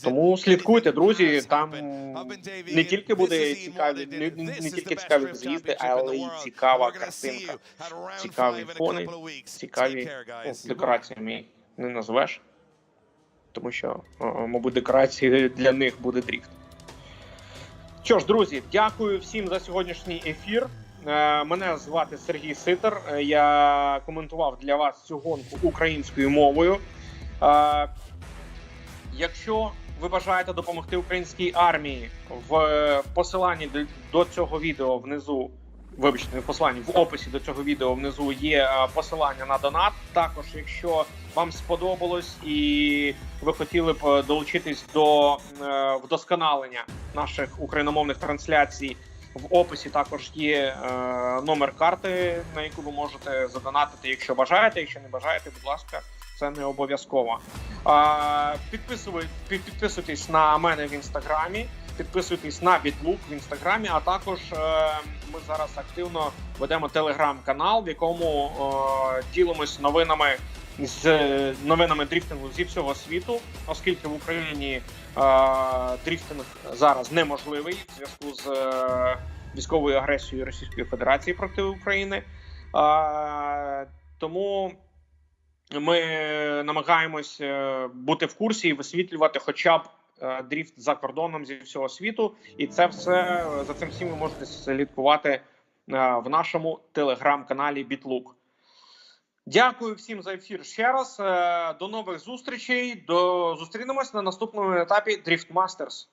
Тому слідкуйте, друзі, там не тільки буде цікаві, не тільки цікаві з'їзди, але й цікава картинка, цікаві фони, цікаві декораціями не назвеш, тому що, мабуть, декорації для них буде дріфт. Що ж, друзі, дякую всім за сьогоднішній ефір. Мене звати Сергій Ситар. Я коментував для вас цю гонку українською мовою. Якщо ви бажаєте допомогти українській армії, в посиланні до цього відео внизу вибачте, не в посланні, в описі до цього відео внизу є посилання на донат. Також, якщо вам сподобалось і ви хотіли б долучитись до вдосконалення наших україномовних трансляцій, в описі також є номер карти, на яку ви можете задонатити, якщо бажаєте. Якщо не бажаєте, будь ласка, це не обов'язково. Підписуйтесь на мене в інстаграмі, підписуйтесь на Бітлук в інстаграмі, а також ми зараз активно ведемо телеграм-канал, в якому ділимось новинами дріфтингу зі всього світу, оскільки в Україні дріфтинг зараз неможливий в зв'язку з військовою агресією Російської Федерації проти України. Тому ми намагаємось бути в курсі і висвітлювати хоча б дріфт за кордоном зі всього світу. І це все, за цим всім ви можете слідкувати в нашому телеграм-каналі Бітлук. Дякую всім за ефір ще раз. До нових зустрічей. Зустрінемось на наступному етапі Drift Masters.